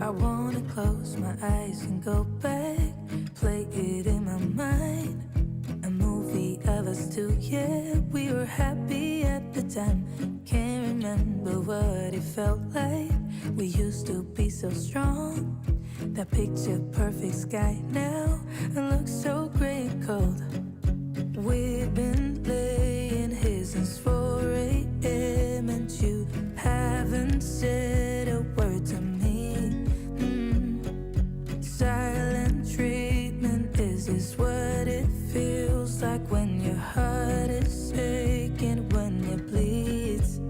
I wanna close my eyes and go back, play it in my mind. A movie of us two, yeah, we were happy at the time. Can't remember what it felt like. We used to be so strong. That picture perfect sky now, it looks so gray and cold. We've been laying here since 4 a.m. and you haven't said a word to me. Silent treatment, is this what it feels like when your heart is aching, when it bleeds?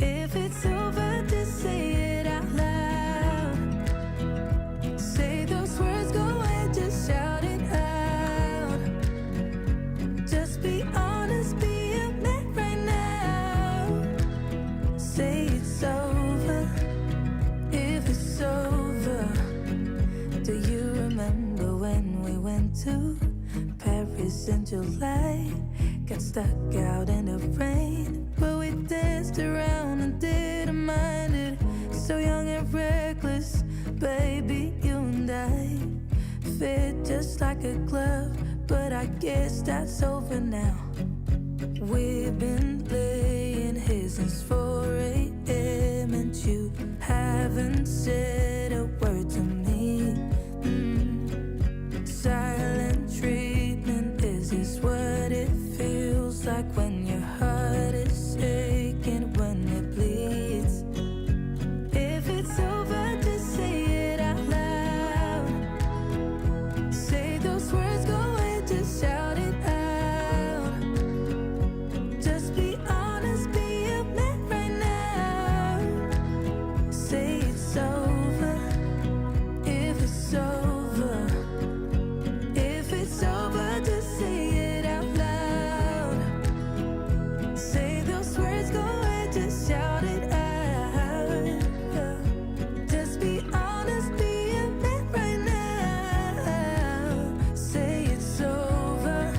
If it's over, just say it out loud. Say those words, go ahead, just shout it out. Just be honest, be a man right now. Say it's over, if it's over. Do you remember when we went to Paris in July? Got stuck out in the rain, but we danced around and didn't mind it. So young and reckless, baby, you and I fit just like a glove, but I guess that's over now. We've been laying here since 4 a.m. and you haven't said a word to me. Silent treatment, is this what it feels like when your heart is aching, when it bleeds? If it's over, just say it out loud. Say those words, go ahead, just shout it out. Just be honest, be a man right now. Say it's over, if it's over. If it's over, just say it out loud. Say those words, go ahead, just shout it out. Just be honest, be a man right now. Say it's over,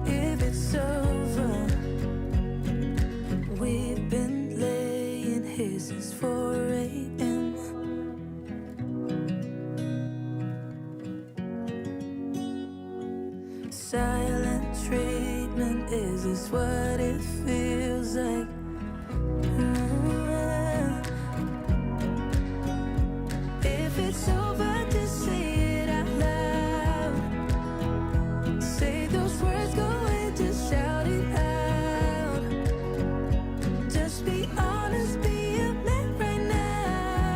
if it's over. We've been laying here since 4 a.m. Silent treatment, is this what it feels like? If it's over, just say it out loud. Say those words, go ahead, just shout it out. Just be honest, be a man right now.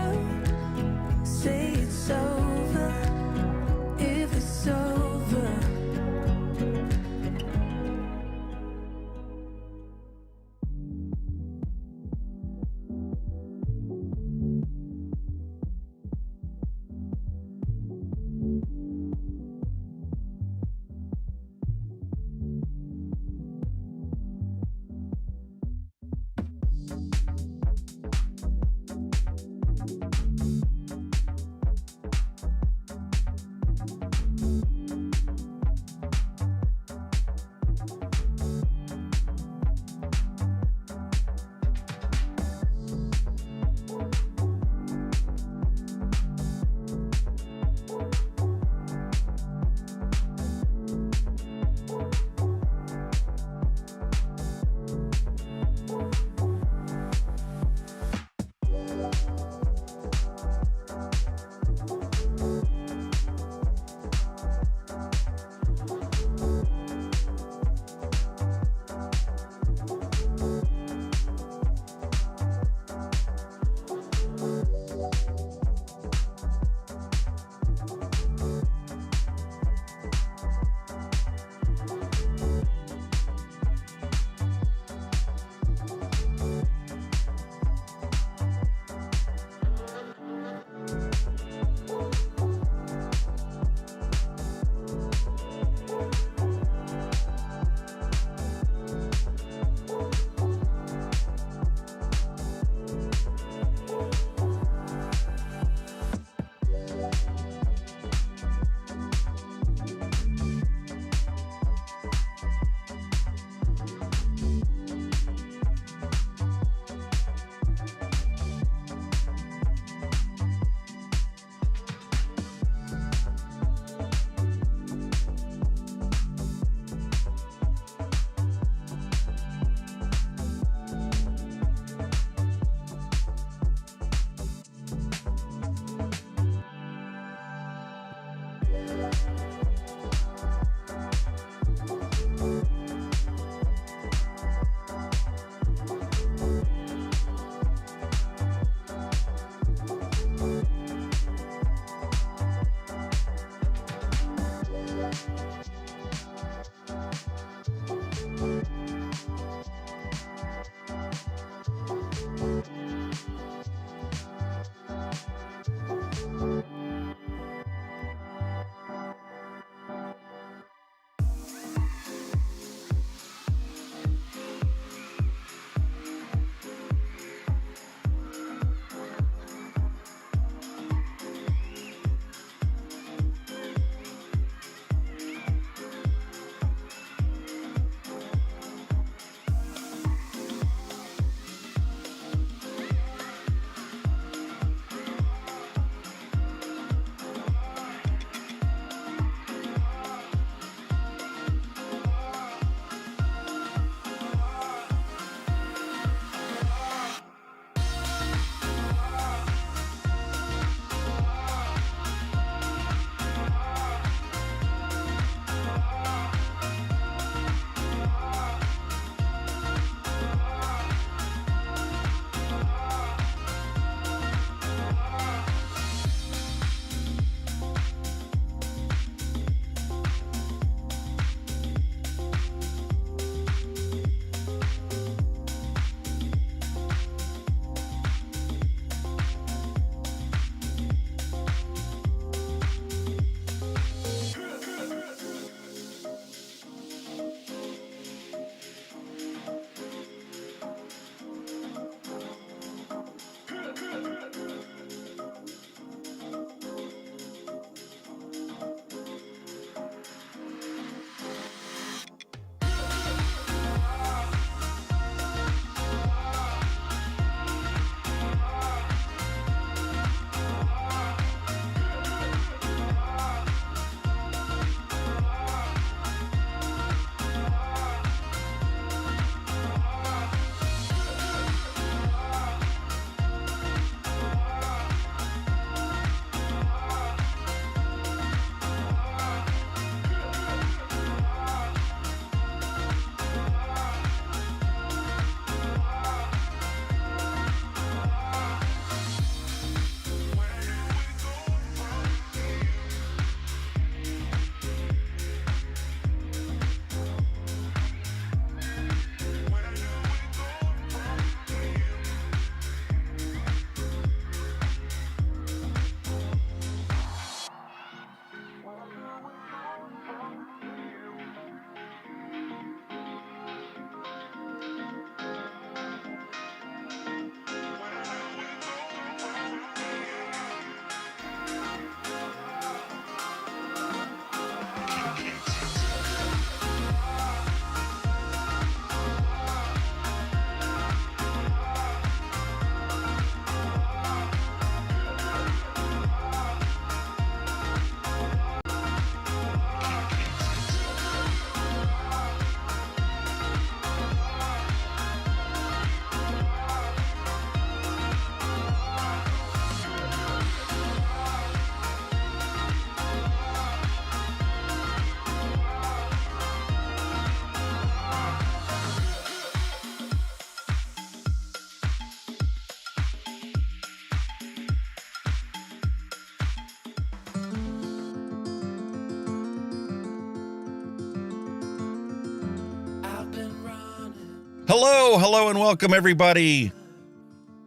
Hello, and welcome everybody.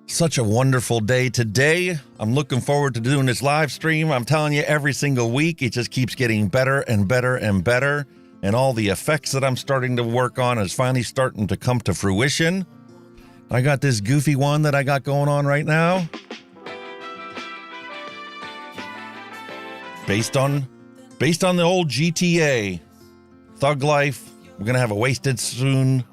Such a wonderful day today. I'm looking forward to doing this live stream. I'm telling you, every single week, it just keeps getting better and better and better. And all the effects that I'm starting to work on is finally starting to come to fruition. I got this goofy one that I got going on right now. Based on the old GTA, Thug Life. We're going to have a wasted screen,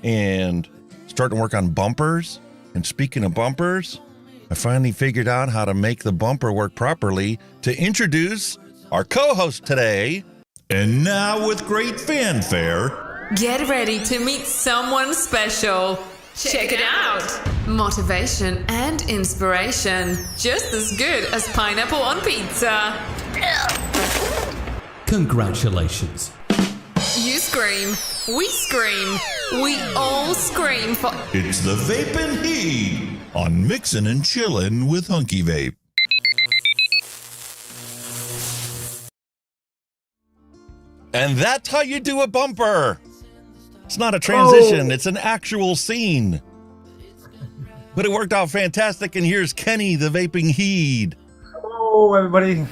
and starting to work on bumpers. And speaking of bumpers, I finally figured out how to make the bumper work properly to introduce our co-host today. And now with great fanfare, get ready to meet someone special. Check it out. Motivation and inspiration, just as good as pineapple on pizza. Congratulations. You scream, we scream, we all scream for... It's the Vaping Heed on Mixin and Chillin with Hunky Vape. And that's how you do a bumper. It's not a transition, It's an actual scene. But it worked out fantastic, and here's Kenny, the Vaping Heed. Hello, everybody.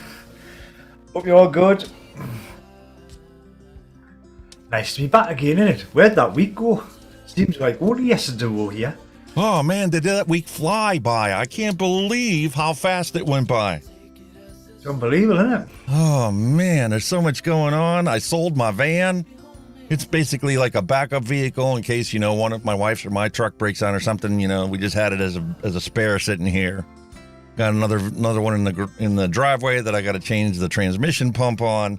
Hope you're all good. Nice to be back again, innit? Where'd that week go? Seems like only yesterday we were here. Oh man, did that week fly by? I can't believe how fast it went by. It's unbelievable, isn't it? Oh man, there's so much going on. I sold my van. It's basically like a backup vehicle in case, one of my wife's or my truck breaks down or something. We just had it as a spare sitting here. Got another one in the driveway that I got to change the transmission pump on.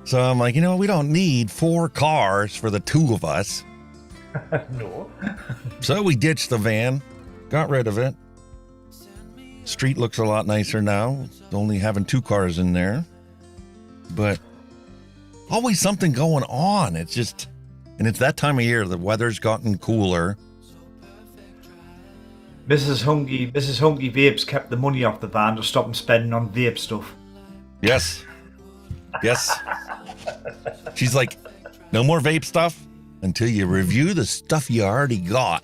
So I'm like, we don't need 4 cars for the 2 of us. No. So we ditched the van, got rid of it. Street looks a lot nicer now, only having 2 cars in there. But always something going on. It's just, and it's that time of year. The weather's gotten cooler. Mrs. Hunky Vapes kept the money off the van to stop him spending on vape stuff. Yes. She's like, no more vape stuff until you review the stuff you already got.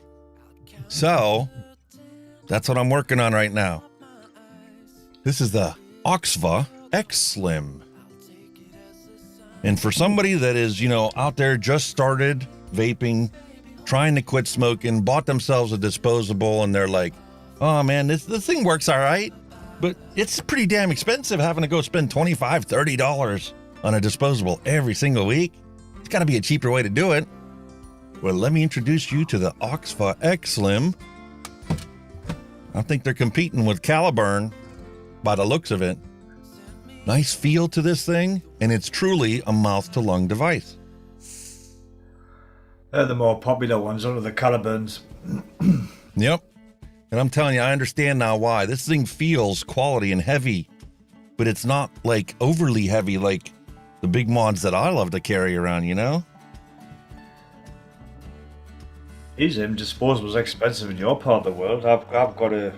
So that's what I'm working on right now. This is the OXVA Xlim. And for somebody that is, out there just started vaping, trying to quit smoking, bought themselves a disposable, and they're like, oh man, this thing works all right, but it's pretty damn expensive having to go spend $25, $30 on a disposable every single week. It's got to be a cheaper way to do it. Well, let me introduce you to the OXVA Xlim. I think they're competing with Caliburn by the looks of it. Nice feel to this thing, and it's truly a mouth-to-lung device. They're the more popular ones under the Caliburns. Yep. And I'm telling you, I understand now why. This thing feels quality and heavy, but it's not like overly heavy like the big mods that I love to carry around, These disposables expensive in your part of the world. I've got a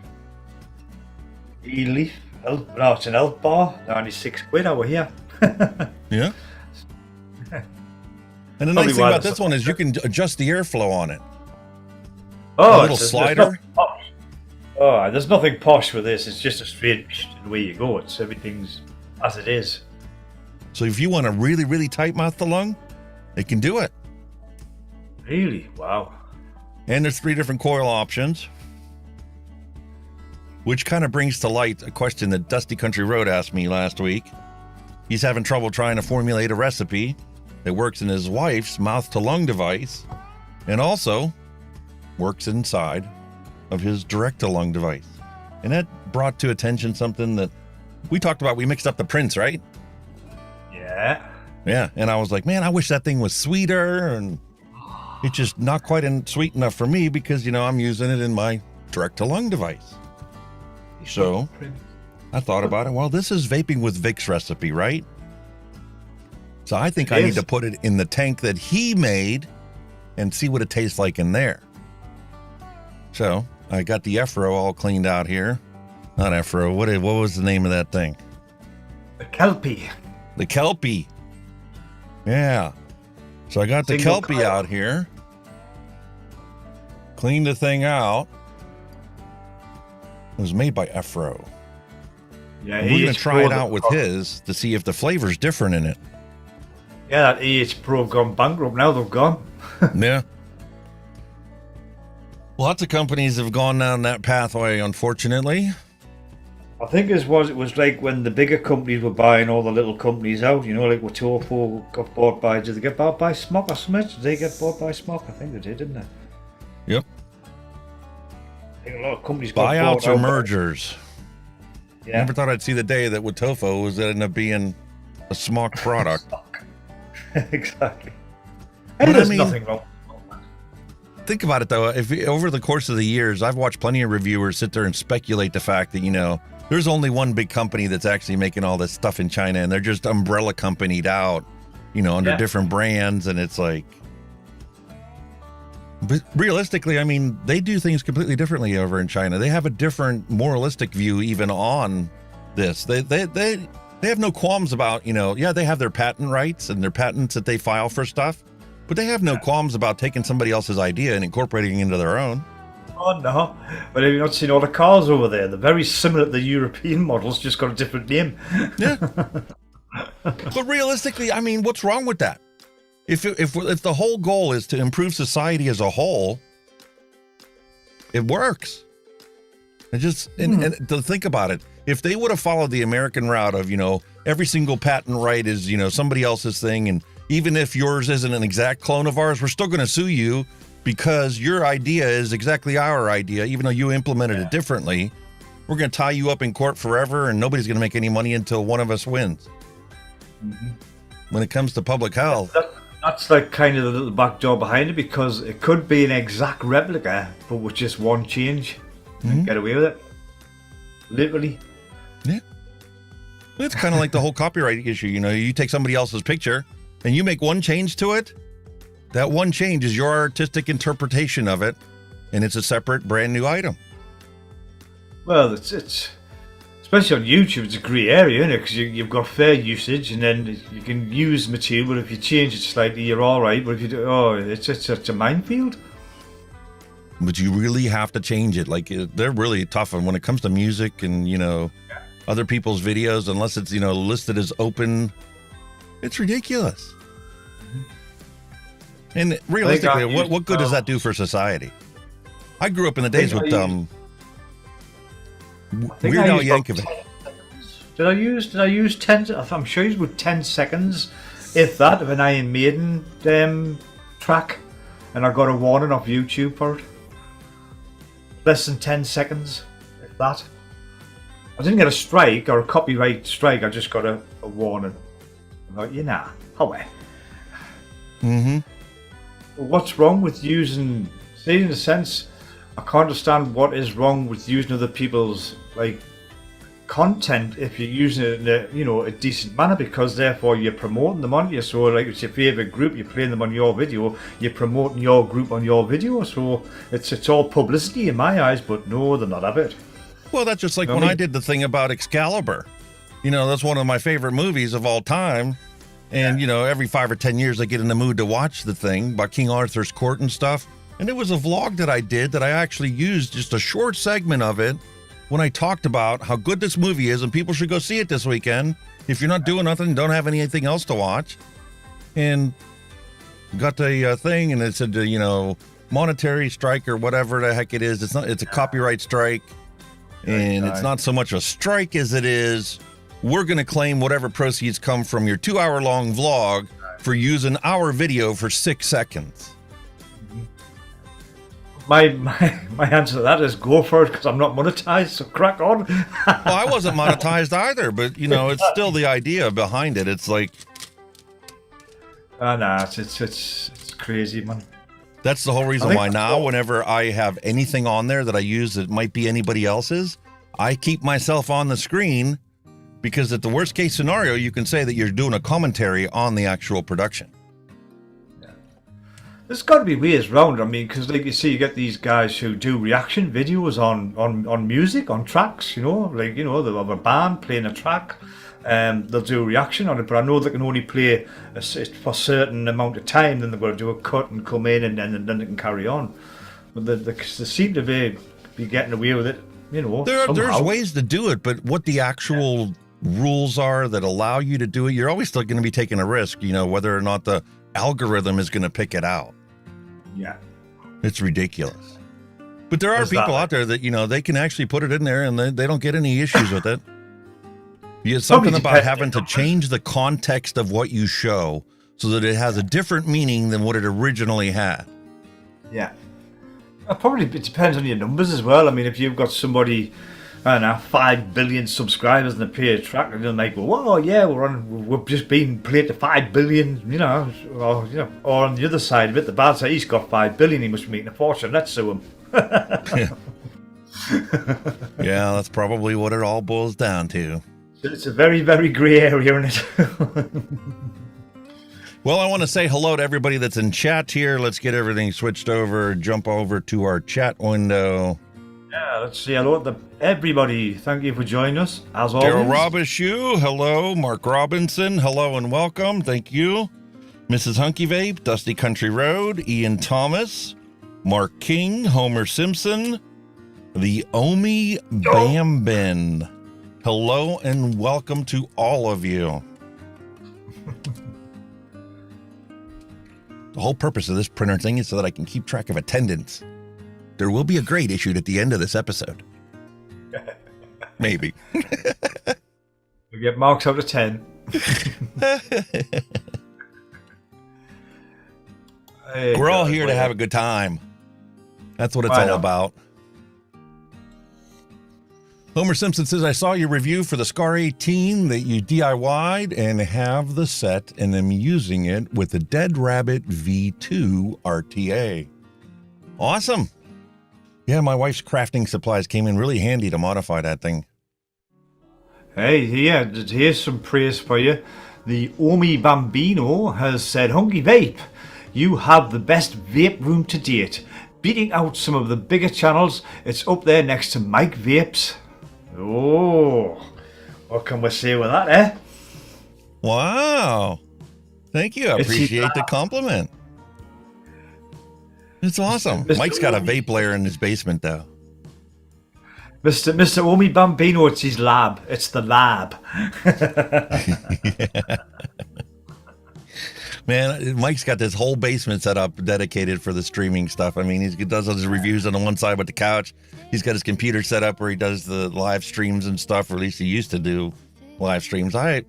E-Leaf. No, it's an elf bar. 96 quid over here. Yeah. And the nice thing about this one is you can adjust the airflow on it. Oh, a little slider. There's nothing posh with this. It's just a straight way you go. Everything's as it is. So if you want a really, really tight mouth to lung, it can do it. Really? Wow. And there's 3 different coil options, which kind of brings to light a question that Dusty Country Road asked me last week. He's having trouble trying to formulate a recipe that works in his wife's mouth-to-lung device and also works inside of his direct-to-lung device. And that brought to attention something that we talked about. We mixed up the prints, right? Yeah. Yeah, and I was like, man, I wish that thing was sweeter, and it's just not quite sweet enough for me because, I'm using it in my direct-to-lung device. So I thought about it. Well, this is Vaping with Vic's recipe, right? So I think I need to put it in the tank that he made and see what it tastes like in there. So I got the F-Row all cleaned out here. Not F-Row. What was the name of that thing? The Kelpie. The Kelpie. Yeah. So I got the Single Kelpie coil. out here. Cleaned the thing out. It was made by Efro. Yeah, And we're going EH to try it Pro, out with his to see if the flavor's different in it. Yeah, that EH Pro gone bankrupt now. They've gone. Yeah. Lots of companies have gone down that pathway, unfortunately. I think it was like when the bigger companies were buying all the little companies out, you know, like what Tofu got bought by, did they get bought by Smock or something? Did they get bought by Smock? I think they did, didn't they? Yep. I think a lot of companies got Buyouts bought or out by- mergers. Yeah. Never thought I'd see the day that with Tofu was end up being a Smock product. Exactly. But And I there's mean- nothing wrong. Think about it though. If over the course of the years, I've watched plenty of reviewers sit there and speculate the fact that, you know, there's only one big company that's actually making all this stuff in China, and they're just umbrella companied out, you know, under Yeah. different brands. And it's like, but realistically, I mean, they do things completely differently over in China. They have a different moralistic view even on this. They have no qualms about, you know, yeah, they have their patent rights and their patents that they file for stuff, but they have no qualms about taking somebody else's idea and incorporating it into their own. Oh no, but have you not seen all the cars over there? They're very similar to the European models, just got a different name. Yeah. But realistically, I mean, what's wrong with that? If the whole goal is to improve society as a whole, it works. It just and to think about it, if they would have followed the American route of, you know, every single patent right is, you know, somebody else's thing, and even if yours isn't an exact clone of ours, we're still going to sue you because your idea is exactly our idea, even though you implemented it differently. We're going to tie you up in court forever, and nobody's going to make any money until one of us wins. When it comes to public health, That's like kind of the little back door behind it, because it could be an exact replica, but with just one change. And get away with it. Literally. yeah, it's kind of like the whole copyright issue. You know, you take somebody else's picture and you make one change to it. That one change is your artistic interpretation of it, and it's a separate, brand new item. Well, it's especially on YouTube, it's a grey area, isn't it? Because you've got fair usage, and then you can use material, but if you change it slightly, you're all right. But if you do, it's a minefield. But you really have to change it. Like, they're really tough. And when it comes to music and, you know, other people's videos, unless it's, you know, listed as open, it's ridiculous. And realistically, what good does that do for society? I grew up in the days with Weird Al Yankovic. Did I use 10? I'm sure it was 10 seconds, if that, of an Iron Maiden track, and I got a warning off YouTube for it. Less than 10 seconds, if that. I didn't get a strike or a copyright strike. I just got a warning. I'm like, how what's wrong with using? See, in a sense, I can't understand what is wrong with using other people's content if you're using it in a decent manner, because therefore you're promoting them on you. So like, it's your favorite group, you're playing them on your video, you're promoting your group on your video. So it's all publicity in my eyes, but no, they're not of it. Well, that's just like when I did the thing about Excalibur. You know, that's one of my favorite movies of all time. And, you know, every 5 or 10 years I get in the mood to watch the thing about King Arthur's court and stuff. And it was a vlog that I did that I actually used just a short segment of it when I talked about how good this movie is and people should go see it this weekend. If you're not doing nothing, don't have anything else to watch. And got the thing, and it said, you know, monetary strike or whatever the heck it is. It's a copyright strike. And it's not so much a strike as it is, we're going to claim whatever proceeds come from your 2-hour-long vlog for using our video for 6 seconds. My answer to that is go for it, because I'm not monetized, so crack on. Well, I wasn't monetized either, but, you know, it's still the idea behind it. It's like... it's crazy, man. That's the whole reason why now, whenever I have anything on there that I use that might be anybody else's, I keep myself on the screen, because at the worst case scenario, you can say that you're doing a commentary on the actual production. There's got to be ways around. I mean, because like you see, you get these guys who do reaction videos on music, on tracks. Like they'll have a band playing a track, they'll do a reaction on it. But I know they can only play for a certain amount of time. Then they've got to do a cut and come in, and then they can carry on. But they seem to be getting away with it. There's ways to do it, but what the actual rules are that allow you to do it, you're always still going to be taking a risk. Whether or not the algorithm is going to pick it out. Yeah, it's ridiculous. But there are people out there that they can actually put it in there and they don't get any issues with it. It's something about having to change the context of what you show so that it has a different meaning than what it originally had. Yeah, probably it depends on your numbers as well. I mean, if you've got somebody, I don't know, 5 billion subscribers in a paid track, and they're like, well, yeah, we're just being played to 5 billion, or on the other side of it, the bad side, he's got 5 billion, he must be making a fortune, let's sue him. Yeah, that's probably what it all boils down to. It's a very, very grey area, isn't it? Well, I want to say hello to everybody that's in chat here. Let's get everything switched over, jump over to our chat window. Yeah, let's say hello to everybody. Thank you for joining us, as always. Daryl Robishu, hello. Mark Robinson, hello and welcome. Thank you. Mrs. Hunky Vape, Dusty Country Road, Ian Thomas, Mark King, Homer Simpson, the Omi Bambin. Hello and welcome to all of you. The whole purpose of this printer thing is so that I can keep track of attendance. There will be a grade issued at the end of this episode. Maybe. We get marks out of 10. We're all here to have a good time. That's what it's all about. Homer Simpson says, I saw your review for the Scar 18 that you DIY'd and have the set and am using it with the Dead Rabbit V2 RTA. Awesome. Yeah, my wife's crafting supplies came in really handy to modify that thing. Hey, yeah, here's some praise for you. The Omi Bambino has said, Hunky Vape, you have the best vape room to date. Beating out some of the bigger channels, it's up there next to Mike Vapes. Oh, what can we say with that, eh? Wow. Thank you. I appreciate the compliment. It's awesome. Mike's got a vape layer in his basement, though. Mr. Omi Bambino, it's his lab. It's the lab. Yeah. Man, Mike's got this whole basement set up dedicated for the streaming stuff. I mean, he does his reviews on the one side with the couch. He's got his computer set up where he does the live streams and stuff, or at least he used to do live streams. And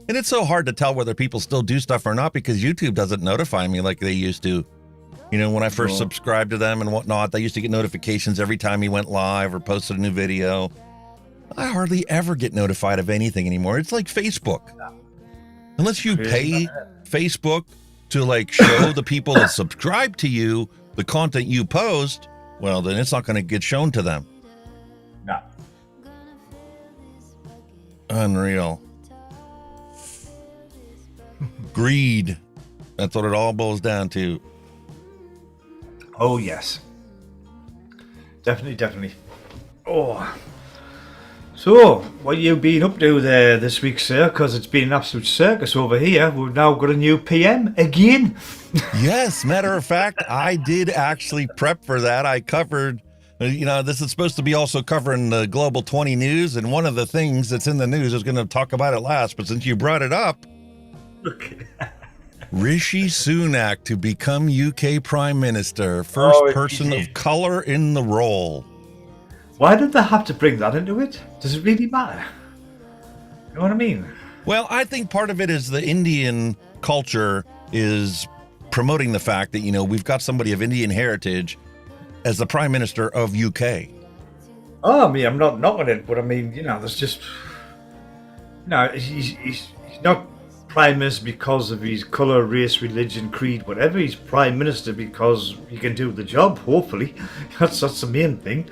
it's so hard to tell whether people still do stuff or not because YouTube doesn't notify me like they used to. When I first subscribed to them and whatnot, they used to get notifications every time he went live or posted a new video. I hardly ever get notified of anything anymore. It's like Facebook. Unless you pay Facebook to show the people that subscribe to you the content you post, well, then it's not going to get shown to them. No. Unreal. Greed. That's what it all boils down to. Oh, yes. Definitely. Oh. So, what you been up to there this week, sir? Because it's been an absolute circus over here. We've now got a new PM again. Yes, matter of fact, I did actually prep for that. I covered, this is supposed to be also covering the Global 20 news, and one of the things that's in the news, I was going to talk about it last, but since you brought it up, Rishi Sunak to become UK Prime Minister, first person of color in the role. Why did they have to bring that into it? Does it really matter? You know what I mean? Well, I think part of it is the Indian culture is promoting the fact that, we've got somebody of Indian heritage as the Prime Minister of UK. Oh, I mean, I'm not knocking it, but I mean, there's just... he's not Prime Minister because of his colour, race, religion, creed, whatever. He's Prime Minister because he can do the job, hopefully. That's the main thing.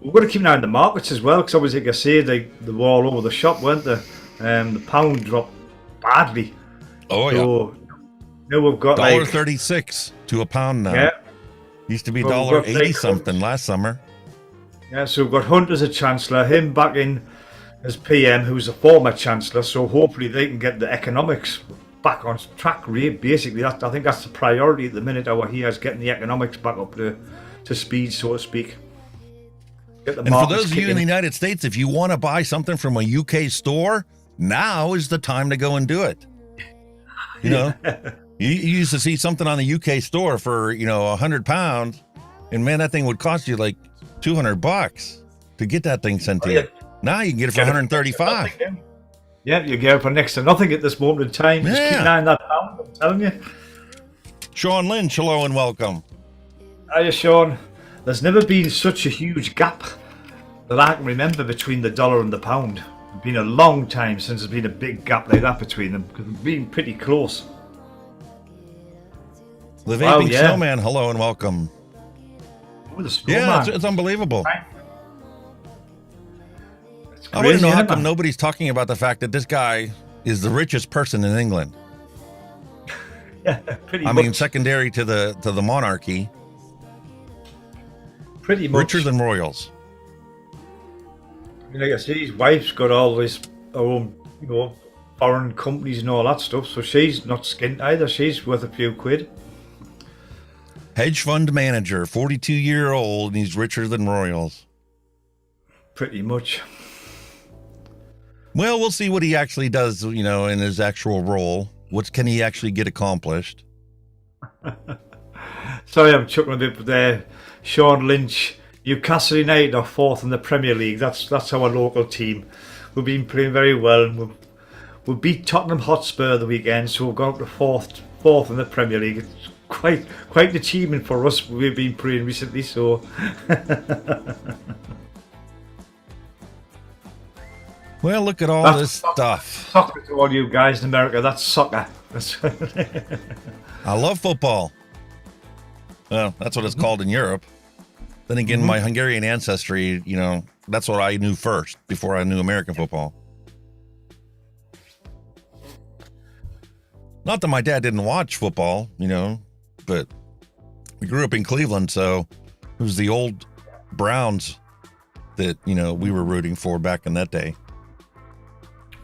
We've got to keep an eye on the markets as well, because obviously, like I say, they were all over the shop, weren't they? The pound dropped badly. Oh, yeah. So, Now we've got like $1.36 to a pound now. yeah, Used to be Well, we've got $1.80 like something last summer. yeah. So we've got Hunt as a chancellor, him back in as PM, who's a former chancellor. So hopefully they can get the economics back on track. Basically, I think that's the priority at the minute. Over here is getting the economics back up to speed, so to speak. Get the And for markets those of you in kicking. the United States, if you want to buy something from a UK store, now is the time to go and do it. You know, you used to see something on the UK store for, £100, and man, that thing would cost you like $200 to get that thing sent to you. Now you can get it for $135. Yeah, you get it for next to nothing at this moment in time. Just keep an eye on that pound, I'm telling you. Sean Lynch, hello and welcome. Hiya, Sean. There's never been such a huge gap that I can remember between the dollar and the pound. It's been a long time since there's been a big gap like that between them, because we've been pretty close. The Wow, Vaping yeah. Snowman, hello and welcome. Oh, the Yeah, snowman. it's unbelievable. It's I wouldn't crazy, know how isn't come it? nobody's talking about the fact that this guy is the richest person in England. Yeah, pretty I much. mean, secondary to the monarchy, Pretty much. richer than royals. Like I say, his wife's got all this her own, foreign companies and all that stuff, so she's not skint either. She's worth a few quid. Hedge fund manager, 42-year-old, and he's richer than royals. Pretty much. Well, we'll see what he actually does, in his actual role. What can he actually get accomplished? Sorry, I'm chuckling a bit there. Sean Lynch, Newcastle United are fourth in the Premier League. That's our local team. We've been playing very well. And we beat Tottenham Hotspur the weekend, so we've got up to fourth in the Premier League. It's quite an achievement for us. We've been playing recently, so. Well, look at all That's this stuff. Soccer to all you guys in America. That's soccer. I love football. Well, that's what it's called in Europe. Then again, my Hungarian ancestry, that's what I knew first before I knew American football. Not that my dad didn't watch football, but we grew up in Cleveland, so it was the old Browns that, we were rooting for back in that day.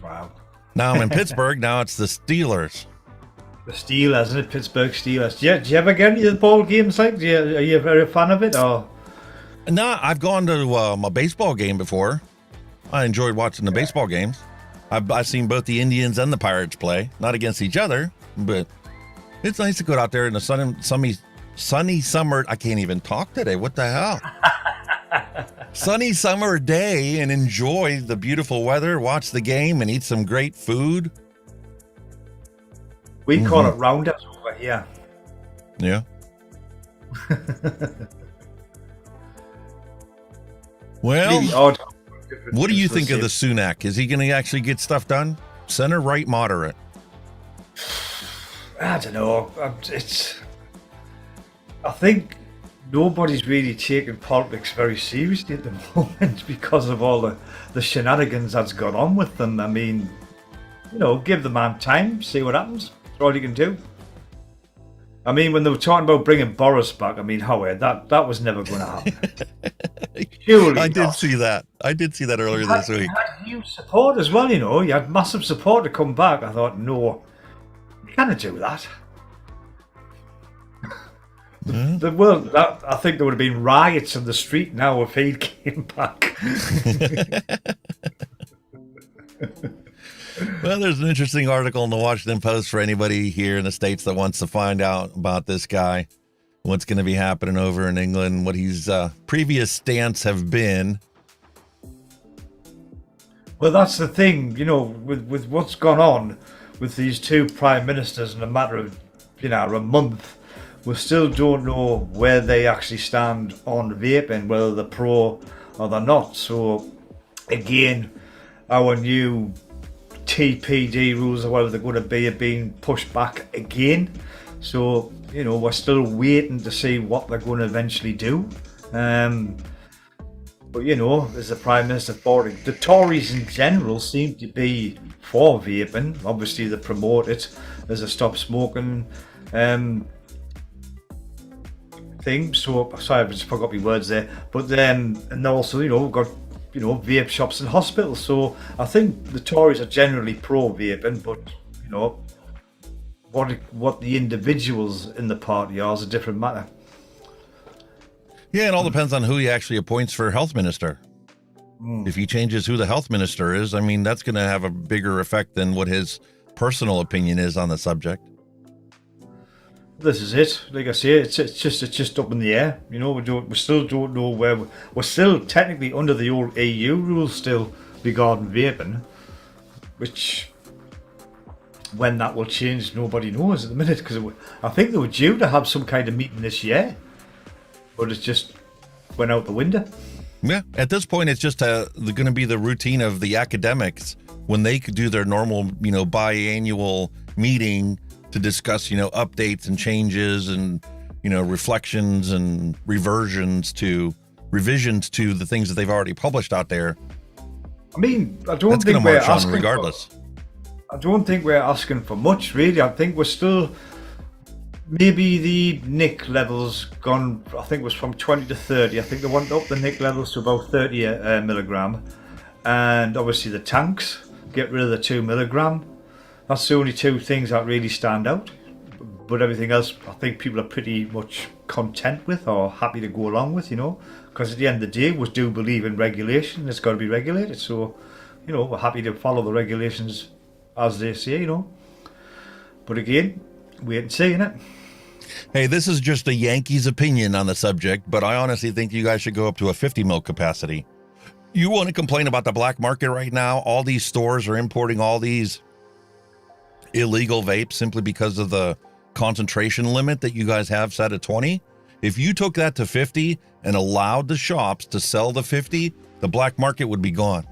Wow. Now I'm in Pittsburgh. Now it's the Steelers. The Steelers, isn't it? Pittsburgh Steelers. Do you ever get any of the ball games? Are you very a fan of it? Or No, I've gone to a baseball game before. I enjoyed watching the baseball games. I've seen both the Indians and the Pirates play, not against each other, but it's nice to go out there in the sunny summer. I can't even talk today. What the hell? Sunny summer day and enjoy the beautiful weather, watch the game, and eat some great food. we call it rounders over here. Yeah. Well, Really odd. what do you think of the Sunak? Is he going to actually get stuff done? Center, right, moderate? I don't know. I think nobody's really taking politics very seriously at the moment because of all the shenanigans that's gone on with them. I mean, give the man time, see what happens. That's all you can do. I mean, when they were talking about bringing Boris back, I mean, Howard, that was never going to happen. Surely I did not. see that. I did see that earlier this week. You had huge support as well, You had massive support to come back. I thought, no, you can't do that. I think there would have been riots in the street now if he came back. Well, there's an interesting article in the Washington Post for anybody here in the States that wants to find out about this guy, what's going to be happening over in England, what his previous stance have been. Well, that's the thing, with what's gone on with these two prime ministers in a matter of, a month. We still don't know where they actually stand on vaping, whether they're pro or they're not. So, again, our new TPD rules or whatever they're going to be are being pushed back again. So, we're still waiting to see what they're going to eventually do. But, as the Prime Minister for it, the Tories in general seem to be for vaping. Obviously, they promote it as a stop smoking thing. So sorry, I just forgot my words there. But then, and also, you know, we've got, you know, vape shops and hospitals. So I think the Tories are generally pro vaping, but you know, what the individuals in the party are is a different matter. Yeah, it all depends on who he actually appoints for health minister. If he changes who the health minister is, I mean, that's going to have a bigger effect than what his personal opinion is on the subject. This is it. Like I say, it's just up in the air. You know, we still don't know where we're still technically under the old EU rules still regarding vaping, which when that will change, nobody knows at the minute, because I think they were due to have some kind of meeting this year, but it just went out the window. Yeah, at this point, it's just going to be the routine of the academics when they could do their normal, you know, biannual meeting to discuss, you know, updates and changes and, you know, reflections and revisions to the things that they've already published out there. I mean, I don't think we're asking regardless. I don't think we're asking for much, really. I think we're still, maybe the NIC levels gone, I think it was from 20 to 30. I think they want up the NIC levels to about 30 milligram. And obviously the tanks, get rid of the 2 milligram. That's the only two things that really stand out. But everything else, I think people are pretty much content with or happy to go along with, you know. Because at the end of the day, we do believe in regulation. It's got to be regulated. So, you know, we're happy to follow the regulations as they say, you know. But again, wait and see, innit? Hey, this is just a Yankees opinion on the subject, but I honestly think you guys should go up to a 50 mil capacity. You want to complain about the black market right now? All these stores are importing all these illegal vapes simply because of the concentration limit that you guys have set at 20. If you took that to 50 and allowed the shops to sell the 50, the black market would be gone.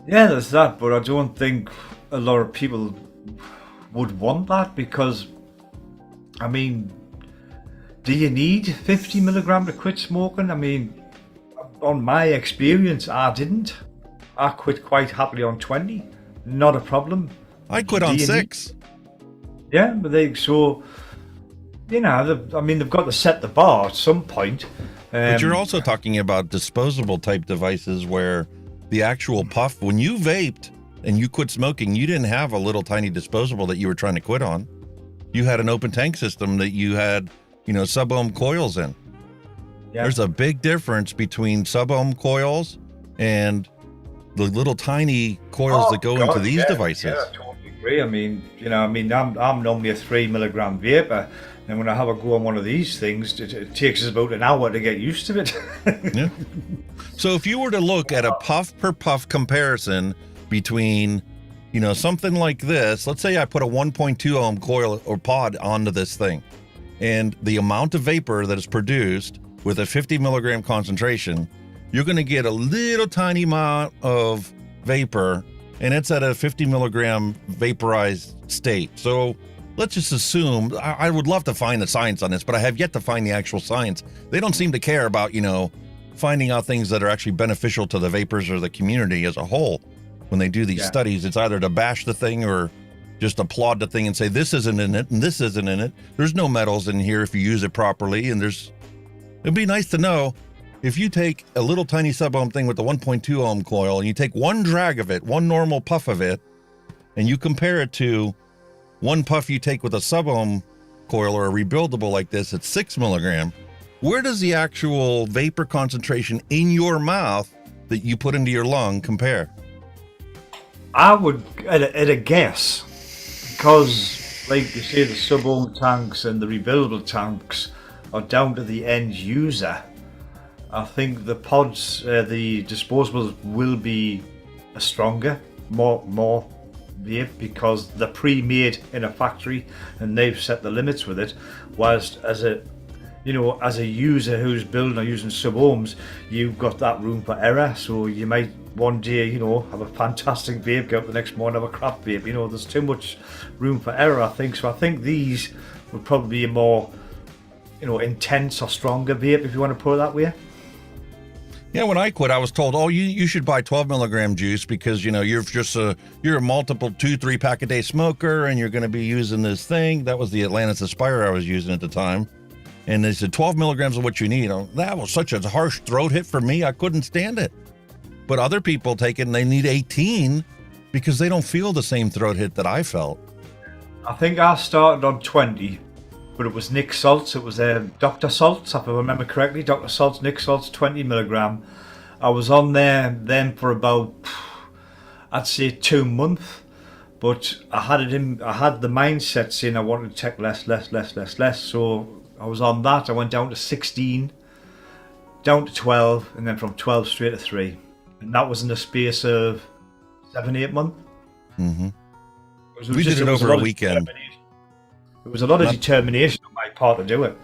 Yeah, there's that, but I don't think a lot of people would want that, because, I mean, do you need 50 milligram to quit smoking? I mean, on my experience, I didn't. I quit quite happily on 20. Not a problem. I quit on 6. Yeah, but so, you know, they've got to set the bar at some point. But you're also talking about disposable type devices where the actual puff, when you vaped and you quit smoking, you didn't have a little tiny disposable that you were trying to quit on. You had an open tank system that you had, you know, sub-ohm coils in. Yeah. There's a big difference between sub-ohm coils and the little tiny coils that go into these devices. Yeah, I totally agree. I mean, you know, I'm normally a 3 milligram vapor, and when I have a go on one of these things, it takes us about an hour to get used to it. Yeah. So if you were to look at a puff per puff comparison between, you know, something like this, let's say I put a 1.2 ohm coil or pod onto this thing, and the amount of vapor that is produced with a 50 milligram concentration, you're going to get a little tiny amount of vapor, and it's at a 50 milligram vaporized state. So let's just assume, I would love to find the science on this, but I have yet to find the actual science. They don't seem to care about, you know, finding out things that are actually beneficial to the vapors or the community as a whole. When they do these studies, it's either to bash the thing or just applaud the thing and say, this isn't in it and this isn't in it. There's no metals in here if you use it properly. And it'd be nice to know, if you take a little tiny sub-ohm thing with the 1.2 ohm coil and you take one drag of it, one normal puff of it, and you compare it to one puff you take with a sub-ohm coil or a rebuildable like this at 6 milligram, where does the actual vapor concentration in your mouth that you put into your lung compare? I would, at a guess, because, like you say, the sub-ohm tanks and the rebuildable tanks are down to the end user. I think the pods, the disposables will be a stronger, more vape, because they're pre-made in a factory and they've set the limits with it. Whilst as a user who's building or using sub-ohms, you've got that room for error. So you might one day, you know, have a fantastic vape, go out the next morning have a crap vape. You know, there's too much room for error, I think. So I think these would probably be a more, you know, intense or stronger vape, if you want to put it that way. Yeah, when I quit, I was told, oh, you should buy 12 milligram juice because, you're a multiple 2-3 pack a day smoker and you're going to be using this thing. That was the Atlantis Aspire I was using at the time. And they said 12 milligrams of what you need. That was such a harsh throat hit for me. I couldn't stand it. But other people take it and they need 18 because they don't feel the same throat hit that I felt. I think I started on 20, but it was Nick Saltz. It was Dr. Saltz, if I remember correctly. Dr. Saltz, Nick Saltz, 20 milligram. I was on there then for about, I'd say 2 months, but I had the mindset saying I wanted to take less. So I was on that. I went down to 16, down to 12, and then from 12 straight to 3. And that was in the space of 7-8 months. Mm-hmm. We did it over a weekend. It was a lot of determination on my part to do it.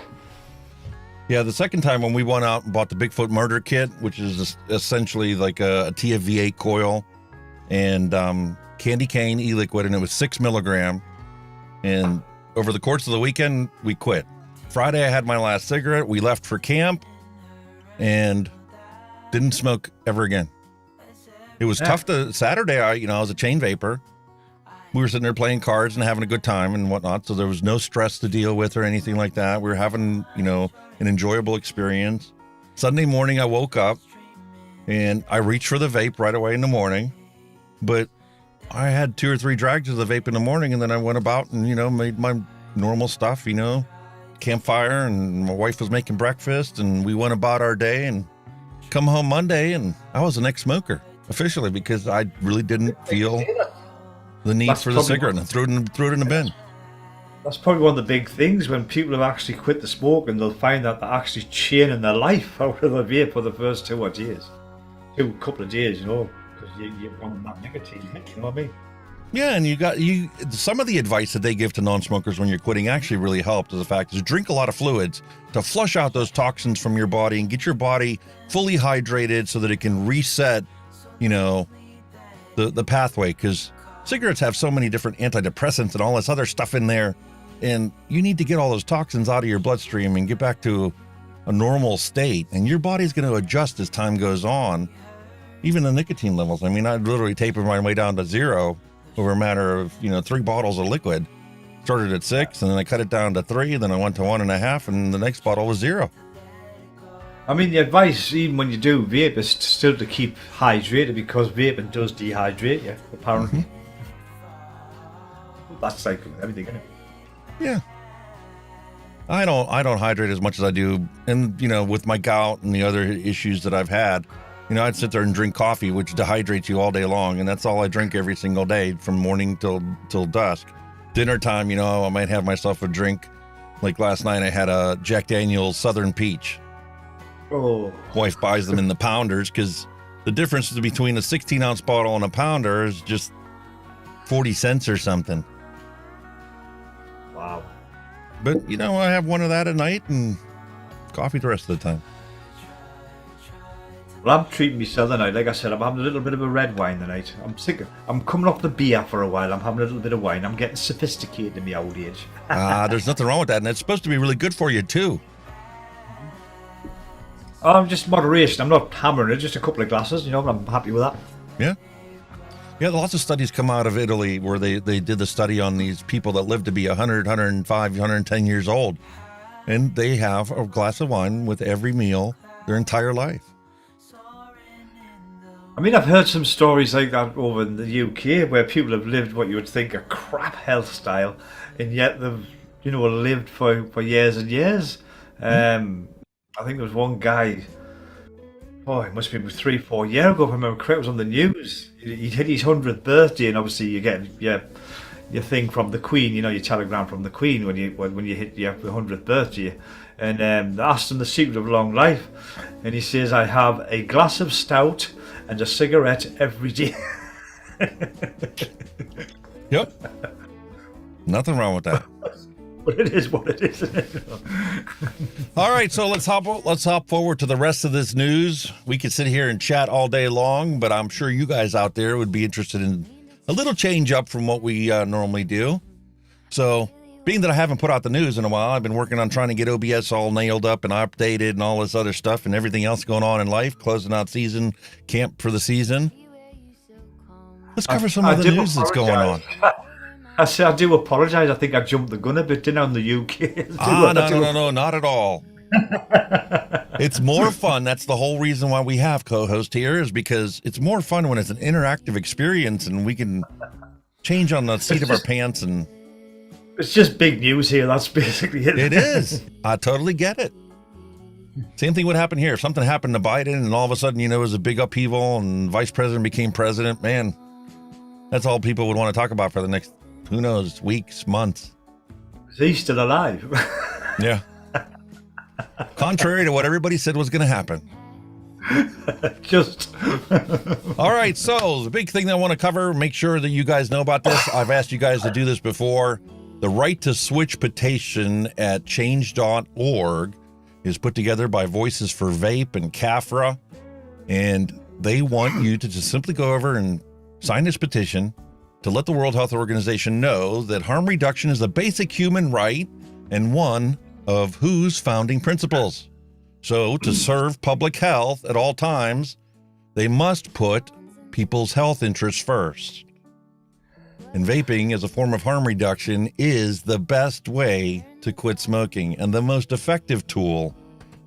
Yeah, the second time when we went out and bought the Bigfoot Murder Kit, which is essentially like a TFV8 coil and candy cane e-liquid, and it was 6 milligram. And over the course of the weekend, we quit. Friday, I had my last cigarette. We left for camp and didn't smoke ever again. It was tough to Saturday. I was a chain vapor. We were sitting there playing cards and having a good time and whatnot. So there was no stress to deal with or anything like that. We were having, an enjoyable experience. Sunday morning, I woke up and I reached for the vape right away in the morning, but I had 2 or 3 drags of the vape in the morning. And then I went about and, made my normal stuff, campfire, and my wife was making breakfast and we went about our day and come home Monday and I was an ex-smoker officially because I really didn't feel the need for the cigarette and threw it in the bin. That's probably one of the big things when people have actually quit the smoke and they'll find that they're actually chaining their life out of the vape for the first 2 couple of days, because you want that nicotine, you know what I mean? Yeah, and some of the advice that they give to non-smokers when you're quitting actually really helped. The fact is drink a lot of fluids to flush out those toxins from your body and get your body fully hydrated so that it can reset, the pathway, because cigarettes have so many different antidepressants and all this other stuff in there, and you need to get all those toxins out of your bloodstream and get back to a normal state, and your body's going to adjust as time goes on. Even the nicotine levels. I mean, I literally tapered my way down to 0 over a matter of 3 bottles of liquid. Started at 6 and then I cut it down to 3, then I went to 1.5, and the next bottle was 0. I mean, the advice, even when you do vape, is still to keep hydrated because vaping does dehydrate you, apparently. Mm-hmm. That's like everything, isn't it? Yeah. I don't hydrate as much as I do, and with my gout and the other issues that I've had, I'd sit there and drink coffee, which dehydrates you all day long, and that's all I drink every single day from morning till dusk. Dinner time, I might have myself a drink. Like last night, I had a Jack Daniel's Southern Peach. Oh. Wife buys them in the pounders because the difference between a 16-ounce bottle and a pounder is just 40 cents or something. Wow. But, I have one of that at night and coffee the rest of the time. Well, I'm treating myself tonight. Like I said, I'm having a little bit of a red wine tonight. I'm coming off the beer for a while. I'm having a little bit of wine. I'm getting sophisticated in my old age. There's nothing wrong with that, and it's supposed to be really good for you, too. I'm just moderation. I'm not hammering it, just a couple of glasses, but I'm happy with that. Yeah. Yeah, lots of studies come out of Italy where they did the study on these people that live to be 100, 105, 110 years old. And they have a glass of wine with every meal their entire life. I mean, I've heard some stories like that over in the UK where people have lived what you would think a crap health style, and yet they've, lived for years and years. I think there was one guy, it must have been 3-4 years ago, if I remember correctly, it was on the news. He'd hit his 100th birthday, and obviously you get your thing from the Queen, your telegram from the Queen when you hit your 100th birthday. And they asked him the secret of long life, and he says, I have a glass of stout and a cigarette every day. Yep. Nothing wrong with that. But it is what it is, isn't it? All right, so let's hop forward to the rest of this news. We could sit here and chat all day long, but I'm sure you guys out there would be interested in a little change up from what we normally do. So being that I haven't put out the news in a while, I've been working on trying to get OBS all nailed up and updated and all this other stuff and everything else going on in life, closing out season, camp for the season. Let's cover some of the news that's going on. I do apologise. I think I jumped the gun a bit, didn't I, on the UK? No, not at all. It's more fun. That's the whole reason why we have co-host here, is because it's more fun when it's an interactive experience and we can change on the seat of our pants. And it's just big news here. That's basically it. It is. I totally get it. Same thing would happen here. If something happened to Biden and all of a sudden, it was a big upheaval and vice president became president, man, that's all people would want to talk about for the next, who knows, weeks, months. Is he still alive? Yeah. Contrary to what everybody said was going to happen. Just. All right. So the big thing that I want to cover, make sure that you guys know about this. I've asked you guys to do this before. The Right to Switch petition at change.org is put together by Voices for Vape and CAFRA. And they want you to just simply go over and sign this petition to let the World Health Organization know that harm reduction is a basic human right and one of WHO's founding principles. So to serve public health at all times, they must put people's health interests first. And vaping as a form of harm reduction is the best way to quit smoking and the most effective tool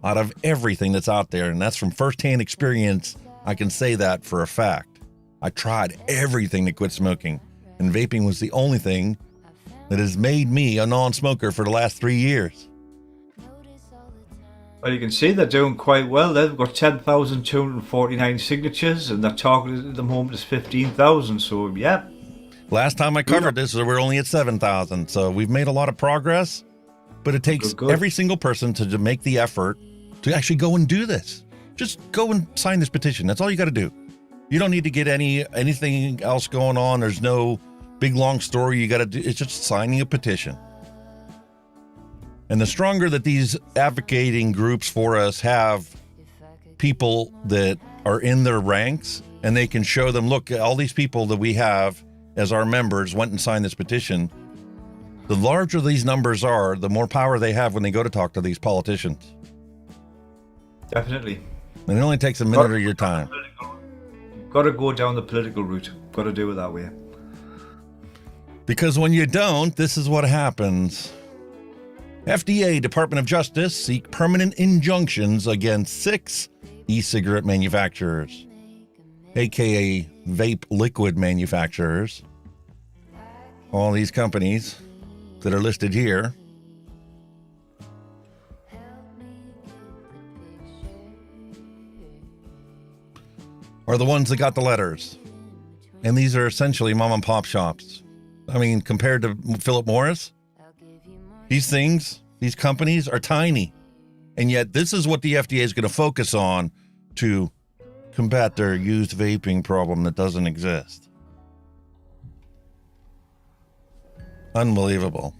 out of everything that's out there. And that's from firsthand experience. I can say that for a fact. I tried everything to quit smoking, and vaping was the only thing that has made me a non-smoker for the last 3 years. Well, you can see they're doing quite well. They've got 10,249 signatures, and their target at the moment is 15,000. So, yeah. Last time I covered this, we're only at 7,000. So we've made a lot of progress, but it takes every single person to make the effort to actually go and do this. Just go and sign this petition. That's all you got to do. You don't need to get anything else going on. There's no big, long story you got to do. It's just signing a petition. And the stronger that these advocating groups for us have people that are in their ranks, and they can show them, look, all these people that we have as our members went and signed this petition, the larger these numbers are, the more power they have when they go to talk to these politicians. Definitely. And it only takes a minute of your time. Got to go down the political route. Got to do it that way. Because when you don't, this is what happens. FDA, Department of Justice, seek permanent injunctions against 6 e-cigarette manufacturers, aka vape liquid manufacturers. All these companies that are listed here are the ones that got the letters. And these are essentially mom and pop shops. I mean, compared to Philip Morris, these things, these companies are tiny. And yet this is what the FDA is going to focus on to combat their used vaping problem that doesn't exist. Unbelievable.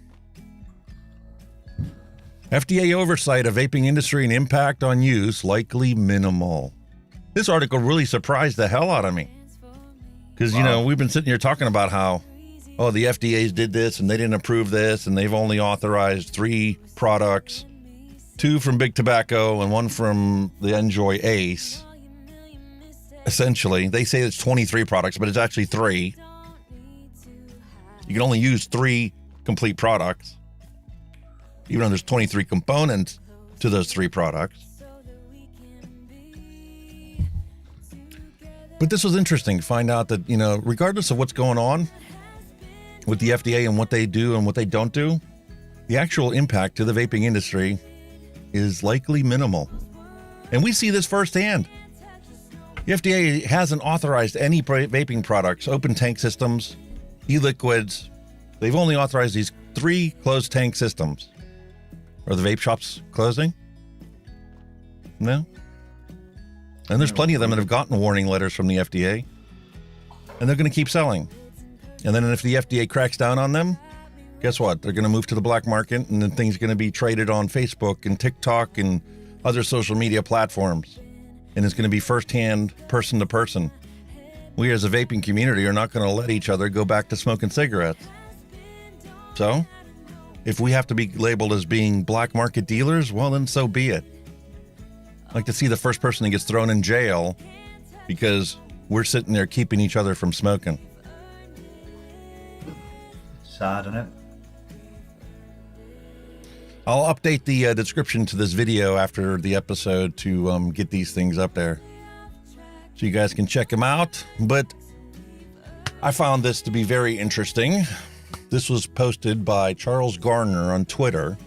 FDA oversight of vaping industry and impact on use likely minimal. This article really surprised the hell out of me. Because, we've been sitting here talking about how, the FDA's did this and they didn't approve this and they've only authorized 3 products, 2 from Big Tobacco and 1 from the Enjoy Ace. Essentially, they say it's 23 products, but it's actually 3. You can only use 3 complete products, even though there's 23 components to those 3 products. But this was interesting to find out that, regardless of what's going on with the FDA and what they do and what they don't do, the actual impact to the vaping industry is likely minimal. And we see this firsthand. The FDA hasn't authorized any vaping products, open tank systems, e-liquids. They've only authorized these 3 closed tank systems. Are the vape shops closing? No. And there's plenty of them that have gotten warning letters from the FDA. And they're going to keep selling. And then if the FDA cracks down on them, guess what? They're going to move to the black market, and then things are going to be traded on Facebook and TikTok and other social media platforms. And it's going to be firsthand, person to person. We as a vaping community are not going to let each other go back to smoking cigarettes. So if we have to be labeled as being black market dealers, well, then so be it. I'd like to see the first person that gets thrown in jail because we're sitting there keeping each other from smoking. Sad, isn't it? I'll update the description to this video after the episode to get these things up there so you guys can check them out. But I found this to be very interesting. This was posted by Charles Garner on Twitter.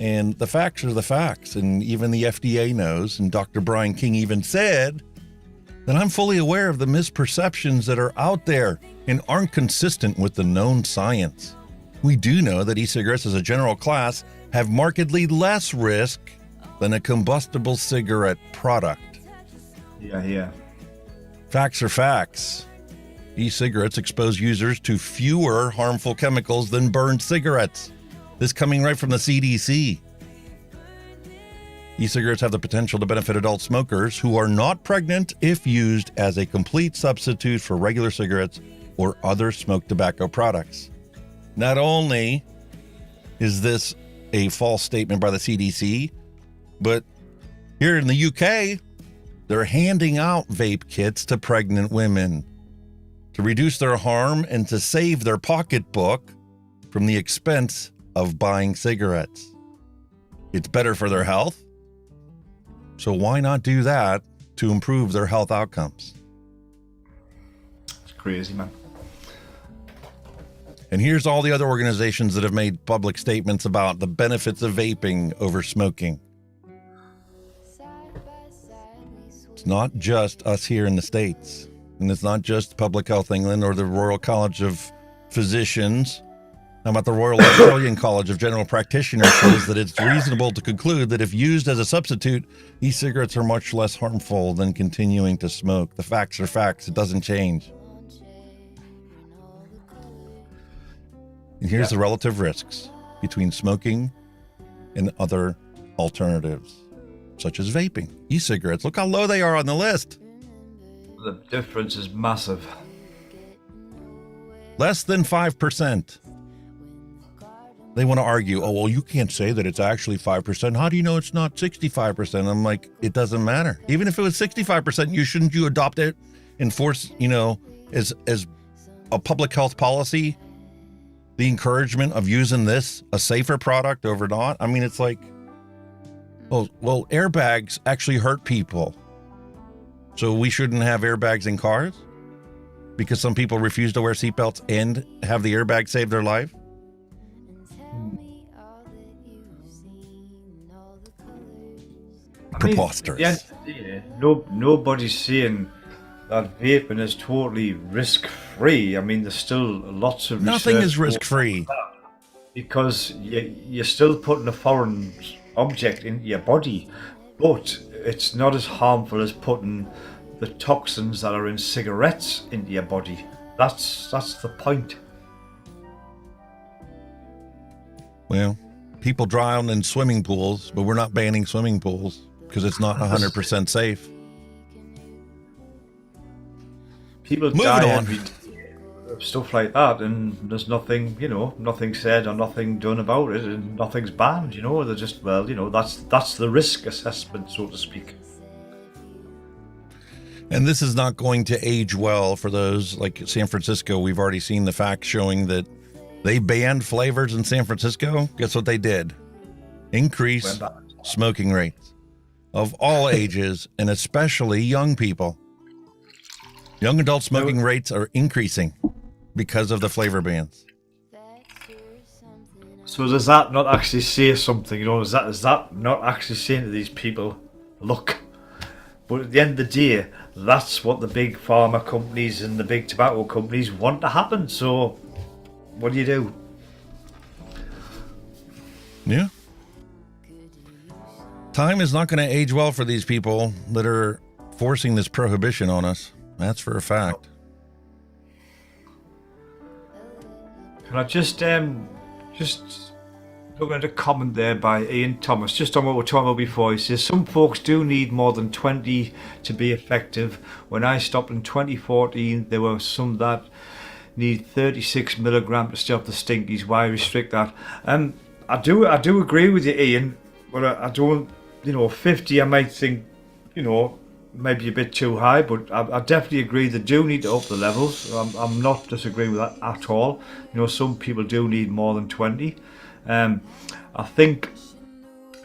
And the facts are the facts. And even the FDA knows. And Dr. Brian King even said that I'm fully aware of the misperceptions that are out there and aren't consistent with the known science. We do know that e-cigarettes as a general class have markedly less risk than a combustible cigarette product. Yeah. Facts are facts. E-cigarettes expose users to fewer harmful chemicals than burned cigarettes. This coming right from the CDC. E-cigarettes have the potential to benefit adult smokers who are not pregnant if used as a complete substitute for regular cigarettes or other smoked tobacco products. Not only is this a false statement by the CDC, but here in the UK, they're handing out vape kits to pregnant women to reduce their harm and to save their pocketbook from the expense of buying cigarettes. It's better for their health, so why not do that to improve their health outcomes? It's crazy, man. And here's all the other organizations that have made public statements about the benefits of vaping over smoking. It's not just us here in the States, and it's not just Public Health England or the Royal College of Physicians. How about the Royal Australian College of General Practitioners says that it's reasonable to conclude that if used as a substitute, e-cigarettes are much less harmful than continuing to smoke. The facts are facts. It doesn't change. And here's the relative risks between smoking and other alternatives, such as vaping. E-cigarettes, look how low they are on the list. The difference is massive. Less than 5%. They want to argue, oh, well, you can't say that it's actually 5%. How do you know it's not 65%? I'm like, it doesn't matter. Even if it was 65%, shouldn't you adopt it and force, as a public health policy, the encouragement of using this, a safer product over not? I mean, it's like, well, airbags actually hurt people. So we shouldn't have airbags in cars because some people refuse to wear seatbelts and have the airbag save their life? Preposterous. Yeah, nobody's saying that vaping is totally risk-free. I mean, there's still lots of Nothing research is risk-free. because you're still putting a foreign object into your body, but it's not as harmful as putting the toxins that are in cigarettes into your body. That's the point. Well, people drown in swimming pools, but we're not banning swimming pools because it's not 100% safe. People Moving die on. every day of stuff like that, and there's nothing, nothing said or nothing done about it, and nothing's banned. They're just, that's the risk assessment, so to speak. And this is not going to age well for those like San Francisco. We've already seen the facts showing that they banned flavors in San Francisco. Guess what they did? Increase smoking rates of all ages, and especially young people. Young adult smoking rates are increasing because of the flavor bans. So does that not actually say something? Is that not actually saying to these people, look? But at the end of the day, that's what the big pharma companies and the big tobacco companies want to happen. So what do you do? Yeah. Time is not going to age well for these people that are forcing this prohibition on us. That's for a fact. Can I just looking at a comment there by Ian Thomas, just on what we were talking about before. He says, some folks do need more than 20 to be effective. When I stopped in 2014, there were some that need 36 milligram to stop the stinkies. Why restrict that? I do agree with you, Ian, but I don't, 50 I might think, maybe a bit too high, but I definitely agree they do need to up the levels. I'm not disagreeing with that at all. Some people do need more than 20. I think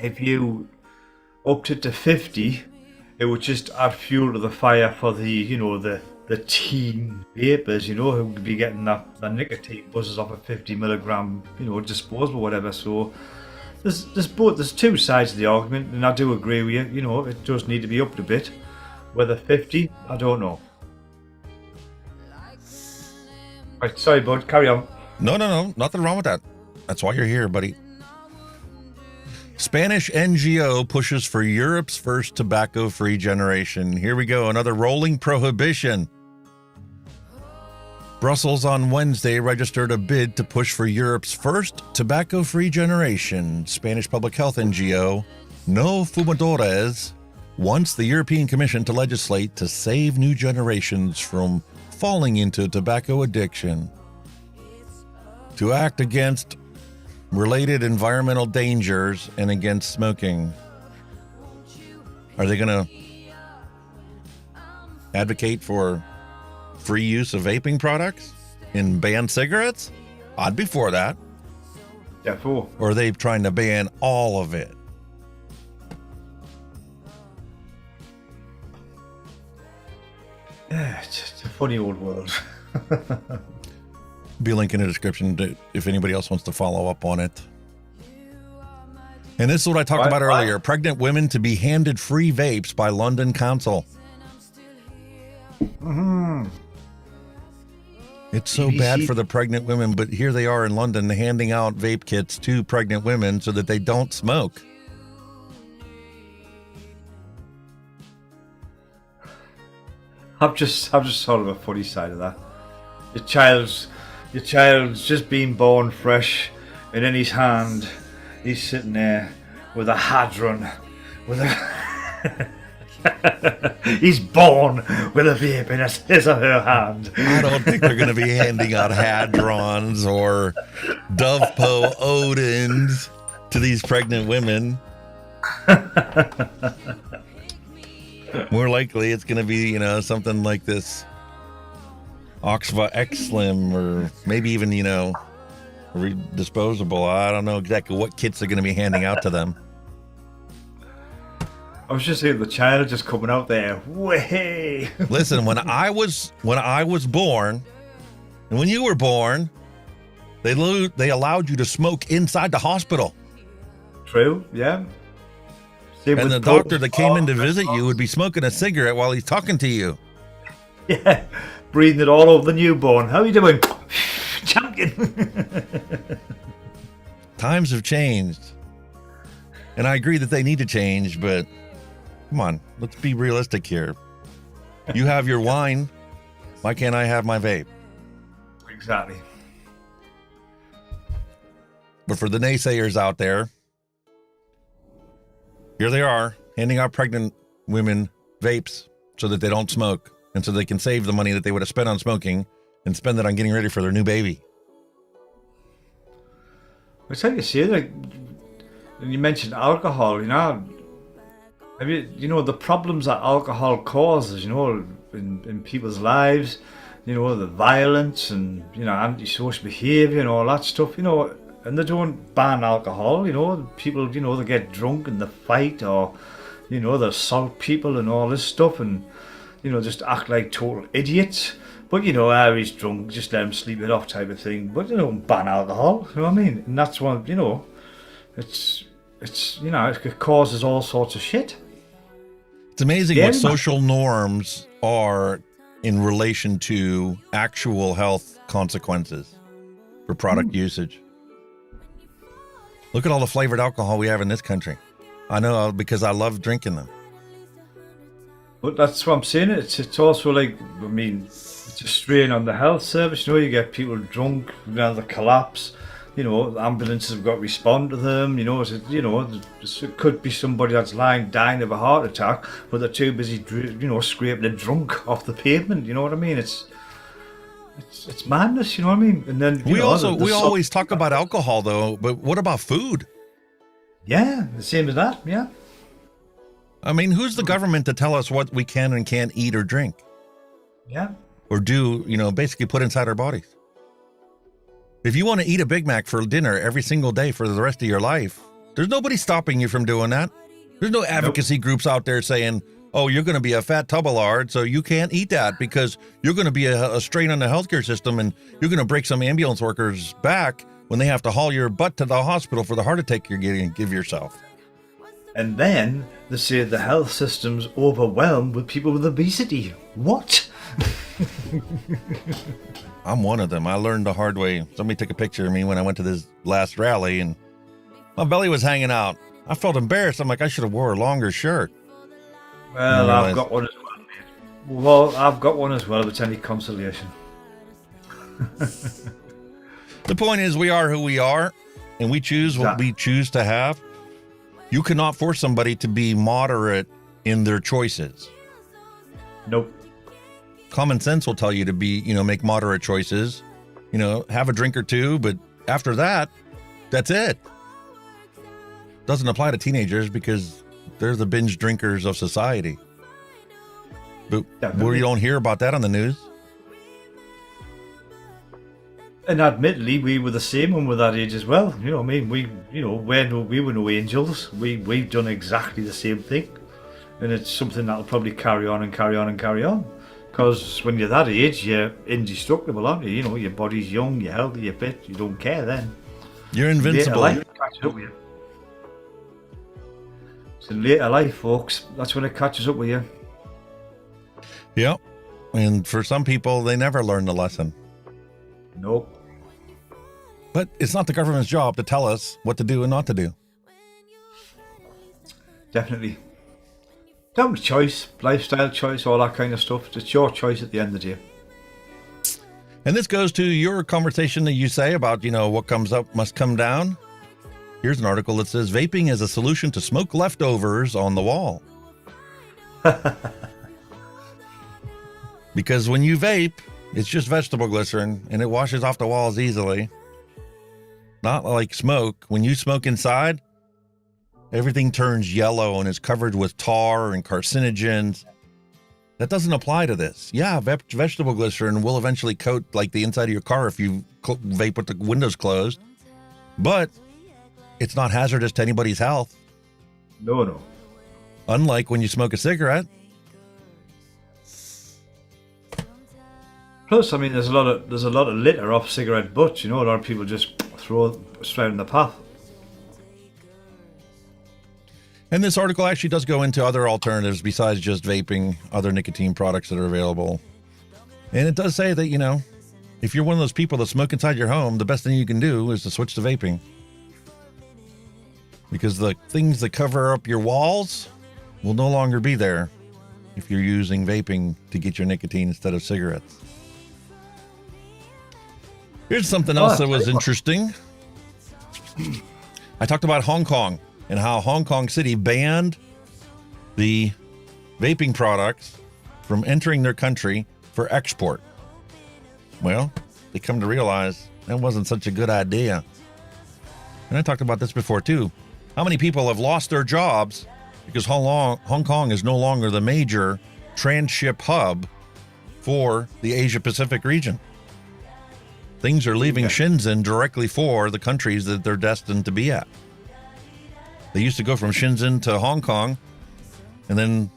if you upped it to 50, it would just add fuel to the fire for the teen vapors, who would be getting the nicotine buzzes off a 50 milligram, disposable, whatever. So there's two sides of the argument, and I do agree with you. It does need to be upped a bit. Whether 50, I don't know. Right, sorry, bud, carry on. No, nothing wrong with that. That's why you're here, buddy. Spanish NGO pushes for Europe's first tobacco-free generation. Here we go, another rolling prohibition. Brussels on Wednesday registered a bid to push for Europe's first tobacco-free generation. Spanish public health NGO, No Fumadores, wants the European Commission to legislate to save new generations from falling into tobacco addiction. To act against related environmental dangers and against smoking. Are they going to advocate for free use of vaping products and ban cigarettes? I'd be for that. Yeah, cool. Or are they trying to ban all of it? Yeah, it's a funny old world. Be a link in the description if anybody else wants to follow up on it. And this is what I talked about earlier. Pregnant women to be handed free vapes by London Council. It's so bad for the pregnant women, but here they are in London handing out vape kits to pregnant women so that they don't smoke. I've just thought of a funny side of that. Your child's just been born fresh, and in his hand, he's sitting there with a hadron, he's born with a vape in his or her hand. I don't think they're going to be handing out hadrons or Dovepo Odins to these pregnant women. More likely it's going to be, something like this OXVA Xlim, or maybe even, disposable. I don't know exactly what kits they're going to be handing out to them. I was just saying the child just coming out there. Way. Listen, when I was born, and when you were born, they allowed you to smoke inside the hospital. True, yeah. And the doctor that came in to visit you would be smoking a cigarette while he's talking to you. Yeah, breathing it all over the newborn. How are you doing? Champion. Times have changed. And I agree that they need to change, but come on, let's be realistic here. You have your wine. Why can't I have my vape? Exactly. But for the naysayers out there, here they are, handing out pregnant women vapes so that they don't smoke and so they can save the money that they would have spent on smoking and spend it on getting ready for their new baby. It's like you say, when you mentioned alcohol, have you, the problems that alcohol causes, in people's lives, the violence and, antisocial behaviour and all that stuff, and they don't ban alcohol, people, they get drunk and they fight, or, they assault people and all this stuff, and, just act like total idiots. But, he's drunk, just let him sleep it off type of thing. But, ban alcohol, you know what I mean? And that's one, it causes all sorts of shit. It's amazing what social norms are in relation to actual health consequences for product usage. Look at all the flavored alcohol we have in this country. I know because I love drinking them. But that's what I'm saying. It's also it's a strain on the health service. You get people drunk, they collapse. Ambulances have got to respond to them. It could be somebody that's lying, dying of a heart attack, but they're too busy, scraping a drunk off the pavement. You know what I mean? It's madness, you know what I mean? And then We always talk about alcohol though, but what about food? Yeah, the same as that. Yeah. I mean, who's the government to tell us what we can and can't eat or drink Yeah. or do, basically put inside our bodies? If you want to eat a Big Mac for dinner every single day for the rest of your life, there's nobody stopping you from doing that. There's no advocacy groups out there saying, oh, you're going to be a fat tub of lard, so you can't eat that because you're going to be a strain on the healthcare system and you're going to break some ambulance workers' back when they have to haul your butt to the hospital for the heart attack you're getting. Give yourself. And then they say the health system's overwhelmed with people with obesity. What? I'm one of them. I learned the hard way. Somebody took a picture of me when I went to this last rally and my belly was hanging out. I felt embarrassed. I'm like, I should have wore a longer shirt. Well, I've got one as well, mate. Well, I've got one as well, if it's any consolation. The point is, we are who we are, and we choose what we choose to have. You cannot force somebody to be moderate in their choices. Nope. Common sense will tell you to be, make moderate choices. Have a drink or two, but after that, that's it. Doesn't apply to teenagers because they're the binge drinkers of society. But we don't hear about that on the news. And admittedly, we were the same when we were that age as well. You know what I mean? We were no angels. We've done exactly the same thing. And it's something that'll probably carry on and carry on and carry on. Because when you're that age, you're indestructible, aren't you? Your body's young, you're healthy, you're fit, you don't care then. You're invincible. Later life catches up with you. It's in later life, folks. That's when it catches up with you. Yep. And for some people, they never learn the lesson. Nope. But it's not the government's job to tell us what to do and not to do. Definitely. Down to choice, lifestyle choice, all that kind of stuff. It's your choice at the end of the day. And this goes to your conversation that you say about, what comes up must come down. Here's an article that says vaping is a solution to smoke leftovers on the wall. Because when you vape, it's just vegetable glycerin and it washes off the walls easily. Not like smoke. When you smoke inside, everything turns yellow and is covered with tar and carcinogens. That doesn't apply to this. Yeah, vegetable glycerin will eventually coat like the inside of your car if you vape with the windows closed. But it's not hazardous to anybody's health. No. Unlike when you smoke a cigarette. Plus, I mean, there's a lot of litter off cigarette butts. A lot of people just throw it straight in the path. And this article actually does go into other alternatives besides just vaping, other nicotine products that are available. And it does say that, if you're one of those people that smoke inside your home, the best thing you can do is to switch to vaping. Because the things that cover up your walls will no longer be there if you're using vaping to get your nicotine instead of cigarettes. Here's something else that was interesting. I talked about Hong Kong and how Hong Kong City banned the vaping products from entering their country for export. Well, they come to realize that wasn't such a good idea. And I talked about this before too. How many people have lost their jobs because Hong Kong is no longer the major transship hub for the Asia Pacific region. Things are leaving Shenzhen directly for the countries that they're destined to be at. They used to go from Shenzhen to Hong Kong and then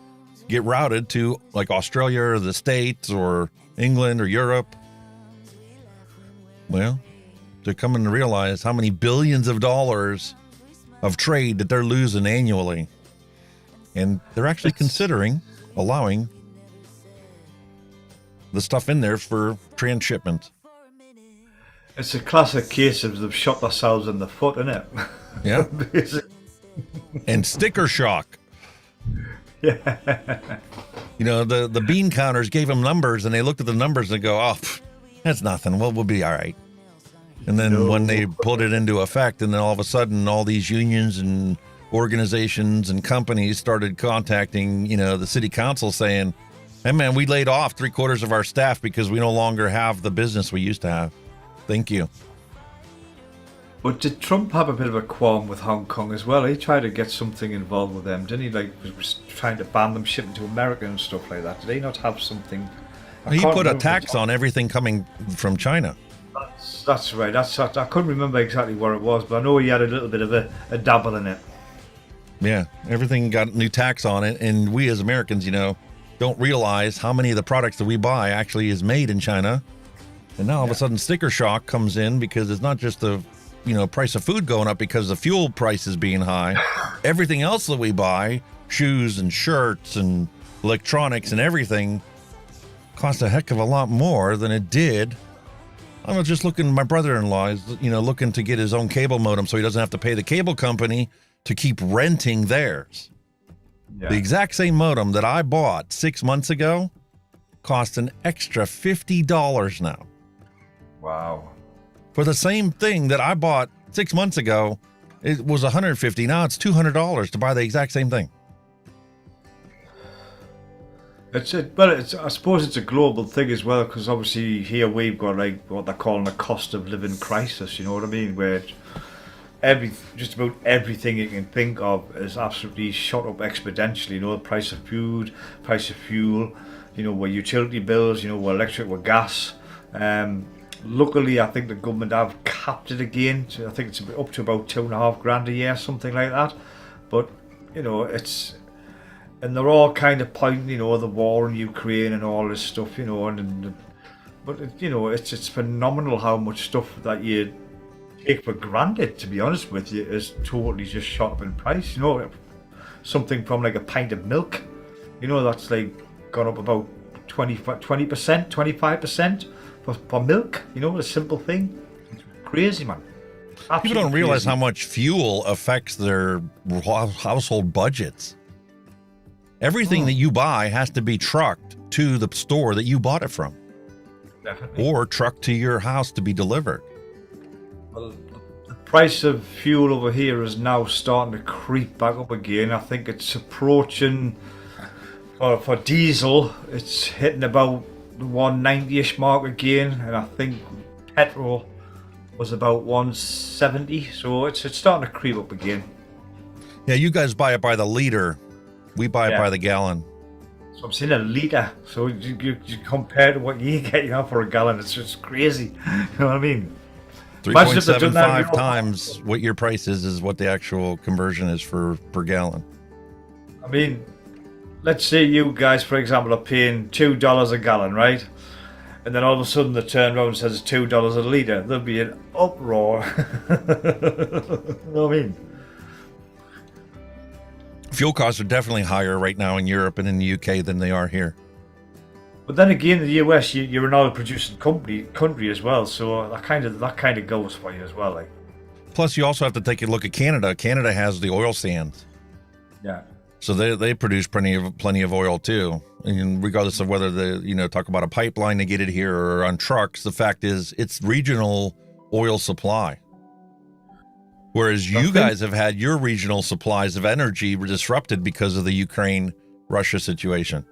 get routed to like Australia or the States or England or Europe. Well, they're coming to realize how many billions of dollars of trade that they're losing annually. And they're actually considering allowing the stuff in there for transshipment. It's a classic case of they've shot themselves in the foot, isn't it? Yeah. And sticker shock. Yeah. The bean counters gave them numbers and they looked at the numbers and go, oh, that's nothing. Well, we'll be all right. And then when they pulled it into effect, and then all of a sudden all these unions and organizations and companies started contacting, the city council saying, And man, we laid off 3/4 of our staff because we no longer have the business we used to have. Thank you. But did Trump have a bit of a qualm with Hong Kong as well? He tried to get something involved with them, didn't he? Like, was trying to ban them shipping to America and stuff like that. Did he not have something? He put a tax on everything coming from China. That's right. I couldn't remember exactly where it was, but I know he had a little bit of a dabble in it. Yeah, everything got a new tax on it, and we as Americans, don't realize how many of the products that we buy actually is made in China. And now all of a sudden sticker shock comes in because it's not just the price of food going up because the fuel price is being high. Everything else that we buy, shoes and shirts and electronics and everything, cost a heck of a lot more than it did. I was just looking, my brother-in-law is, looking to get his own cable modem so he doesn't have to pay the cable company to keep renting theirs. Yeah. The exact same modem that I bought 6 months ago costs an extra $50 now. Wow. For the same thing that I bought 6 months ago, it was $150. Now it's $200 to buy the exact same thing. I suppose it's a global thing as well, because obviously here we've got like what they're calling a cost of living crisis. You know what I mean? Where just about everything you can think of is absolutely shot up exponentially. The price of food, price of fuel. Where utility bills. Where electric, where gas. Luckily, I think the government have capped it again. So I think it's up to about $2,500 a year, something like that. But it's, and they're all kind of pointing, the war in Ukraine and all this stuff, but it's phenomenal how much stuff that you take for granted, to be honest with you, is totally just shot up in price. Something from like a pint of milk, that's like gone up about 20%, 25%. For milk, a simple thing. It's crazy, man. Absolutely People don't realize crazy. how much fuel affects their household budgets. Everything that you buy has to be trucked to the store that you bought it from. Definitely. Or trucked to your house to be delivered. Well, the price of fuel over here is now starting to creep back up again. I think it's approaching, for diesel, it's hitting about the 190-ish mark again, and I think petrol was about 170, so it's starting to creep up again. Yeah, you guys buy it by the liter. We buy it by the gallon. So I'm saying a litre, so you compare to what you get for a gallon, it's just crazy. You know what I mean? 3.75 times what your price is what the actual conversion is per gallon. I mean, let's say you guys, for example, are paying $2 a gallon, right? And then all of a sudden they turn around and says $2 a litre. There'll be an uproar. You know what I mean? Fuel costs are definitely higher right now in Europe and in the UK than they are here. But then again, in the US, you're an oil-producing country as well, so that kind of goes for you as well. Like, plus, you also have to take a look at Canada. Canada has the oil sands. Yeah. So they produce plenty of oil too, and regardless of whether they talk about a pipeline to get it here or on trucks, the fact is it's regional oil supply. Whereas you guys have had your regional supplies of energy disrupted because of the Ukraine-Russia situation.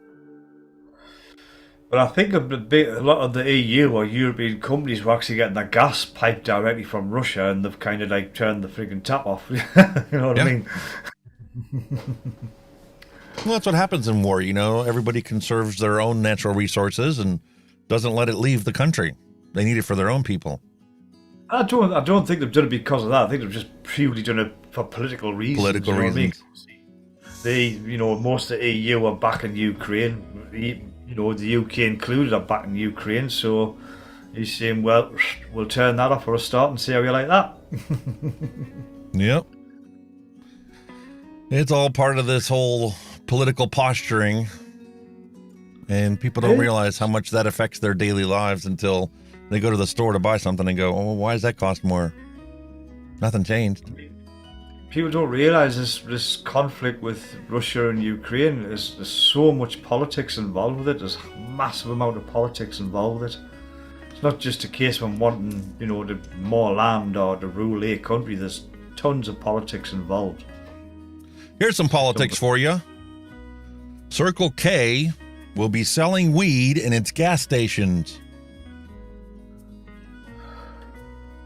But I think a lot of the EU or European companies were actually getting their gas piped directly from Russia, and they've kind of like turned the friggin' tap off. You know what I mean? Well, that's what happens in war. Everybody conserves their own natural resources and doesn't let it leave the country. They need it for their own people. I don't think they've done it because of that. I think they've just purely done it for political reasons. Political reasons. They, most of the EU are backing Ukraine. The UK included are backing Ukraine. So he's saying, well, we'll turn that off for a start and see how you like that. Yep. It's all part of this whole political posturing, and people don't realize how much that affects their daily lives until they go to the store to buy something and go, oh, why does that cost more? Nothing changed. People don't realize this conflict with Russia and Ukraine, there's so much politics involved with it. There's a massive amount of politics involved with it. It's not just a case of wanting, the more land or to rule a country. There's tons of politics involved. Here's some politics for you. Circle K will be selling weed in its gas stations.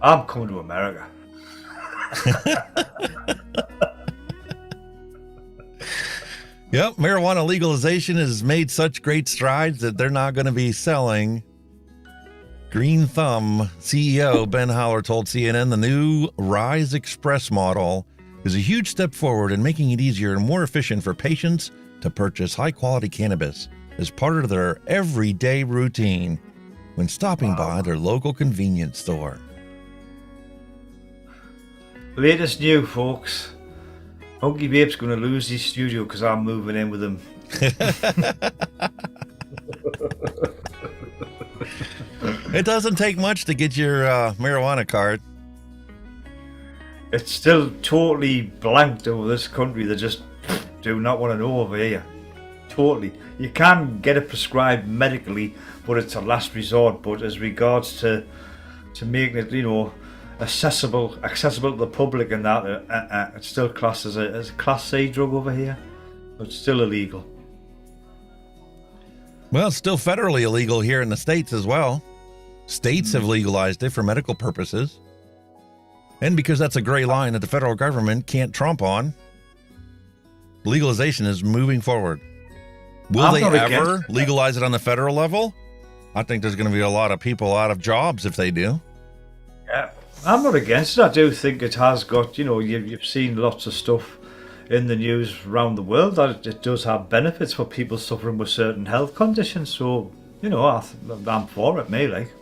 I'm coming to America. Yep, marijuana legalization has made such great strides that they're not going to be selling. Green Thumb CEO Ben Howler told CNN the new Rise Express model is a huge step forward in making it easier and more efficient for patients to purchase high-quality cannabis as part of their everyday routine when stopping by their local convenience store. Latest news, folks. Hunky Vape's going to lose his studio because I'm moving in with him. It doesn't take much to get your marijuana card. It's still totally blanked over this country. They just do not want to know over here. Totally. You can get it prescribed medically, but it's a last resort. But as regards to making it, you know, accessible to the public and that, it's still classed as a Class C drug over here. But it's still illegal. Well, it's still federally illegal here in the States as well. States have legalized it for medical purposes. And because that's a gray line that the federal government can't trump on, legalization is moving forward. Will they ever legalize it on the federal level? I think there's going to be a lot of people out of jobs if they do. Yeah, I'm not against it. I do think it has got, you know, you've seen lots of stuff in the news around the world that it does have benefits for people suffering with certain health conditions. So, you know, I'm for it, like.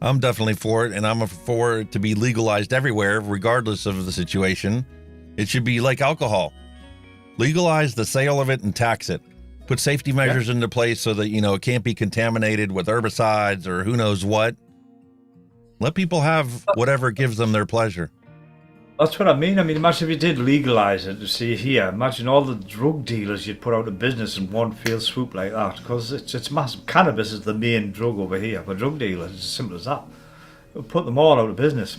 I'm definitely for it, and I'm for it to be legalized everywhere, regardless of the situation. It should be like alcohol. Legalize the sale of it and tax it. Put safety measures into place so that, you know, it can't be contaminated with herbicides or who knows what. Let people have whatever gives them their pleasure. That's what I mean. I mean, imagine if you did legalize it. See here, imagine all the drug dealers you'd put out of business in one fell swoop like that. Because it's massive. Cannabis is the main drug over here for drug dealers. It's as simple as that. We'll put them all out of business.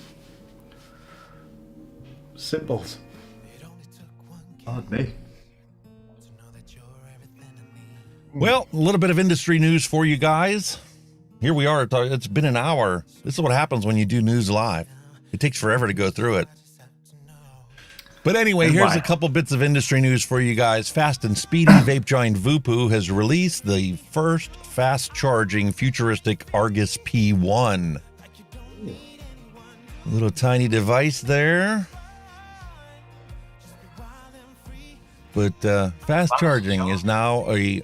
Simple. Pardon me. Well, a little bit of industry news for you guys. Here we are. It's been an hour. This is what happens when you do news live. It takes forever to go through it. But anyway, here's a couple bits of industry news for you guys. Fast and Speedy vape giant VOOPOO has released the first fast-charging futuristic Argus P1. A little tiny device there. But fast charging is now a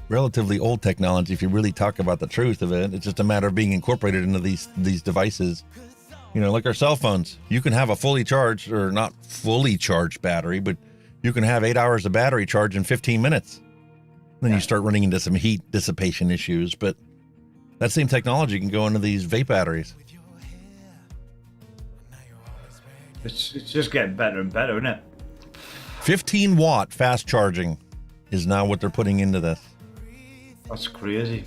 relatively old technology if you really talk about the truth of it. It's just a matter of being incorporated into these devices. You know, like our cell phones, you can have a fully charged, or not fully charged battery, but you can have 8 hours of battery charge in 15 minutes. Then you start running into some heat dissipation issues, but that same technology can go into these vape batteries. It's just getting better and better, isn't it? 15 watt fast charging is now what they're putting into this. That's crazy.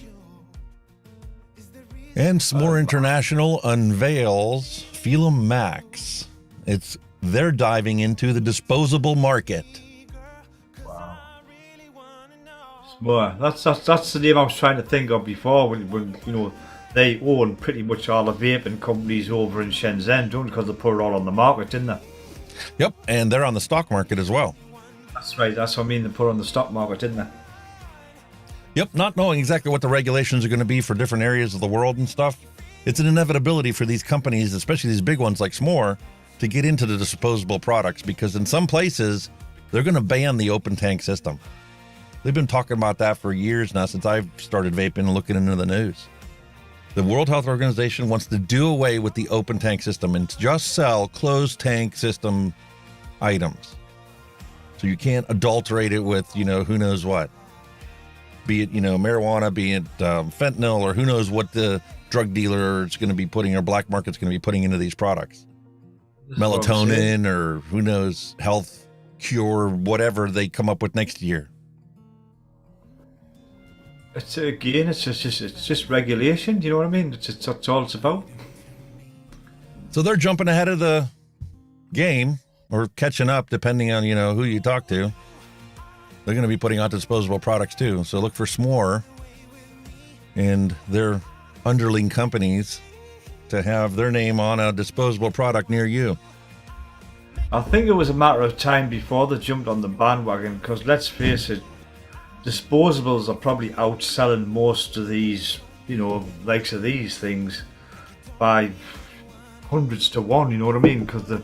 And SMOORE International unveils FEELM Max. They're diving into the disposable market. Wow. SMOORE. That's the name I was trying to think of before. When you know, they own pretty much all the vaping companies over in Shenzhen, don't they? Because they put it all on the market, didn't they? Yep, and they're on the stock market as well. That's right. That's what I mean. They put it on the stock market, didn't they? Yep, not knowing exactly what the regulations are going to be for different areas of the world and stuff. It's an inevitability for these companies, especially these big ones like SMOORE, to get into the disposable products, because in some places, they're going to ban the open tank system. They've been talking about that for years now, since I've started vaping and looking into the news. The World Health Organization wants to do away with the open tank system and just sell closed tank system items. So you can't adulterate it with, you know, who knows what. Be it, you know, marijuana, be it fentanyl, or who knows what the drug dealer is going to be putting, or black market's going to be putting into these products. Melatonin, or who knows, health cure, whatever they come up with next year. It's just regulation. You know what I mean? That's all it's about. So they're jumping ahead of the game, or catching up, depending on, you know, who you talk to. they're going to be putting out disposable products too. So look for SMOORE and their underling companies to have their name on a disposable product near you. I think it was a matter of time before they jumped on the bandwagon, because let's face it, disposables are probably outselling most of these, you know, likes of these things by hundreds to one, you know what I mean? Because they're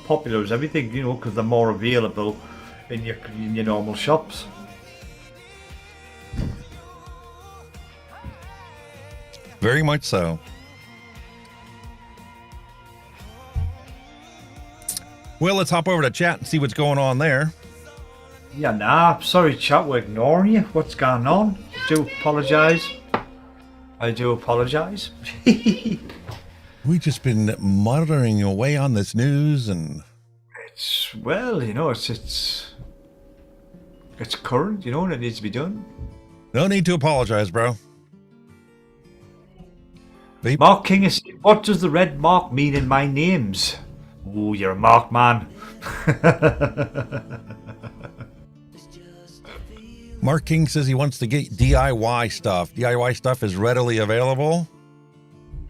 popular as everything, you know, because they're more available in your normal shops. Very much so. Well, let's hop over to chat and see what's going on there. Yeah, nah, sorry chat, we're ignoring you. What's going on? I do apologise. We've just been monitoring away on this news, and It's, well, you know, it's current, you know, and it needs to be done. no need to apologize, bro. Vape. Mark King is, what does the red mark mean in my names? Oh, you're a mark man. Mark King says he wants to get DIY stuff. DIY stuff is readily available.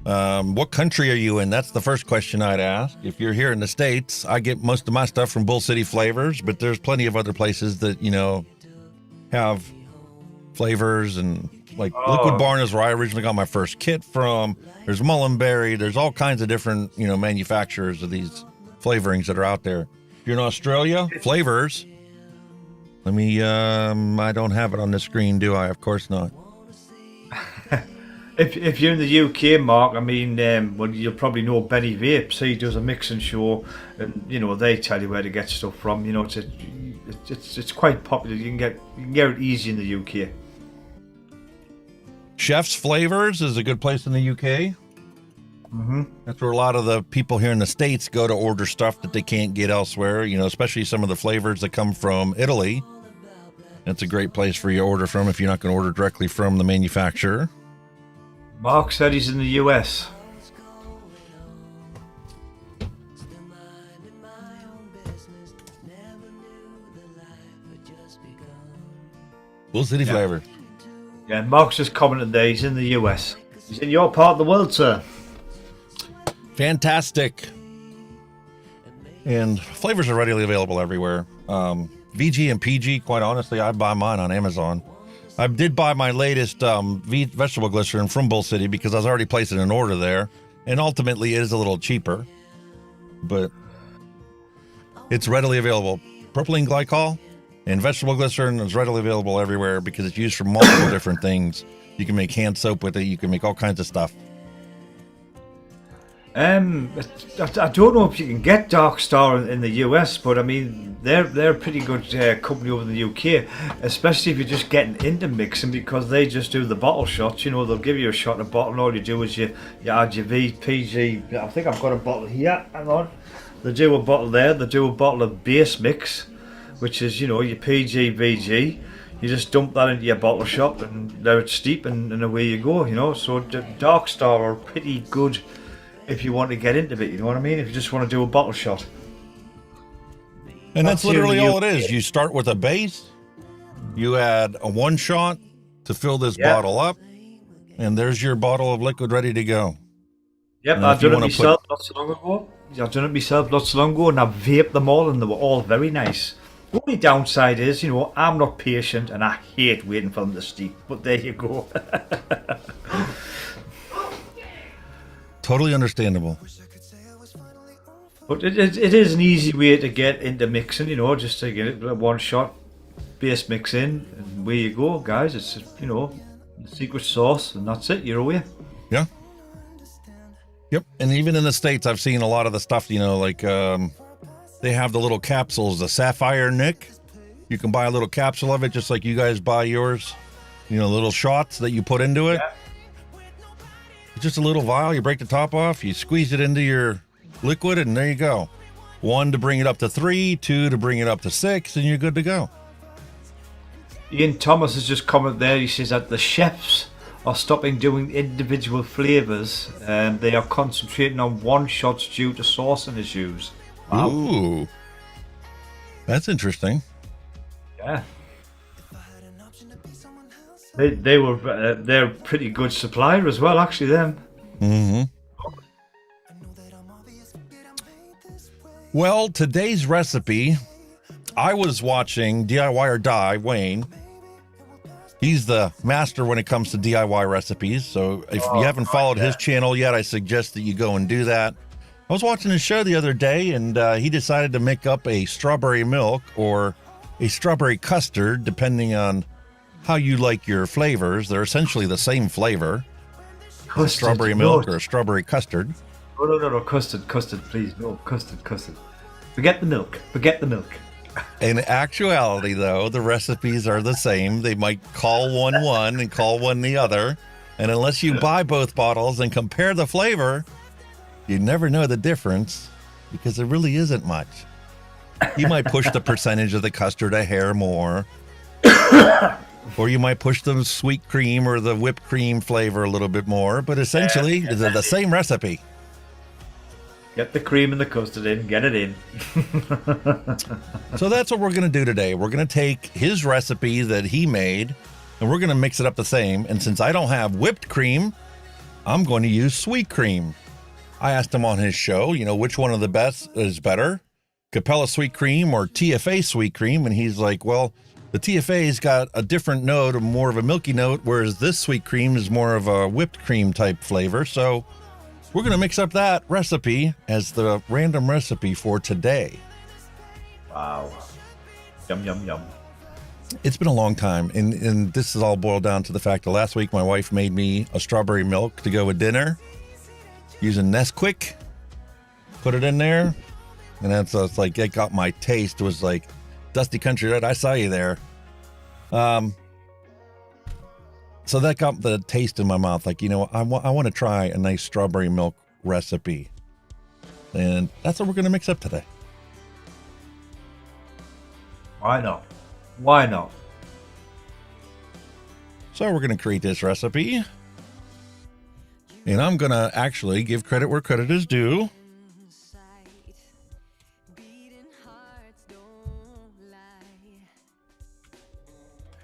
What country are you in? That's the first question I'd ask. If you're here in the States, I get most of my stuff from Bull City Flavors, but there's plenty of other places that, you know, have flavors, and like Liquid Barn is where I originally got my first kit from. There's Mullenberry. There's all kinds of different, you know, manufacturers of these flavorings that are out there. If you're in Australia, Flavors. Let me, I don't have it on the screen, do I? Of course not. If you're in the UK, Mark, I mean, well, you'll probably know Benny Vapes. He does a Mixin show, and you know they tell you where to get stuff from. You know, it's quite popular. You can get it easy in the UK. Chef's Flavors is a good place in the UK. Mm-hmm. That's where a lot of the people here in the States go to order stuff that they can't get elsewhere, you know, especially some of the flavors that come from Italy. That's a great place for you to order from if you're not going to order directly from the manufacturer. Mark said he's in the US. Bull City Flavor. Yeah, Mark's just commented there. He's in the US. He's in your part of the world, sir. Fantastic. And flavors are readily available everywhere. VG and PG, quite honestly, I buy mine on Amazon. I did buy my latest vegetable glycerin from Bull City because I was already placing an order there. And ultimately, it is a little cheaper. But it's readily available. Propylene glycol and vegetable glycerin is readily available everywhere because it's used for multiple different things. You can make hand soap with it. You can make all kinds of stuff. I don't know if you can get Dark Star in the US, but I mean they're a pretty good company over in the UK, especially if you're just getting into mixing, because they just do the bottle shots. You know, they'll give you a shot in a bottle, and all you do is you add your PG. I think I've got a bottle here. Hang on, they do a bottle there. They do a bottle of base mix, which is, you know, your PG VG. You just dump that into your bottle shop and let it steep, and away you go. You know, so Dark Star are pretty good if you want to get into it, you know what I mean? If you just want to do a bottle shot. And that's literally all it is. You start with a base, you add a one shot to fill this bottle up, and there's your bottle of liquid ready to go. Yep, I've done it myself not so long ago. And I've vaped them all, and they were all very nice. The only downside is, you know, I'm not patient and I hate waiting for them to steep, but there you go. Totally understandable. But it is an easy way to get into mixing, you know, just to get it one shot, base mix in, and away you go, guys. It's, you know, the secret sauce, and that's it, you're away. Yeah. Yep. And even in the States, I've seen a lot of the stuff, you know, like they have the little capsules, the Sapphire Nick. You can buy a little capsule of it, just like you guys buy yours, you know, little shots that you put into it. Yeah. Just a little vial, you break the top off, you squeeze it into your liquid, and there you go. 1 to bring it up to 3, 2 to bring it up to 6, and you're good to go. Ian Thomas has just commented there. He says that the chefs are stopping doing individual flavours, and they are concentrating on one shots due to sourcing issues. Wow. Ooh, that's interesting. Yeah. They're a pretty good supplier as well, actually. Them. Mm-hmm. Well, today's recipe, I was watching DIY or Die, Wayne. He's the master when it comes to DIY recipes. So if you haven't followed his channel yet, I suggest that you go and do that. I was watching his show the other day, and he decided to make up a strawberry milk or a strawberry custard, depending on how you like your flavors. They're essentially the same flavor. Custard, Strawberry milk or a strawberry custard. No, custard, please. No, custard. Forget the milk. In actuality, though, the recipes are the same. They might call one and call one the other. And unless you buy both bottles and compare the flavor, you never know the difference because there really isn't much. You might push the percentage of the custard a hair more. Or you might push the sweet cream or the whipped cream flavor a little bit more. But essentially, they're the same recipe. Get the cream and the custard in. Get it in. So that's what we're going to do today. We're going to take his recipe that he made, and we're going to mix it up the same. And since I don't have whipped cream, I'm going to use sweet cream. I asked him on his show, which one of the best is better, Capella sweet cream or TFA sweet cream? And he's like, well, the TFA's got a different note, more of a milky note, whereas this sweet cream is more of a whipped cream type flavor. So we're going to mix up that recipe as the random recipe for today. Wow. Yum. It's been a long time, and this is all boiled down to the fact that last week my wife made me a strawberry milk to go with dinner using Nesquik. Put it in there, and that's it's like it got my taste. It was like Dusty Country Road. I saw you there. So that got the taste in my mouth. Like, I want to try a nice strawberry milk recipe. And that's what we're going to mix up today. Why not? So we're going to create this recipe. And I'm going to actually give credit where credit is due.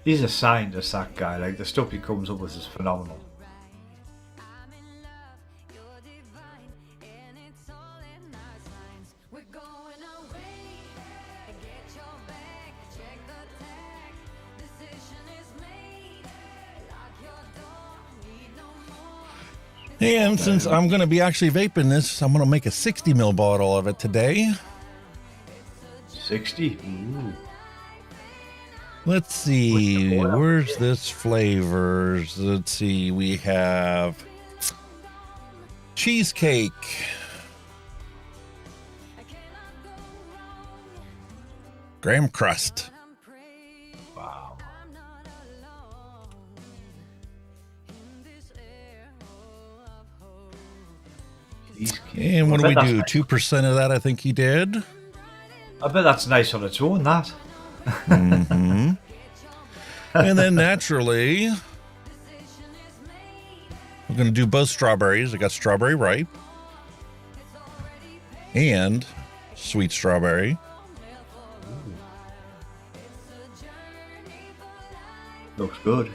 He's a scientist, that guy. Like, the stuff he comes up with is phenomenal. And since I'm going to be actually vaping this, I'm going to make a 60 ml bottle of it today. 60? Ooh. Let's see, where's this flavors? Let's see, we have cheesecake, graham crust, Wow. and what do we do? 2% of that, I think he did. I bet that's nice on its own, that. Mm-hmm. And then naturally, we're going to do both strawberries. I got strawberry ripe and sweet strawberry. Looks good.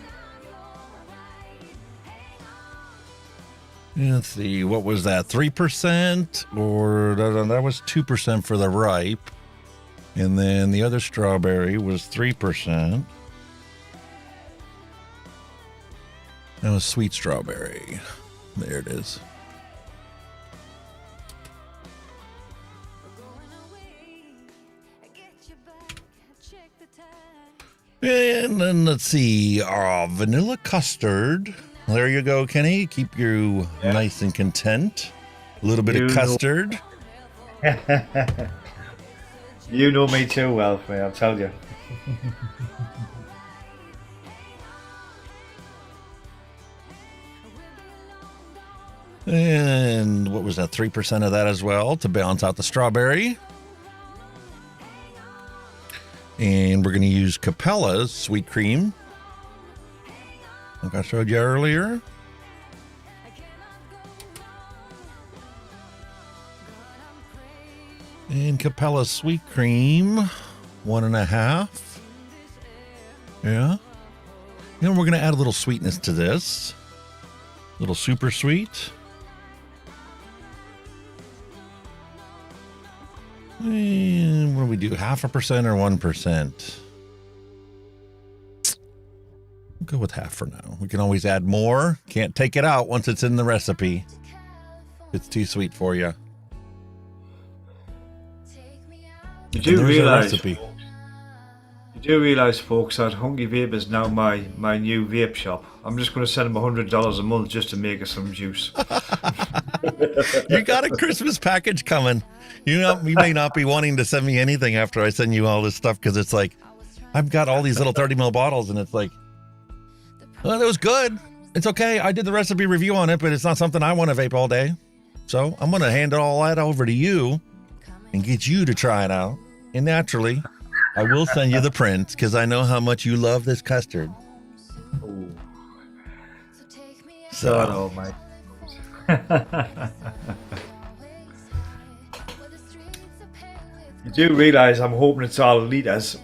Let's see, what was that? 3% or that was 2% for the ripe. And then the other strawberry was 3%. That was sweet strawberry. There it is. And then let's see, vanilla custard. There you go, Kenny. Keep you nice and content. A little bit of custard. You know me too well, mate, I'll tell you. And what was that? 3% of that as well to balance out the strawberry. And we're going to use Capella's sweet cream, like I showed you earlier. And Capella's sweet cream, 1.5. Yeah. And we're going to add a little sweetness to this. A little super sweet. And what do we do? 0.5% or 1%? We'll go with half for now. We can always add more. Can't take it out once it's in the recipe. It's too sweet for you. You do realize, folks, that Hunky Vape is now my new vape shop. I'm just going to send him $100 a month just to make us some juice. You got a Christmas package coming. You may not be wanting to send me anything after I send you all this stuff, because it's like, I've got all these little 30 ml bottles, and it's like, well, that was good. It's okay. I did the recipe review on it, but it's not something I want to vape all day. So I'm going to hand all that over to you and get you to try it out. And naturally, I will send you the print, because I know how much you love this custard. Ooh. So, mate. You do realize I'm hoping it's all liters.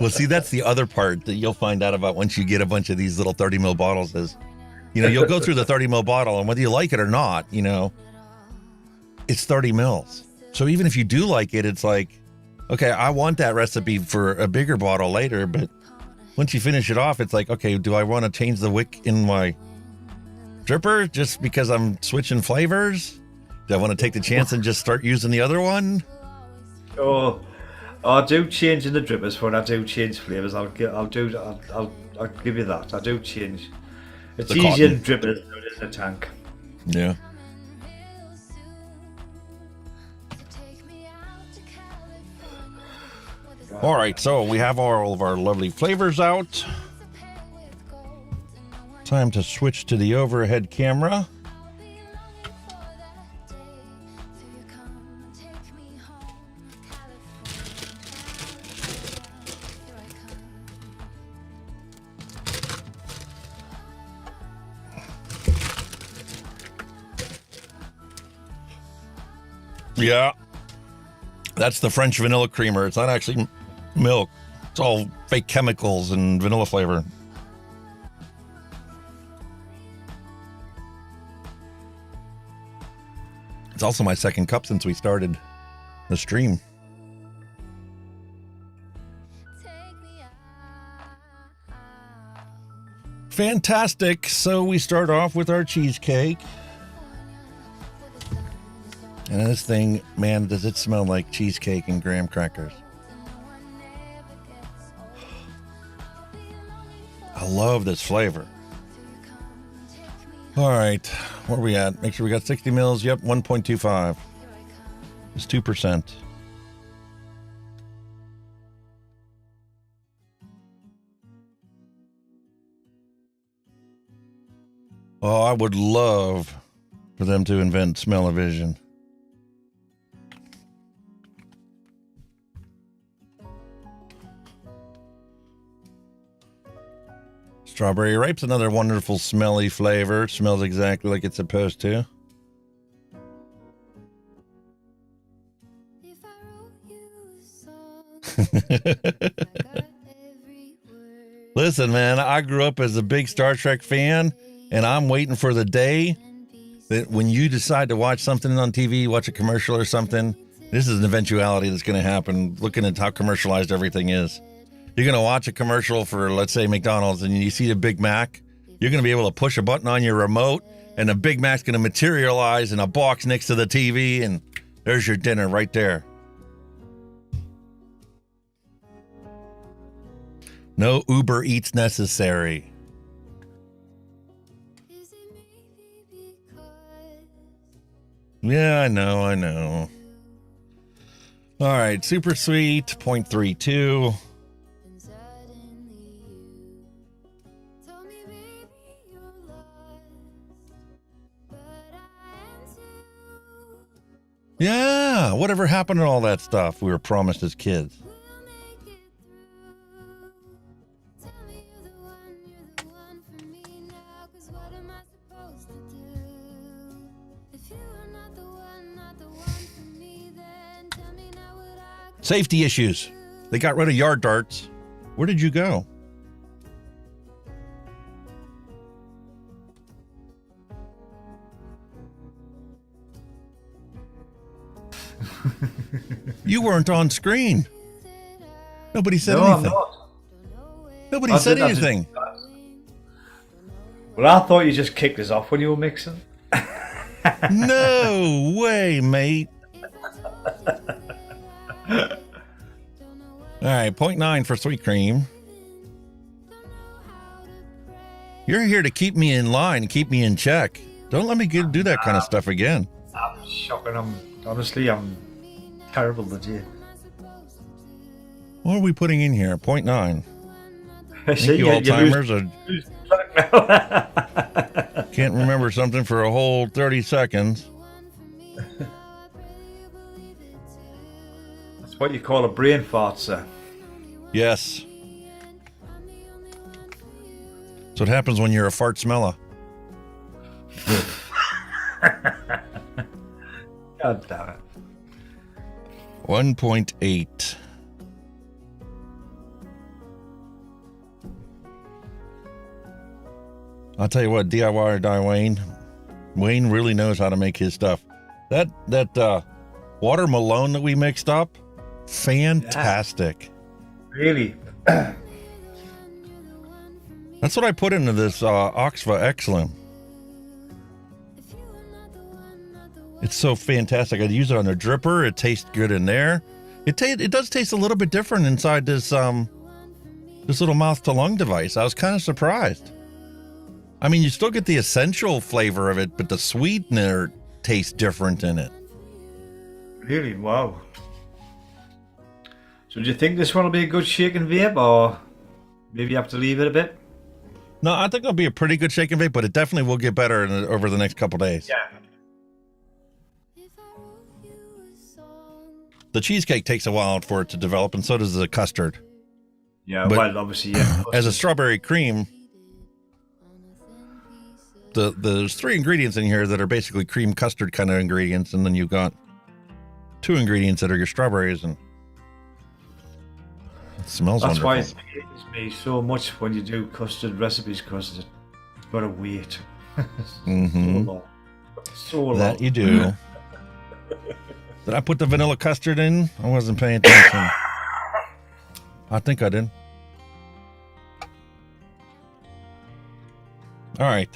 well, see, that's the other part that you'll find out about once you get a bunch of these little 30 ml bottles is, you'll go through the 30 ml bottle, and whether you like it or not, it's 30 mils. So even if you do like it, it's like, okay, I want that recipe for a bigger bottle later, but once you finish it off, it's like, okay, do I want to change the wick in my dripper just because I'm switching flavors? Do I want to take the chance and just start using the other one? Oh, I do change in the drippers when I do change flavors. I'll give you that. I do change. It's easier in drippers than it is in a tank. Yeah. All right, so we have all of our lovely flavors out. Time to switch to the overhead camera. Yeah, that's the French vanilla creamer. It's not actually milk. It's all fake chemicals and vanilla flavor. It's also my second cup since we started the stream. Fantastic. So we start off with our cheesecake. And this thing, man, does it smell like cheesecake and graham crackers. I love this flavor. All right, where are we at? Make sure we got 60 mils. Yep, 1.25. It's 2%. Oh, I would love for them to invent smell-o-vision. Strawberry Ripe's another wonderful smelly flavor. It smells exactly like it's supposed to. Listen, man, I grew up as a big Star Trek fan, and I'm waiting for the day that when you decide to watch something on TV, watch a commercial or something, this is an eventuality that's going to happen, looking at how commercialized everything is. You're going to watch a commercial for, let's say, McDonald's, and you see the Big Mac. You're going to be able to push a button on your remote, and the Big Mac's going to materialize in a box next to the TV, and there's your dinner right there. No Uber Eats necessary. Yeah, I know. All right, super sweet, 0.32. Yeah, whatever happened to all that stuff we were promised as kids? Safety issues. They got rid of yard darts. Where did you go? You weren't on screen. Nobody said No, I'm anything. not. Nobody said anything. Well, I thought you just kicked us off when you were mixing. No way, mate. All right, 0.9 for sweet cream. You're here to keep me in line, keep me in check. Don't let me do that kind of stuff again. I'm shocking. I'm terrible today. What are we putting in here? 0.9. Thank See, you, you Alzheimer's. lose track now. Can't remember something for a whole 30 seconds. That's what you call a brain fart, sir. Yes. That's what happens when you're a fart smeller. God damn it. 1.8. I'll tell you what, DIY or die Wayne. Wayne really knows how to make his stuff. That WaterMalone that we mixed up, fantastic. Really? That's what I put into this OXVA Xlim. It's so fantastic. I'd use it on a dripper. It tastes good in there. It does taste a little bit different inside this little mouth to lung device. I was kind of surprised. I mean, you still get the essential flavor of it, but the sweetener tastes different in it. Really? Wow. So do you think this one will be a good shake and vape, or maybe you have to leave it a bit? No, I think it'll be a pretty good shake and vape, but it definitely will get better over the next couple days. Yeah. The cheesecake takes a while for it to develop, and so does the custard. Yeah, But well, obviously, yeah. As a strawberry cream, there's 3 ingredients in here that are basically cream custard kind of ingredients, and then you've got 2 ingredients that are your strawberries, and it smells That's wonderful. why it pains me so much when you do custard recipes, because it's got to wait. Mhm. So long. So long. That you do. Did I put the vanilla custard in? I wasn't paying attention. I think I did. All right.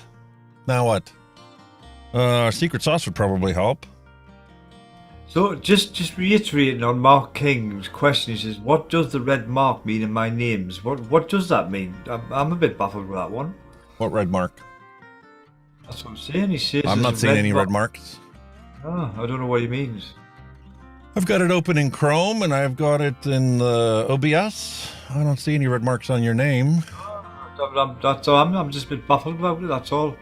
Now what? Secret sauce would probably help. So just reiterating on Mark King's question, he says, "What does the red mark mean in my names?" What does that mean? I'm a bit baffled with that one. What red mark? That's what I'm saying. He says I'm not there's a seeing any mark. red marks. Oh, I don't know what he means. I've got it open in Chrome and I've got it in the OBS. I don't see any red marks on your name. That's all. I'm just a bit baffled about it. That's all.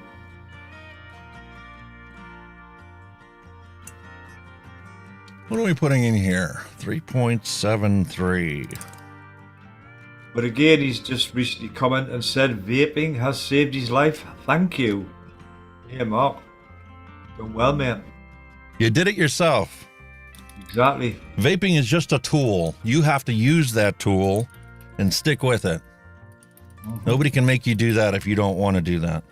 What are we putting in here? 3.73. But again, he's just recently commented and said vaping has saved his life. Thank you. Yeah, Mark. Done well, man. You did it yourself. Exactly. Vaping is just a tool. You have to use that tool and stick with it. Nobody can make you do that if you don't want to do that.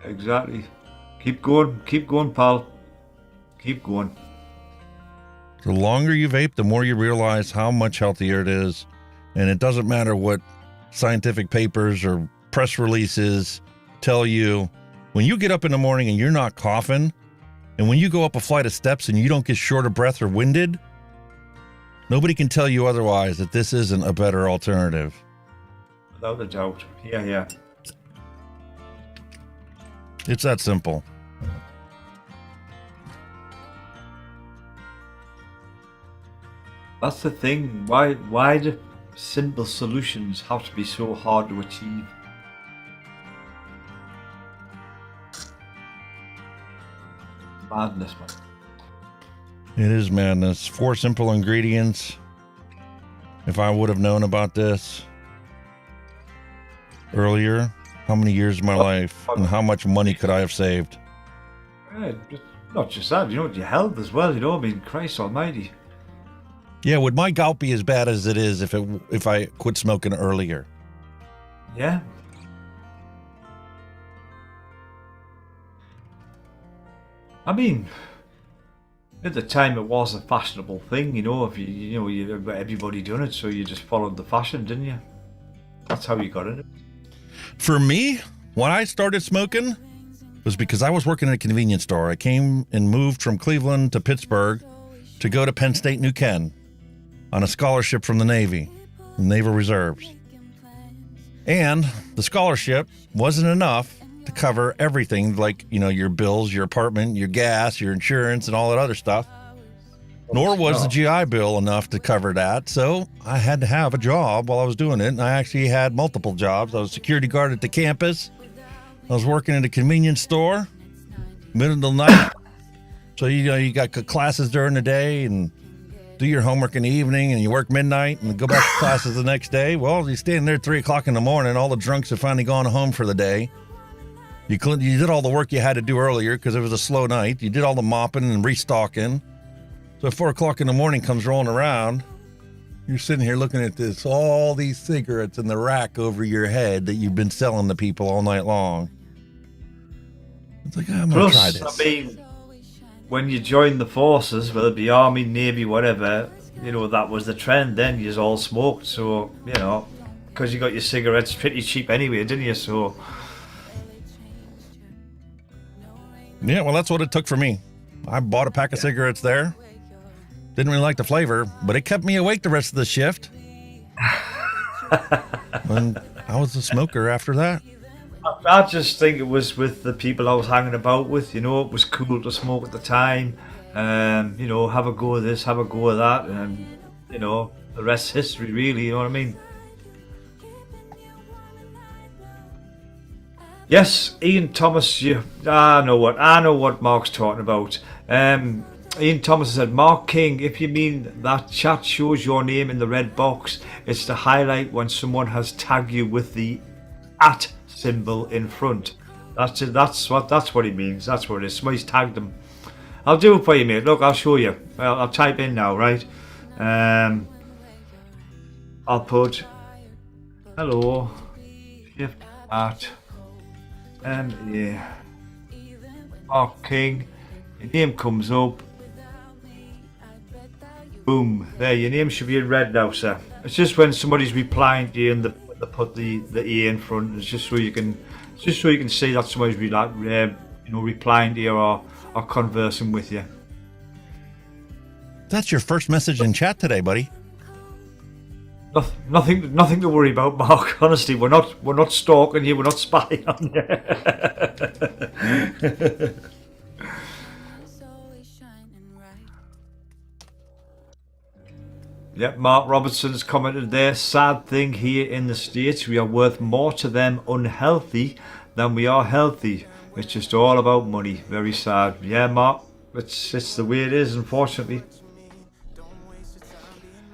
Exactly. Keep going, pal. Keep going. The longer you vape, the more you realize how much healthier it is. And it doesn't matter what scientific papers or press releases tell you. When you get up in the morning and you're not coughing, and when you go up a flight of steps and you don't get short of breath or winded, nobody can tell you otherwise that this isn't a better alternative. Without a doubt. Yeah. It's that simple. That's the thing. Why do simple solutions have to be so hard to achieve? Madness, man. It is madness. 4 simple ingredients. If I would have known about this earlier, how many years of my life and how much money could I have saved? Yeah, not just that, your health as well, I mean, Christ almighty. Yeah, would my gout be as bad as it is if I quit smoking earlier? Yeah. I mean, at the time it was a fashionable thing, you know. If everybody done it, so you just followed the fashion, didn't you? That's how you got it. For me, when I started smoking, was because I was working at a convenience store. I came and moved from Cleveland to Pittsburgh to go to Penn State New Ken on a scholarship from the Navy, Naval Reserves. And the scholarship wasn't enough to cover everything, like, you know, your bills, your apartment, your gas, your insurance, and all that other stuff. Nor was the GI Bill enough to cover that. So I had to have a job while I was doing it. And I actually had multiple jobs. I was security guard at the campus. I was working at a convenience store, middle of the night. So, you know, you got classes during the day and do your homework in the evening, and you work midnight and go back to classes the next day. Well, you stand there at 3 o'clock in the morning. All the drunks have finally gone home for the day. You did all the work you had to do earlier because it was a slow night. You did all the mopping and restocking. So 4 o'clock in the morning comes rolling around. You're sitting here looking at all these cigarettes in the rack over your head that you've been selling to people all night long. It's like, I'm going to try this. I mean, when you join the forces, whether it be Army, Navy, whatever, you know, that was the trend then. You all smoked. So, you know, because you got your cigarettes pretty cheap anyway, didn't you? So, yeah, well, that's what it took for me. I bought a pack of cigarettes there. Didn't really like the flavor, but it kept me awake the rest of the shift. And I was a smoker after that. I just think it was with the people I was hanging about with. You know, it was cool to smoke at the time. You know, have a go of this, have a go of that, and you know, the rest's history, really. You know what I mean? Yes, Ian Thomas. I know what Mark's talking about. Ian Thomas said, Mark King, if you mean that chat shows your name in the red box, it's to highlight when someone has tagged you with the @ symbol in front. That's it. That's what he means. That's what it is. Somebody's tagged them. I'll do it for you, mate. Look, I'll show you. I'll type in now, right? I'll put hello shift at Mark King. Your name comes up. Boom. There, your name should be in red now, sir. It's just when somebody's replying to you and they put the E in front. It's just so you can see that somebody's replying to you or conversing with you. That's your first message in chat today, buddy. Nothing to worry about, Mark. Honestly, we're not stalking you. We're not spying on you. Yep, Mark Robertson's commented there. Sad thing here in the States, we are worth more to them unhealthy than we are healthy. It's just all about money. Very sad. Yeah, Mark, it's the way it is, unfortunately.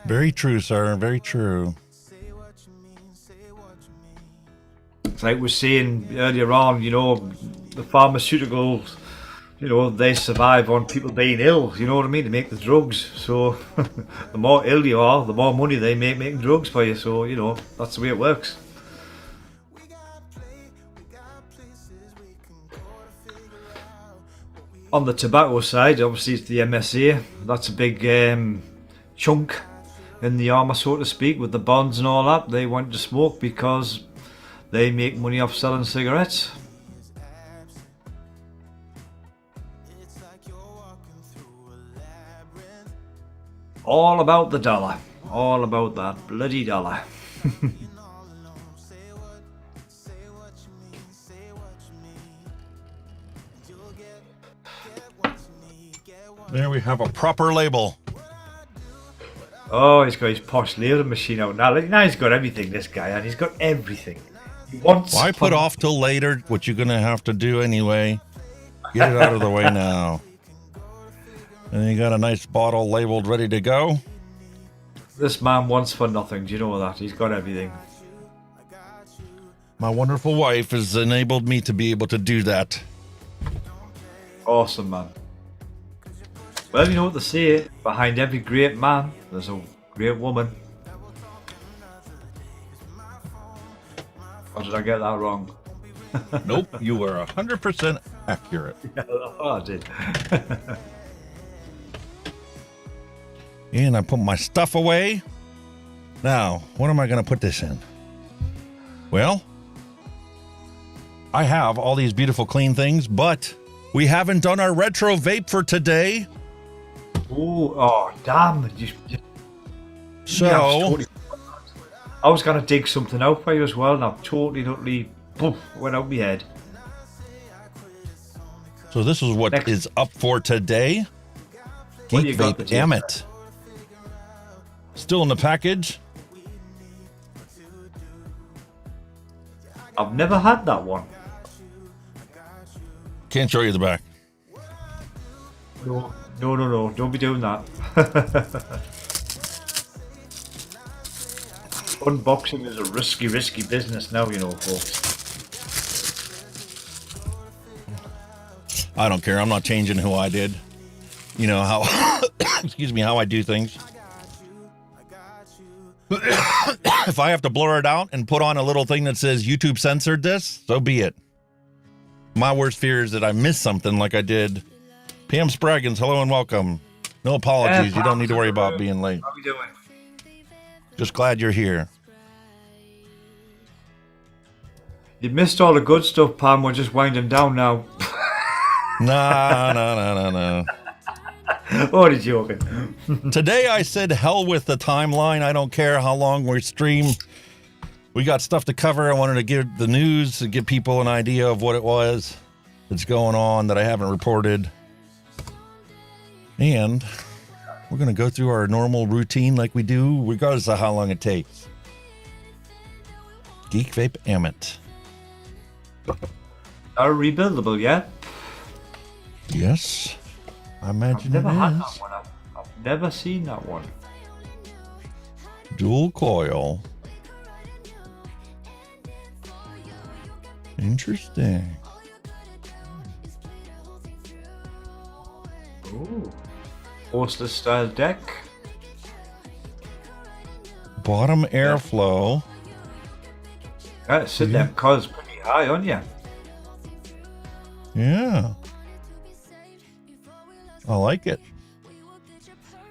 Very true, sir. Very true. It's like we were saying earlier on, you know, the pharmaceuticals, you know, they survive on people being ill, you know what I mean, to make the drugs. So the more ill you are, the more money they make making drugs for you. So, you know, that's the way it works. On the tobacco side, obviously it's the MSA. That's a big chunk in the armour, so to speak, with the bonds and all that. They want to smoke because they make money off selling cigarettes. All about the dollar. All about that bloody dollar. There we have a proper label. Oh, he's got his posh labelling machine out now. Now he's got everything, this guy, and he's got everything. He wants. Why put off till later what you're going to have to do anyway? Get it out of the way now. And you got a nice bottle labeled ready to go. This man wants for nothing. Do you know that? He's got everything. My wonderful wife has enabled me to be able to do that. Awesome, man. Well, you know what they say, behind every great man, there's a great woman. Or did I get that wrong? Nope, you were 100% accurate. Yeah, I did. And I put my stuff away. Now, what am I going to put this in? Well, I have all these beautiful clean things, but we haven't done our retro vape for today. Oh, damn. So, I was going to dig something out for you as well, and I've totally poof, went out my head. so this is what Next. is up for today. What do you Geek got, Vape Petition? Ammit. Still in the package. I've never had that one. Can't show you the back. No, don't be doing that. Unboxing is a risky business now, you know, folks. I don't care. I'm not changing who I did. You know how, excuse me, how I do things. If I have to blur it out and put on a little thing that says YouTube censored this, so be it. My worst fear is that I miss something like I did. Pam Spraggins, hello and welcome. No apologies. You don't need to worry about being late. How are we doing? Just glad you're here. You missed all the good stuff, Pam. We're just winding down now. No. Only joking. Today I said hell with the timeline. I don't care how long we stream. We got stuff to cover. I wanted to give the news to give people an idea of what it was that's going on that I haven't reported. And we're going to go through our normal routine like we do, regardless of how long it takes. Geek Vape Ammit. Are rebuildable yet? Yes, I imagine I've never it had is. that one. I've never seen that one. Dual coil. Interesting. Ooh. Horseless style deck. Bottom airflow. Sitting them coils pretty high, aren't you? Yeah. I like it.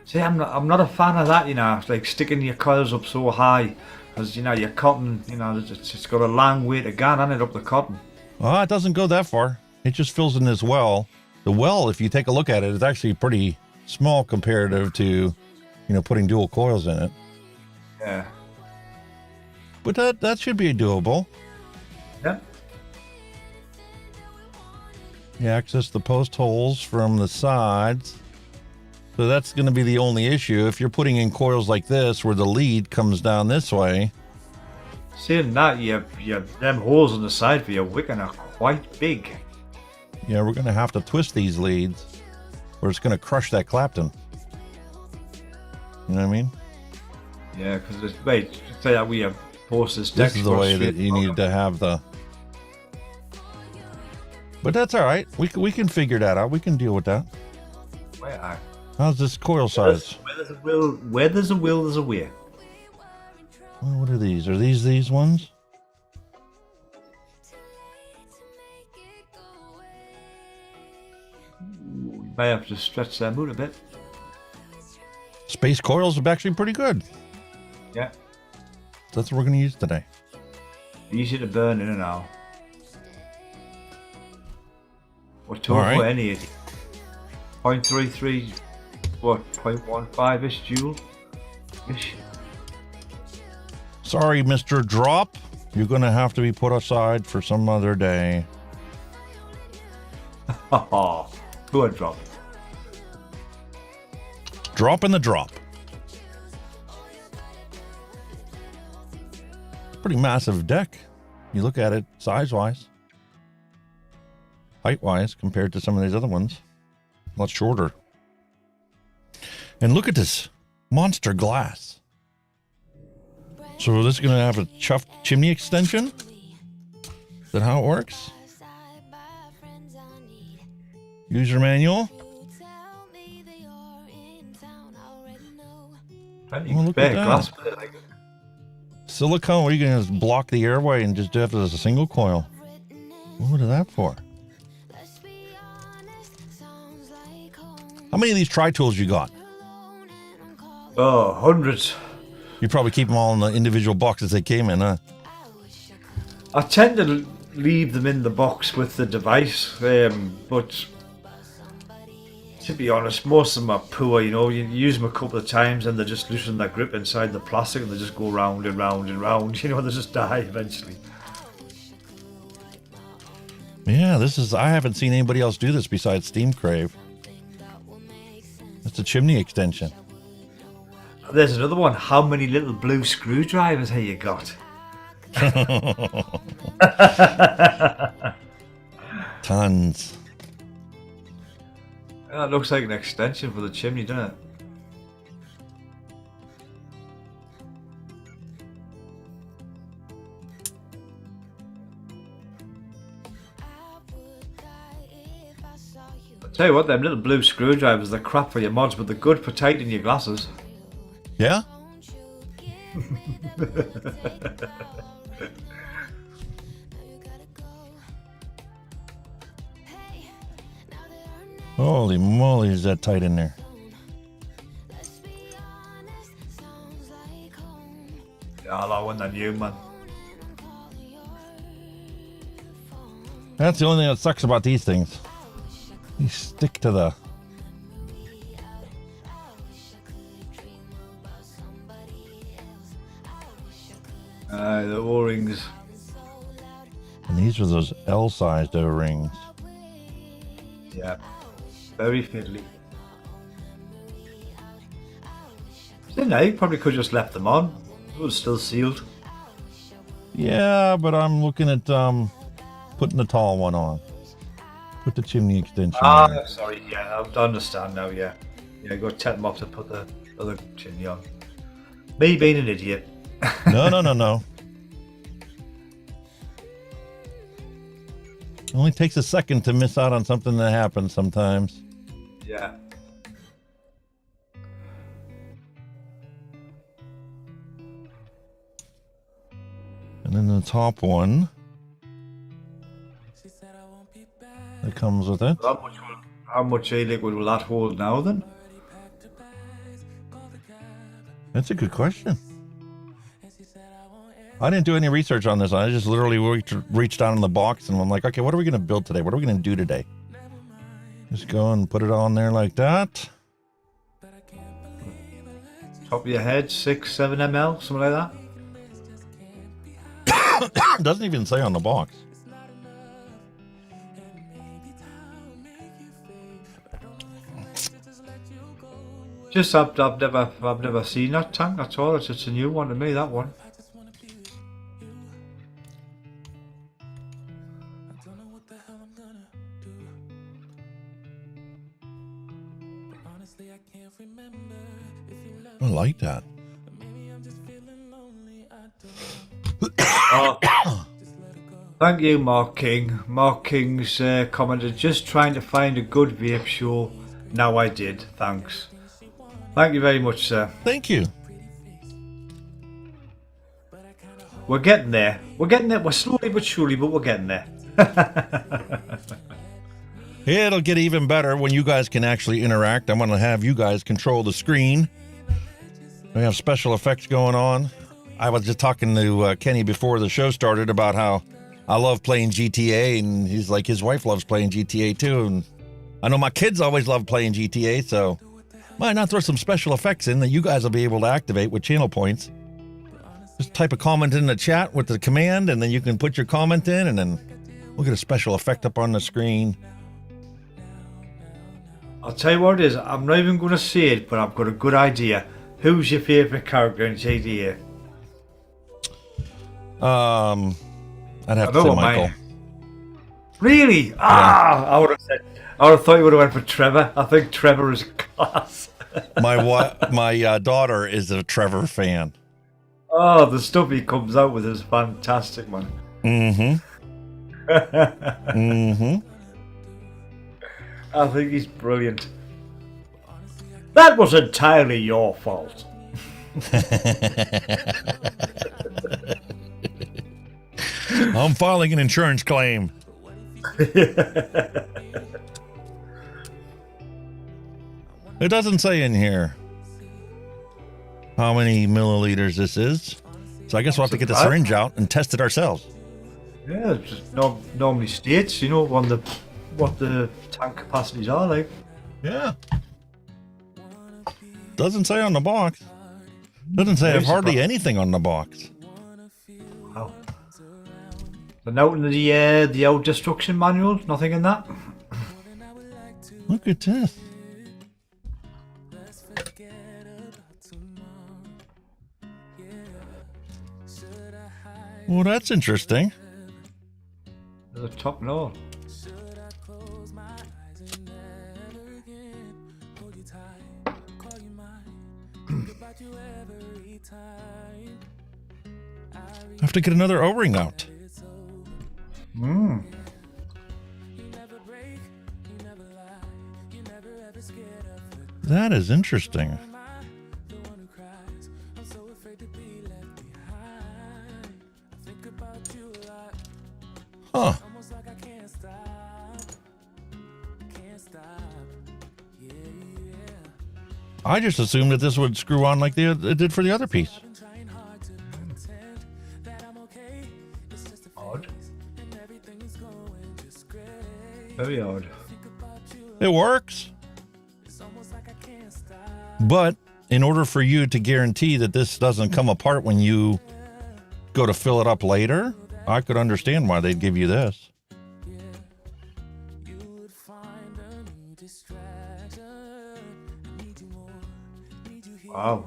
See, I'm not a fan of that, you know, like sticking your coils up so high, because, you know, your cotton, you know, it's got a long way to go, hasn't it, up the cotton? Oh, it doesn't go that far. It just fills in this well. The well, if you take a look at it, is actually pretty small comparative to, you know, putting dual coils in it. Yeah. But that should be doable. Yeah. You access the post holes from the sides. So that's going to be the only issue. If you're putting in coils like this, where the lead comes down this way. Saying that, you them holes on the side for your wicking are quite big. Yeah, we're going to have to twist these leads, or it's going to crush that Clapton. You know what I mean? Yeah, because wait, say that we have post this deck. This is the way that you need to have the... But that's all right. We can figure that out. We can deal with that. How's this coil size? Where there's a will, there's a way. Well, what are these? Are these ones? You may have to stretch them out a bit. Space coils are actually pretty good. Yeah. That's what we're going to use today. Easy to burn in and out. We're talking All right. about any 0.33, what, 0.15-ish joule-ish? Sorry, Mr. Drop. You're going to have to be put aside for some other day. Haha, go and drop. Drop in the drop. Pretty massive deck. You look at it size-wise. Height-wise compared to some of these other ones. A lot shorter. And look at this monster glass. So this is going to have a chuffed chimney extension? Is that how it works? User manual. Plenty Oh, look spare at that. glass with it, like. Silicone, where you can just block the airway and just do it as a single coil. What is that for? How many of these tri-tools you got? Oh, hundreds. You probably keep them all in the individual boxes they came in, huh? I tend to leave them in the box with the device, but to be honest, most of them are poor. You know, you use them a couple of times and they just loosen their grip inside the plastic and they just go round and round and round. You know, they just die eventually. Yeah, I haven't seen anybody else do this besides Steam Crave. That's a chimney extension. There's another one. How many little blue screwdrivers have you got? Tons. That looks like an extension for the chimney, doesn't it? I'll tell you what, them little blue screwdrivers, they're crap for your mods, but they're good for tightening your glasses. Yeah? Holy moly, is that tight in there? Yeah, I like one that new, man. That's the only thing that sucks about these things. You stick to the... The O-rings. And these are those L-sized O-rings. Yeah. Very fiddly. Didn't I? You probably could have just left them on. It was still sealed. Yeah, but I'm looking at putting the tall one on. Put the chimney extension on. Sorry. Yeah, I understand now. Yeah. Yeah, go tell them off to put the other chimney on. Me being an idiot. No. It only takes a second to miss out on something that happens sometimes. Yeah. And then the top one that comes with it. How much e-liquid will that hold now then? That's a good question. I didn't do any research on this. I just literally reached down in the box and I'm like, okay, what are we going to build today? What are we going to do today? Just go and put it on there like that. Top of your head, 6-7 ml, something like It doesn't even say on the box. that. Just I've never seen that tank at all. It's just a new one to me, that one. I like that. Thank you, Mark King. Mark King's commented, just trying to find a good vape show. Now I did. Thanks. Thank you very much, sir. Thank you. We're getting there. We're getting there. We're slowly but surely, but we're getting there. It'll get even better when you guys can actually interact. I'm going to have you guys control the screen. We have special effects going on. I was just talking to Kenny before the show started about how I love playing GTA, and he's like, his wife loves playing GTA too. And I know my kids always love playing GTA, so why not throw some special effects in that you guys will be able to activate with channel points? Just type a comment in the chat with the command, and then you can put your comment in, and then we'll get a special effect up on the screen. I'll tell you what it is. I'm not even going to say it, but I've got a good idea. Who's your favourite character in GTA? I'd have to say Michael. Really? Yeah. I would have thought you would have went for Trevor. I think Trevor is class. My daughter is a Trevor fan. Oh, the stuff he comes out with is fantastic, man. I think he's brilliant. That was entirely your fault. I'm filing an insurance claim. It doesn't say in here how many milliliters this is. So I guess we'll have to get the syringe out and test it ourselves. Yeah, it just normally states, you know, what the tank capacities are like. Yeah. Doesn't say on the box. Doesn't say hardly anything on the box. Wow. But out in the out destruction manual, nothing in that. Look at this. Well, that's interesting. There's a top note. I have to get another O-ring out. That is interesting. Huh. I just assumed that this would screw on like it did for the other piece. Odd. Very odd. It works. But in order for you to guarantee that this doesn't come apart when you go to fill it up later, I could understand why they'd give you this. Wow.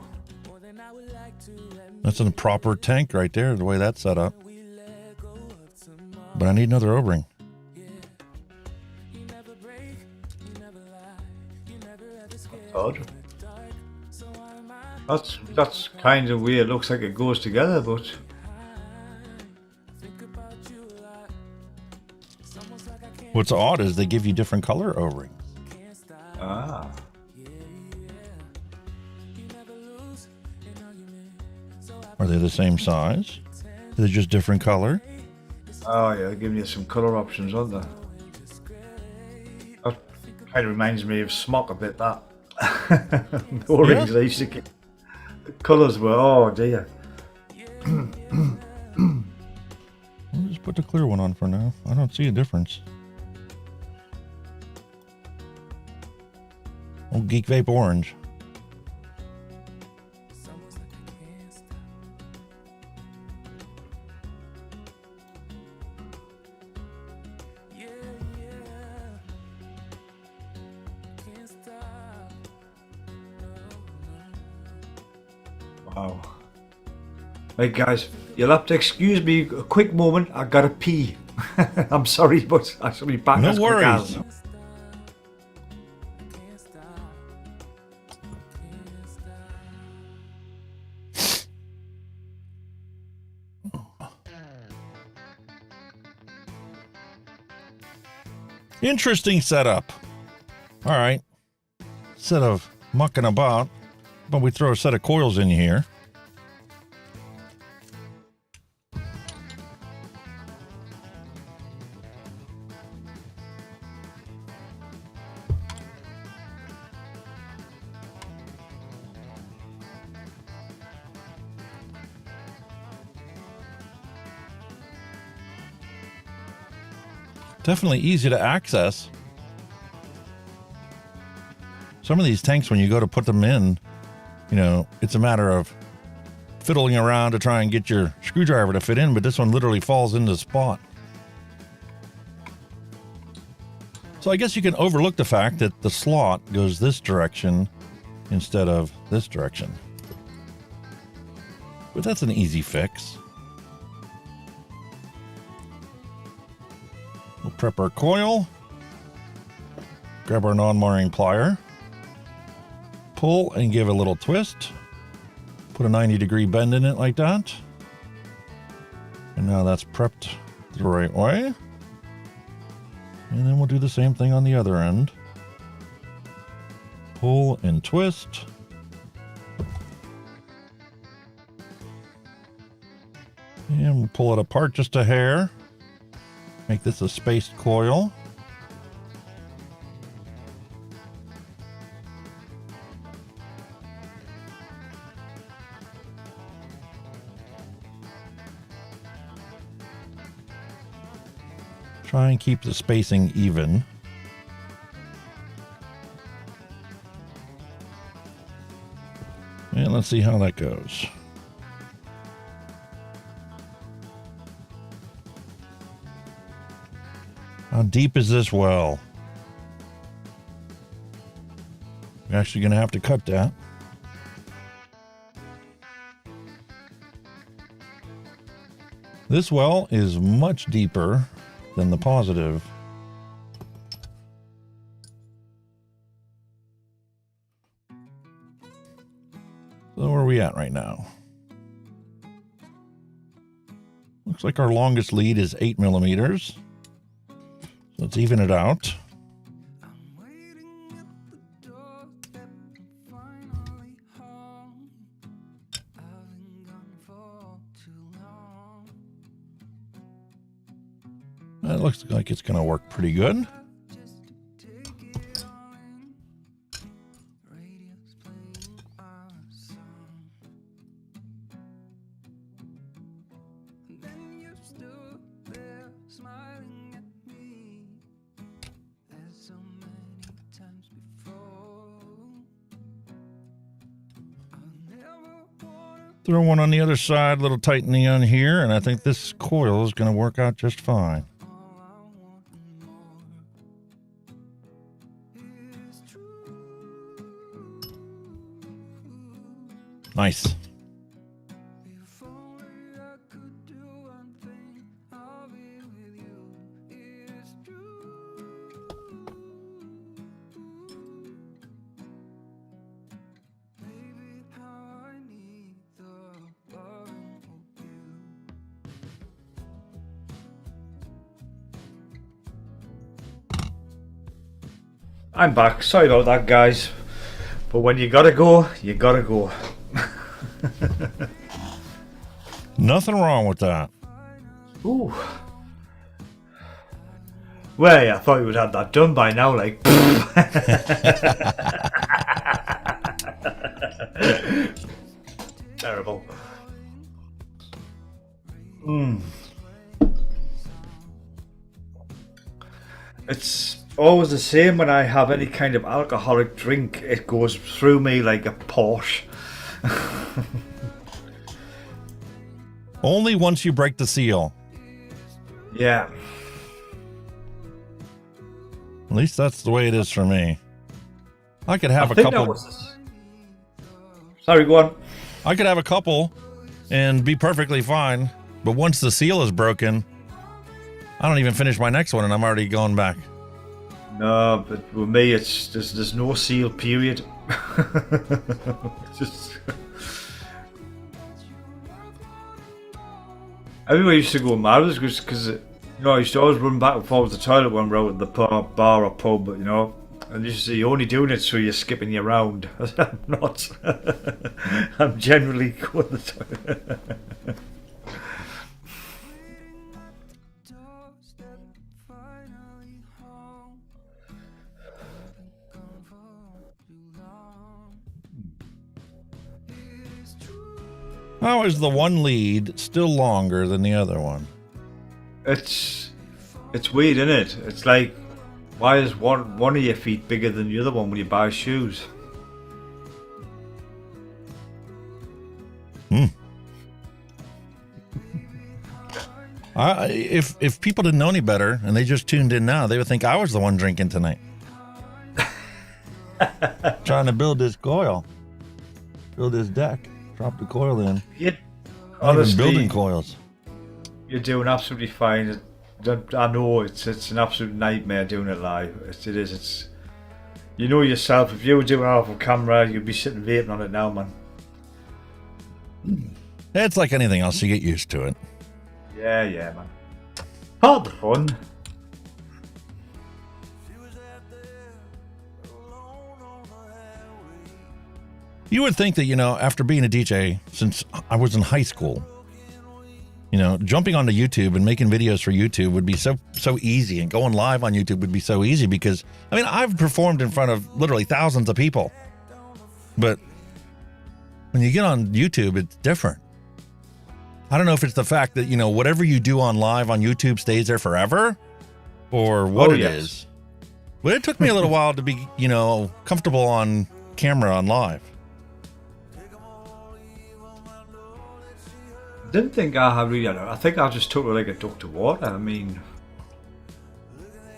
That's a proper tank right there, the way that's set up. But I need another O-ring. Odd. That's kind of weird. Looks like it goes together, but What's odd is they give you different color O-rings. ah. Are they the same size? Are they just different color? Oh yeah, they're giving you some colour options, aren't they? That kind of reminds me of Smock a bit, that. The O-rings they used to get. The colours were, oh dear. I'll just put the clear one on for now. I don't see a difference. Oh, Geek Vape Orange. Wow. Right guys, you'll have to excuse me a quick moment, I gotta pee. I'm sorry, but I shall be back No as quick worries. as. Interesting setup. All right. Instead of mucking about, but we throw a set of coils in here. Definitely easy to access. Some of these tanks, when you go to put them in, you know, it's a matter of fiddling around to try and get your screwdriver to fit in, but this one literally falls into the spot. So I guess you can overlook the fact that the slot goes this direction instead of this direction. But that's an easy fix. We'll prep our coil, grab our non-marring plier, pull and give a little twist, put a 90-degree bend in it like that. And now that's prepped the right way. And then we'll do the same thing on the other end. Pull and twist. And we'll pull it apart just a hair. Make this a spaced coil. Try and keep the spacing even. And let's see how that goes. How deep is this well? We're actually going to have to cut that. This well is much deeper than the positive. So where are we at right now? Looks like our longest lead is 8 millimeters. So let's even it out. That looks like it's going to work pretty good. Throw one on the other side, a little tightening on here, and I think this coil is going to work out just fine. Nice. I'm back. Sorry about that, guys. But when you gotta go, you gotta go. Nothing wrong with that. Ooh. Well, yeah, I thought you would have that done by now, like. Terrible. It's always the same when I have any kind of alcoholic drink. It goes through me like a Porsche. Only once you break the seal. Yeah. At least that's the way it is for me. I could have a couple. Sorry, go on. I could have a couple and be perfectly fine. But once the seal is broken, I don't even finish my next one and I'm already going back. No, but with me, it's there's no seal period. Just everywhere I used to go mad was because you know I used to always run back and forward to the toilet when we're out at the bar or pub, you know. And you say you're only doing it so you're skipping your round. I'm not. I'm generally going to the toilet. How is the one lead still longer than the other one? It's weird, isn't it? It's like, why is one of your feet bigger than the other one when you buy shoes? If people didn't know any better and they just tuned in now, they would think I was the one drinking tonight. Trying to build this coil, build this deck. Drop the coil in. Honestly, even building coils. You're doing absolutely fine. I know it's an absolute nightmare doing it live. It is. It's. You know yourself. If you were doing it off a camera, you'd be sitting vaping on it now, man. It's like anything else. You get used to it. Yeah, man. Part of the fun. You would think that, you know, after being a DJ since I was in high school, You know, jumping onto YouTube and making videos for YouTube would be so easy, and going live on YouTube would be so easy because, I mean, I've performed in front of literally thousands of people. But when you get on YouTube, it's different. I don't know if it's the fact that, you know, whatever you do on live on YouTube stays there forever or what it is. But it took me a little while to be, you know, comfortable on camera on live. Didn't think I had really. I think I just took it like a duck to water. I mean,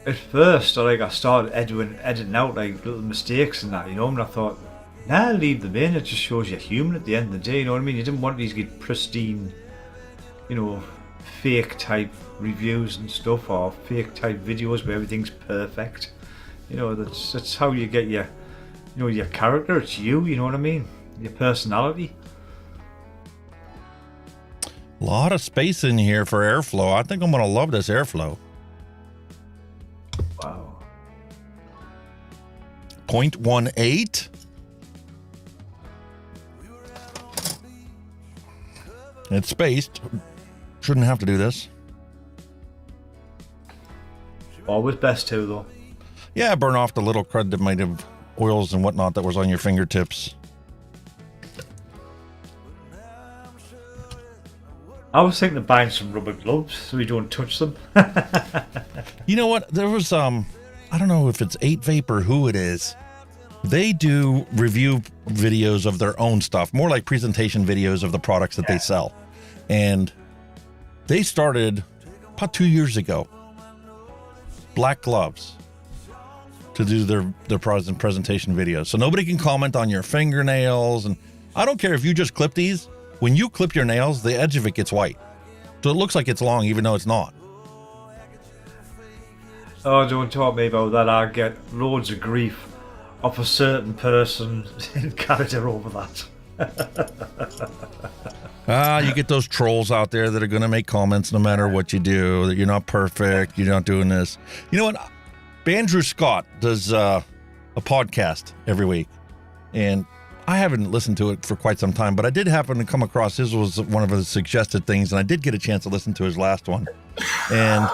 at first, I started editing out like little mistakes and that, you know, and I thought, nah, leave them in. It just shows you're human at the end of the day. You know what I mean? You didn't want these to get pristine, you know, fake type reviews and stuff, or fake type videos where everything's perfect. You know, that's how you get your, you know, your character. It's you. You know what I mean? Your personality. A lot of space in here for airflow. I think I'm going to love this airflow. Wow. 0.18. It's spaced. Shouldn't have to do this. Always best too, though. Yeah, burn off the little crud that might have oils and whatnot that was on your fingertips. I was thinking of buying some rubber gloves so you don't touch them. You know what? There was, I don't know if it's 8Vape or who it is. They do review videos of their own stuff, more like presentation videos of the products that they sell. And they started about 2 years ago, black gloves, to do their presentation videos. So nobody can comment on your fingernails. And I don't care if you just clip these. When you clip your nails, the edge of it gets white. So it looks like it's long, even though it's not. Oh, don't talk me about that. I get loads of grief off a certain person in Canada over that. You get those trolls out there that are going to make comments no matter what you do, that you're not perfect, you're not doing this. You know what? Andrew Scott does a podcast every week. And I haven't listened to it for quite some time, but I did happen to come across his was one of his suggested things, and I did get a chance to listen to his last one. And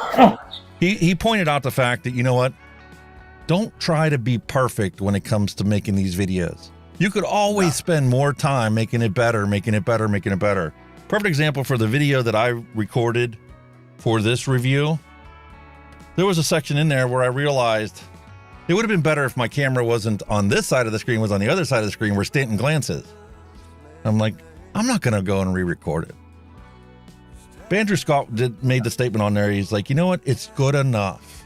he pointed out the fact that, you know what? Don't try to be perfect when it comes to making these videos. You could always spend more time making it better, making it better, making it better. Perfect example for the video that I recorded for this review. There was a section in there where I realized it would have been better if my camera wasn't on this side of the screen, was on the other side of the screen where Stanton glances. I'm like, I'm not going to go and re-record it. But Andrew Scott made the statement on there. He's like, you know what? It's good enough.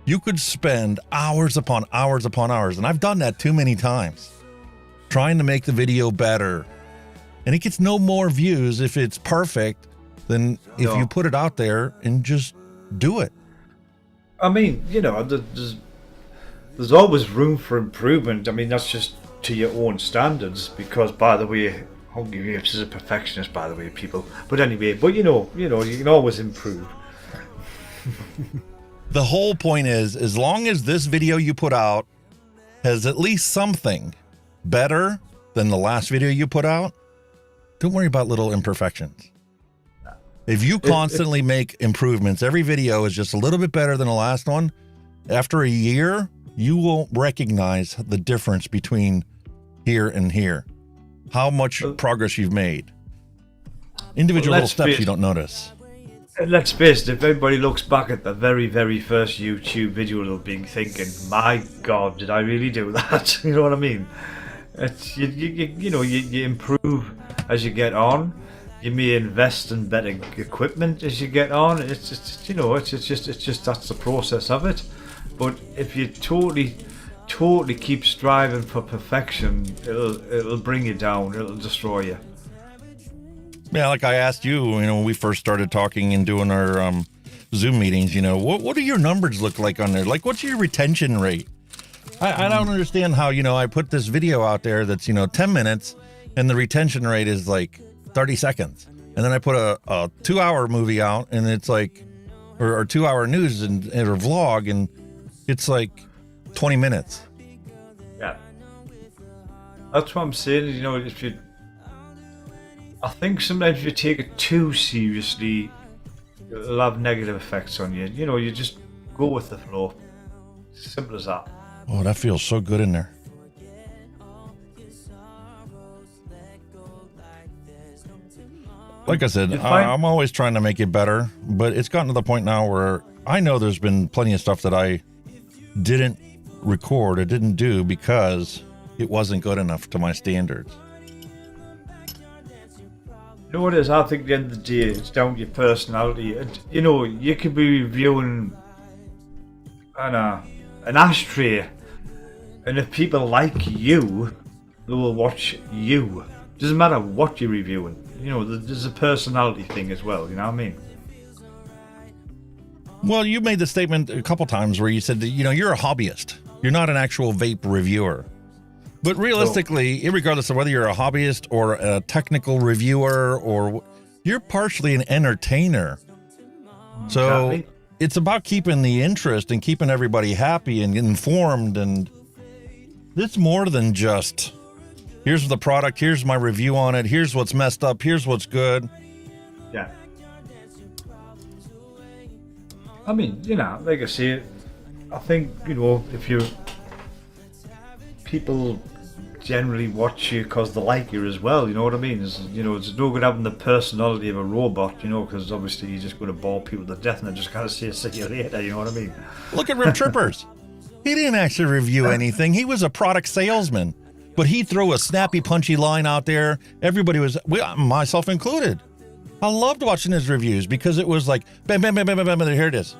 You could spend hours upon hours upon hours, and I've done that too many times, trying to make the video better. And it gets no more views if it's perfect than if you put it out there and just do it. I mean, you know, there's always room for improvement. I mean, that's just to your own standards, because, by the way, Hunky Vapes is a perfectionist, by the way, people. But anyway, you know, you can always improve. The whole point is, as long as this video you put out has at least something better than the last video you put out, don't worry about little imperfections. If you constantly make improvements, every video is just a little bit better than the last one, after a year, you will recognize the difference between here and here, how much progress you've made. Individual little steps you don't notice. Let's face it, if everybody looks back at the very, very first YouTube video, they'll be thinking, my God, did I really do that? You know what I mean? It's, you know, you improve as you get on. You may invest in better equipment as you get on. It's just, you know, it's just that's the process of it. But if you totally keep striving for perfection, it'll bring you down. It'll destroy you. Yeah, like I asked you, you know, when we first started talking and doing our Zoom meetings, you know, what do your numbers look like on there? Like, what's your retention rate? I don't understand how, you know, I put this video out there that's, you know, 10 minutes and the retention rate is like 30 seconds. And then I put a 2-hour movie out and it's like, or 2-hour news and or vlog, and it's like 20 minutes. Yeah. That's what I'm saying, you know, I think sometimes if you take it too seriously, it'll have negative effects on you. You know, you just go with the flow. Simple as that. Oh, that feels so good in there. Like I said, I'm always trying to make it better, but it's gotten to the point now where I know there's been plenty of stuff that I didn't record or didn't do because it wasn't good enough to my standards. You know what it is? I think at the end of the day, it's down to your personality. And, you know, you could be reviewing an ashtray, and if people like you, they will watch you. Doesn't matter what you're reviewing. You know, there's a personality thing as well, you know what I mean? Well, you made the statement a couple times where you said that, you know, you're a hobbyist. You're not an actual vape reviewer. But realistically, regardless of whether you're a hobbyist or a technical reviewer, or you're partially an entertainer. So Exactly. it's about keeping the interest and keeping everybody happy and informed. And it's more than just, here's the product, here's my review on it, here's what's messed up, here's what's good. Yeah. I mean, you know, like I say, I think, you know, if you people generally watch you because they like you as well, you know what I mean? You know, it's no good having the personality of a robot, you know, because obviously you're just going to bore people to death and they're just going to say, see you later, you know what I mean? Look at Rip Trippers. He didn't actually review anything. He was a product salesman, but he threw a snappy, punchy line out there. Everybody was, myself included. I loved watching his reviews because it was like, bam, bam, bam, bam, bam, bam, here it is.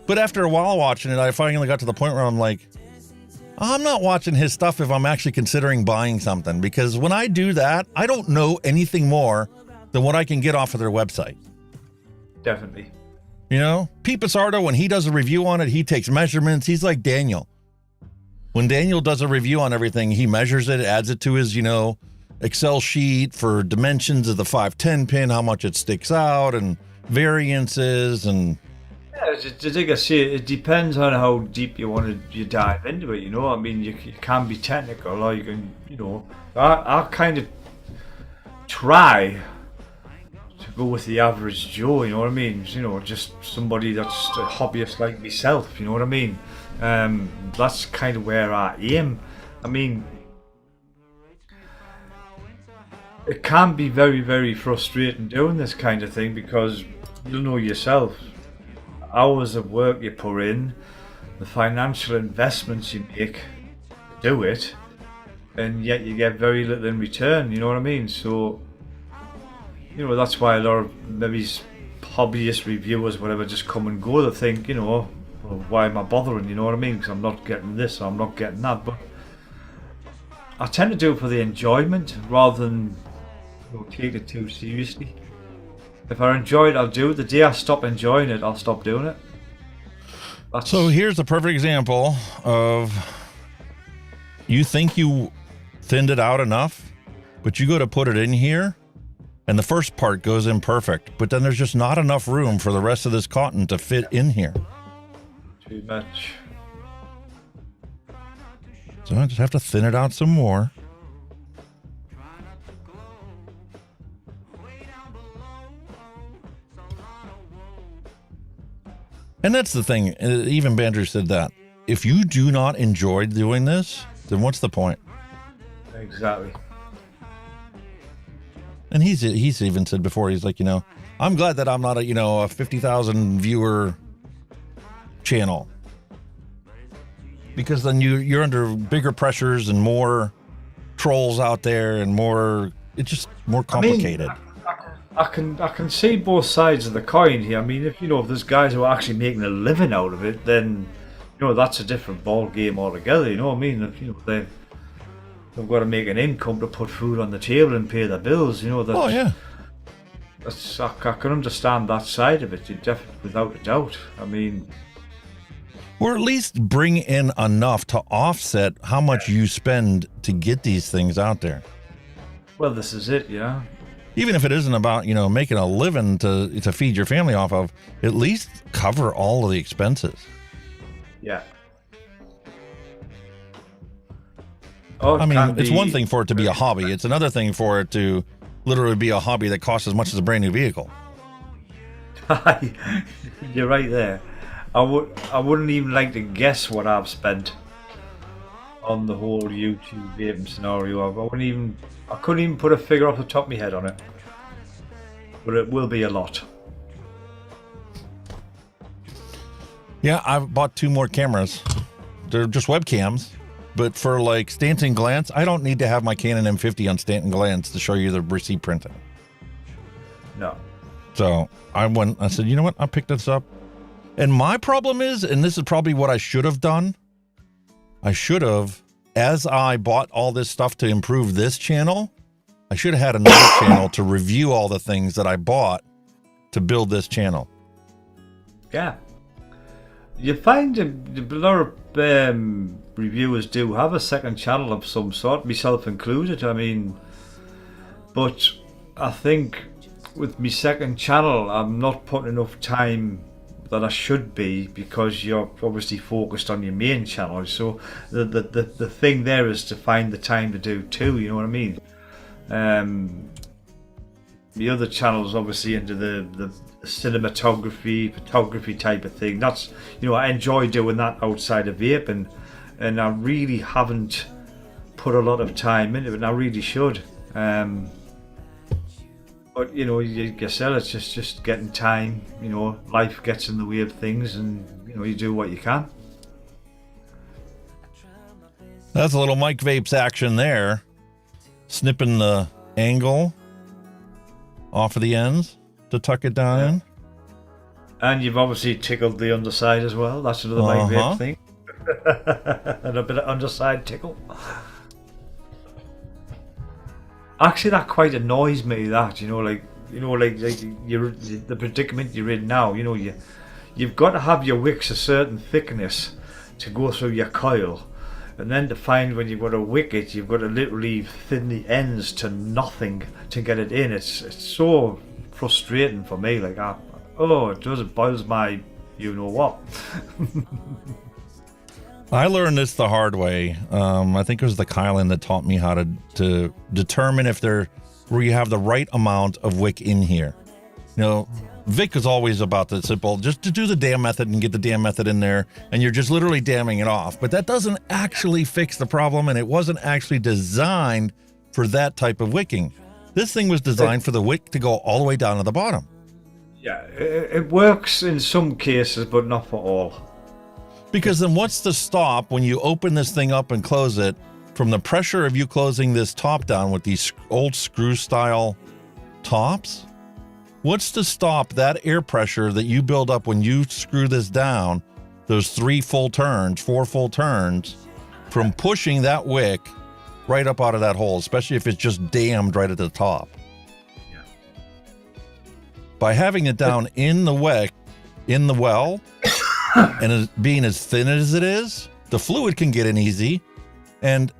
But after a while watching it, I finally got to the point where I'm like, I'm not watching his stuff if I'm actually considering buying something, because when I do that, I don't know anything more than what I can get off of their website. Definitely. You know, Pete Pissardo, when he does a review on it, he takes measurements. He's like Daniel. When Daniel does a review on everything, he measures it, adds it to his, you know, Excel sheet for dimensions of the 510 pin, how much it sticks out, and variances, and Yeah, like I say, it depends on how deep you want to dive into it, you know. I mean, you can be technical, or you can, you know, I kind of try to go with the average Joe, you know what I mean? You know, just somebody that's a hobbyist like myself, you know what I mean? That's kind of where I aim. I mean, it can be very, very frustrating doing this kind of thing, because you'll know yourself, hours of work you put in, the financial investments you make to do it, and yet you get very little in return, you know what I mean? So, you know, that's why a lot of maybe hobbyist reviewers, whatever, just come and go. They think, you know, well, why am I bothering, you know what I mean? Because I'm not getting this or I'm not getting that. But I tend to do it for the enjoyment rather than, you know, take it too seriously. If I enjoy it, I'll do it. The day I stop enjoying it, I'll stop doing it. So here's a perfect example of, you think you thinned it out enough, but you go to put it in here, and the first part goes in perfect, but then there's just not enough room for the rest of this cotton to fit in here. Too much. So I just have to thin it out some more. And that's the thing, even Bandrew said that. If you do not enjoy doing this, then what's the point? Exactly. And he's even said before, he's like, you know, I'm glad that I'm not a, you know, a 50,000 viewer channel. Because then you're under bigger pressures and more trolls out there and more, it's just more complicated. I can see both sides of the coin here. I mean, if there's guys who are actually making a living out of it, then that's a different ball game altogether. You know what I mean? If, they've got to make an income to put food on the table and pay their bills. Oh yeah. I can understand that side of it. Definitely, without a doubt. I mean, or at least bring in enough to offset how much you spend to get these things out there. Well, this is it, yeah. Even if it isn't about, making a living to feed your family off of, at least cover all of the expenses. Yeah. Oh, I mean, it's one thing for it to be a hobby. It's another thing for it to literally be a hobby that costs as much as a brand new vehicle. You're right there. I wouldn't even like to guess what I've spent on the whole YouTube vaping scenario. I couldn't even put a figure off the top of my head on it. But it will be a lot. Yeah, I've bought 2 more cameras. They're just webcams, but for like stance and glance, I don't need to have my Canon M50 on stance and glance to show you the receipt printing. No. So I said, you know what? I'll pick this up. And my problem is, and this is probably what I should have done. I should have, as I bought all this stuff to improve this channel, I should have had another channel to review all the things that I bought to build this channel. Yeah. You find a lot of reviewers do have a second channel of some sort, myself included. I mean, but I think with my second channel, I'm not putting enough time that I should be, because you're obviously focused on your main channel. So the thing there is to find the time to do 2. You know what I mean? The other channel is obviously into the cinematography, photography type of thing. That's, you know, I enjoy doing that outside of vaping, and I really haven't put a lot of time into it, and I really should. But you know, you said it's just getting time. You know, life gets in the way of things, and you know, you do what you can. That's a little Mike Vapes action there. Snipping the angle off of the ends to tuck it down in. And you've obviously tickled the underside as well. That's another Mike Vape thing. And a bit of underside tickle. Actually, that quite annoys me. That like you're the predicament you're in now. You know, you've got to have your wicks a certain thickness to go through your coil, and then to find when you've got to wick it, you've got to literally thin the ends to nothing to get it in. It's so frustrating for me. Like, it boils my you know what. I learned this the hard way. I think it was the Kylan that taught me how to determine if where you have the right amount of wick in here. You know, Vic is always about the simple, just to do the dam method and get the dam method in there, and you're just literally damming it off. But that doesn't actually fix the problem, and it wasn't actually designed for that type of wicking. This thing was designed for the wick to go all the way down to the bottom. Yeah, it works in some cases, but not for all. Because then what's the stop when you open this thing up and close it from the pressure of you closing this top down with these old screw style tops? What's to stop that air pressure that you build up when you screw this down, those 4 full turns, from pushing that wick right up out of that hole, especially if it's just dammed right at the top? Yeah. By having it down in the wick, in the well, and being as thin as it is, the fluid can get in easy, and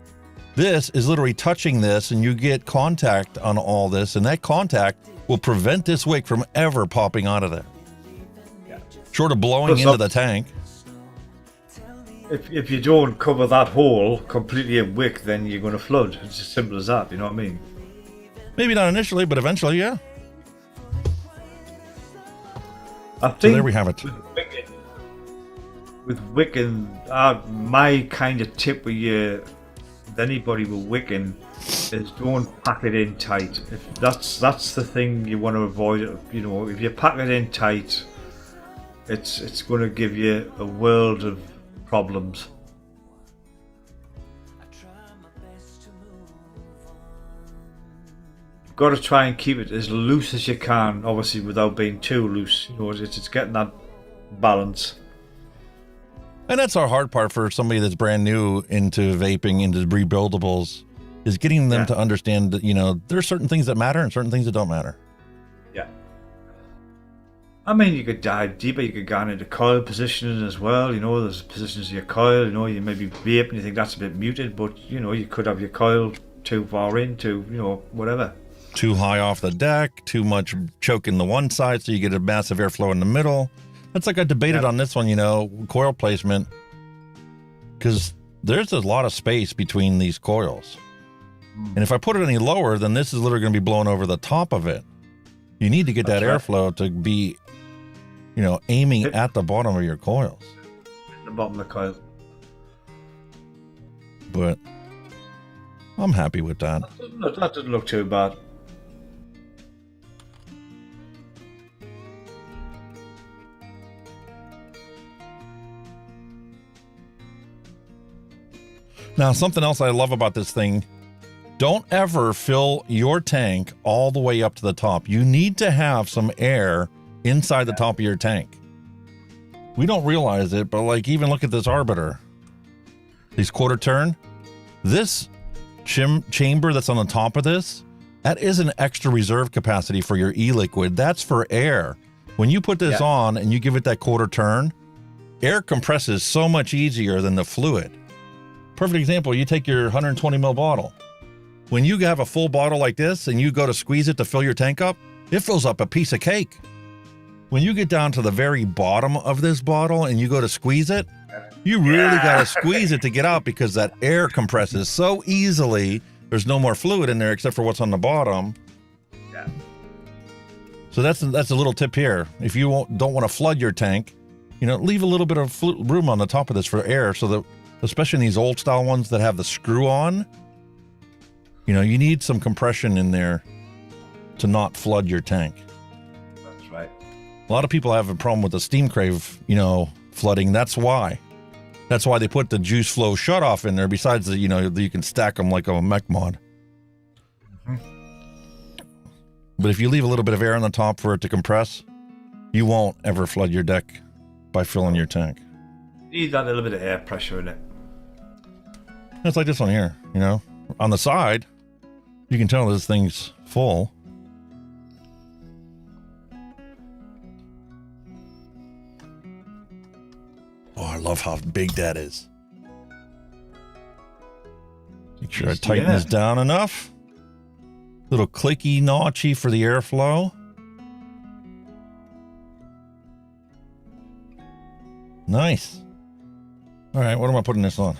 this is literally touching this, and you get contact on all this, and that contact will prevent this wick from ever popping out of there. Yeah. Short of blowing into the tank. If you don't cover that hole completely in wick, then you're going to flood. It's as simple as that, you know what I mean? Maybe not initially, but eventually, yeah. I think so there we have it. With wicking, my kind of tip with anybody with wicking is don't pack it in tight. If that's the thing you want to avoid. You know, if you pack it in tight, it's going to give you a world of problems. You've got to try and keep it as loose as you can, obviously without being too loose. You know, it's getting that balance. And that's our hard part for somebody that's brand new into vaping, into rebuildables, is getting them to understand that, you know, there are certain things that matter and certain things that don't matter. Yeah. I mean, you could dive deeper, you could go into coil positioning as well. You know, there's positions of your coil, you know, you maybe vape and you think that's a bit muted, but, you know, you could have your coil too far into, you know, whatever. Too high off the deck, too much choke in the one side, so you get a massive airflow in the middle. That's like I debated on this one, you know, coil placement, because there's a lot of space between these coils. And if I put it any lower, then this is literally going to be blowing over the top of it. You need to get that airflow to be, you know, aiming at the bottom of your coils. The bottom of the coil. But I'm happy with that. That doesn't look too bad. Now, something else I love about this thing, don't ever fill your tank all the way up to the top. You need to have some air inside the top of your tank. We don't realize it, but like even look at this arbiter. These quarter turn. This chamber that's on the top of this, that is an extra reserve capacity for your e-liquid. That's for air. When you put this on and you give it that quarter turn, air compresses so much easier than the fluid. Perfect example, you take your 120 ml bottle. When you have a full bottle like this and you go to squeeze it to fill your tank up, it fills up a piece of cake. When you get down to the very bottom of this bottle and you go to squeeze it, you really got to squeeze it to get out because that air compresses so easily. There's no more fluid in there except for what's on the bottom. Yeah. So that's a little tip here. If you don't want to flood your tank, you know, leave a little bit of room on the top of this for air so that, especially in these old style ones that have the screw on, you know, you need some compression in there to not flood your tank. That's right. A lot of people have a problem with the steam crave, you know, flooding. That's why they put the juice flow shut off in there. Besides the, you know, you can stack them like a mech mod. But if you leave a little bit of air on the top for it to compress, you won't ever flood your deck by filling your tank. You need that little bit of air pressure in it. It's like this one here, you know, on the side, you can tell this thing's full. Oh, I love how big that is. Make sure I tighten this down enough. Little clicky, notchy for the airflow. Nice. All right, what am I putting this on?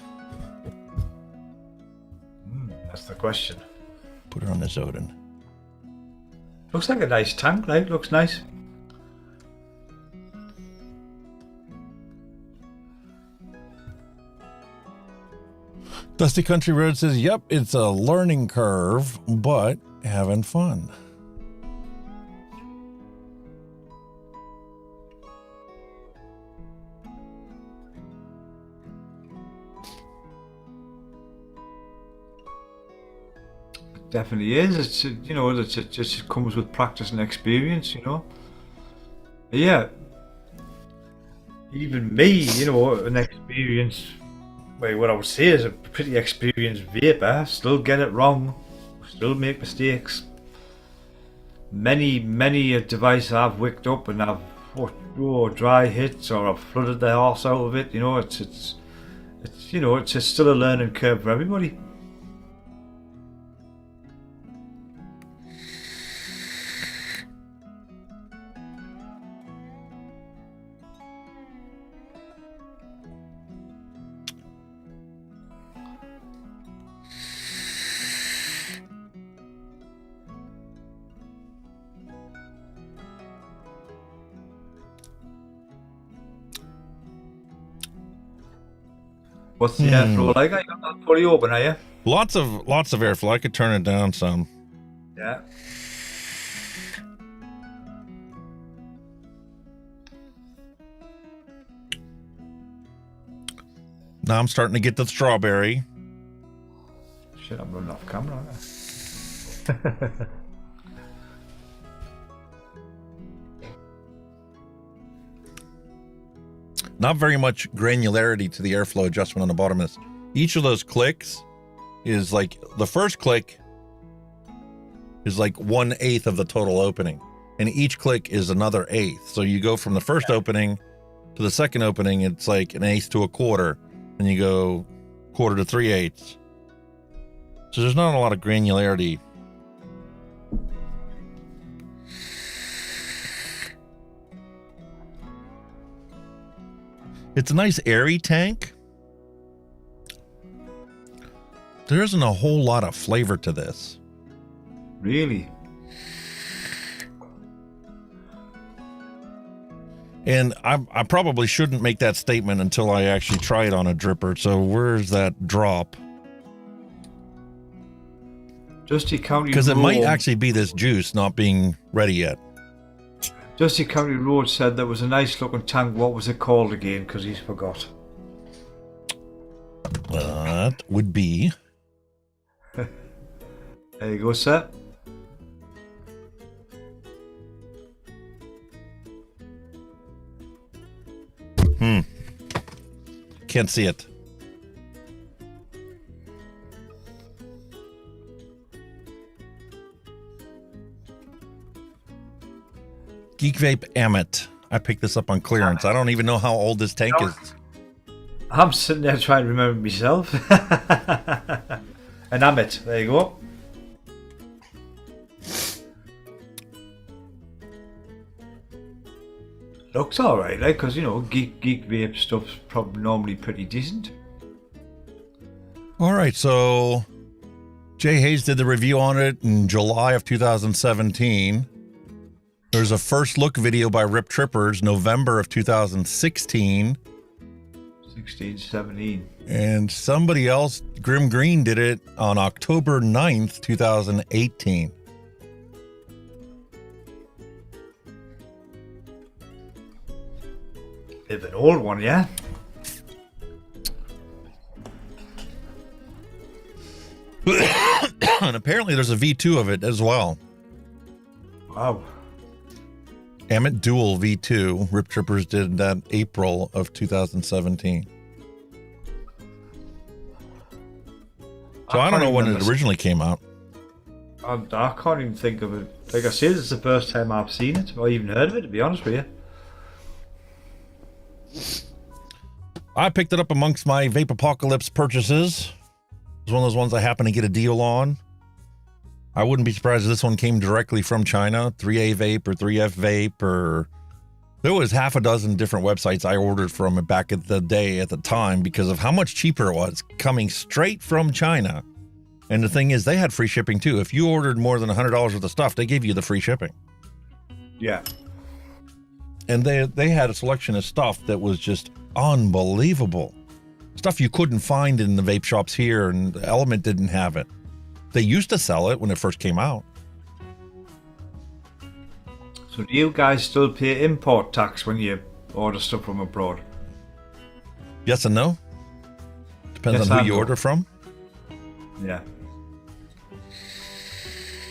That's the question. Put it on this Odin. Looks like a nice tank, like, looks nice. Dusty Country Road says, yep, it's a learning curve, but having fun. Definitely is. It's, you know, it just comes with practice and experience, you know. Yeah. Even me, you know, an experience, well, what I would say is a pretty experienced vapor, still get it wrong, still make mistakes. Many a device I've wicked up and I've dry hits or I've flooded the arse out of it. You know, it's you know, it's just still a learning curve for everybody. What's the airflow like? I got that fully open, are you? Lots of airflow. I could turn it down some. Yeah. Now I'm starting to get the strawberry. Shit, I'm running off camera, aren't I? Not very much granularity to the airflow adjustment on the bottom of this. Each of those clicks is like, the first click is like 1/8 of the total opening. And each click is another eighth. So you go from the first opening to the second opening, it's like 1/8 to 1/4. And you go 1/4 to 3/8. So there's not a lot of granularity. It's a nice airy tank. there isn't a whole lot of flavor to this. Really? And I probably shouldn't make that statement until I actually try it on a dripper. So where's that drop? Dusty County Road. Because it might actually be this juice not being ready yet. Dusty County Road said there was a nice looking tank. What was it called again? Because he's forgot. That would be. There you go, sir. Can't see it. Geek Vape Ammit. I picked this up on clearance. I don't even know how old this tank is. I'm sitting there trying to remember myself. An Ammit. There you go. Looks alright, like, because, you know, Geek Vape stuff's probably normally pretty decent. All right, so Jay Hayes did the review on it in July of 2017. There's a first look video by Rip Trippers, November of 2016. 16, 17. And somebody else, Grim Green, did it on October 9th, 2018. Bit of an old one, yeah? And apparently there's a V2 of it as well. Wow. Ammit Dual V2. Rip Trippers did that April of 2017. So I don't know when it originally came out. I can't even think of it. Like I said, it's the first time I've seen it, or even heard of it, to be honest with you. I picked it up amongst my Vape Apocalypse purchases. It's one of those ones I happen to get a deal on. I wouldn't be surprised if this one came directly from China, 3A Vape or 3F Vape, or there was half a dozen different websites I ordered from it back at the day at the time because of how much cheaper it was coming straight from China. And the thing is, they had free shipping too. If you ordered more than $100 worth of stuff, they gave you the free shipping. Yeah. And they had a selection of stuff that was just unbelievable. Stuff you couldn't find in the vape shops here, and Element didn't have it. They used to sell it when it first came out. So do you guys still pay import tax when you order stuff from abroad? Yes and no. Depends Yes on who and you no. order from. Yeah.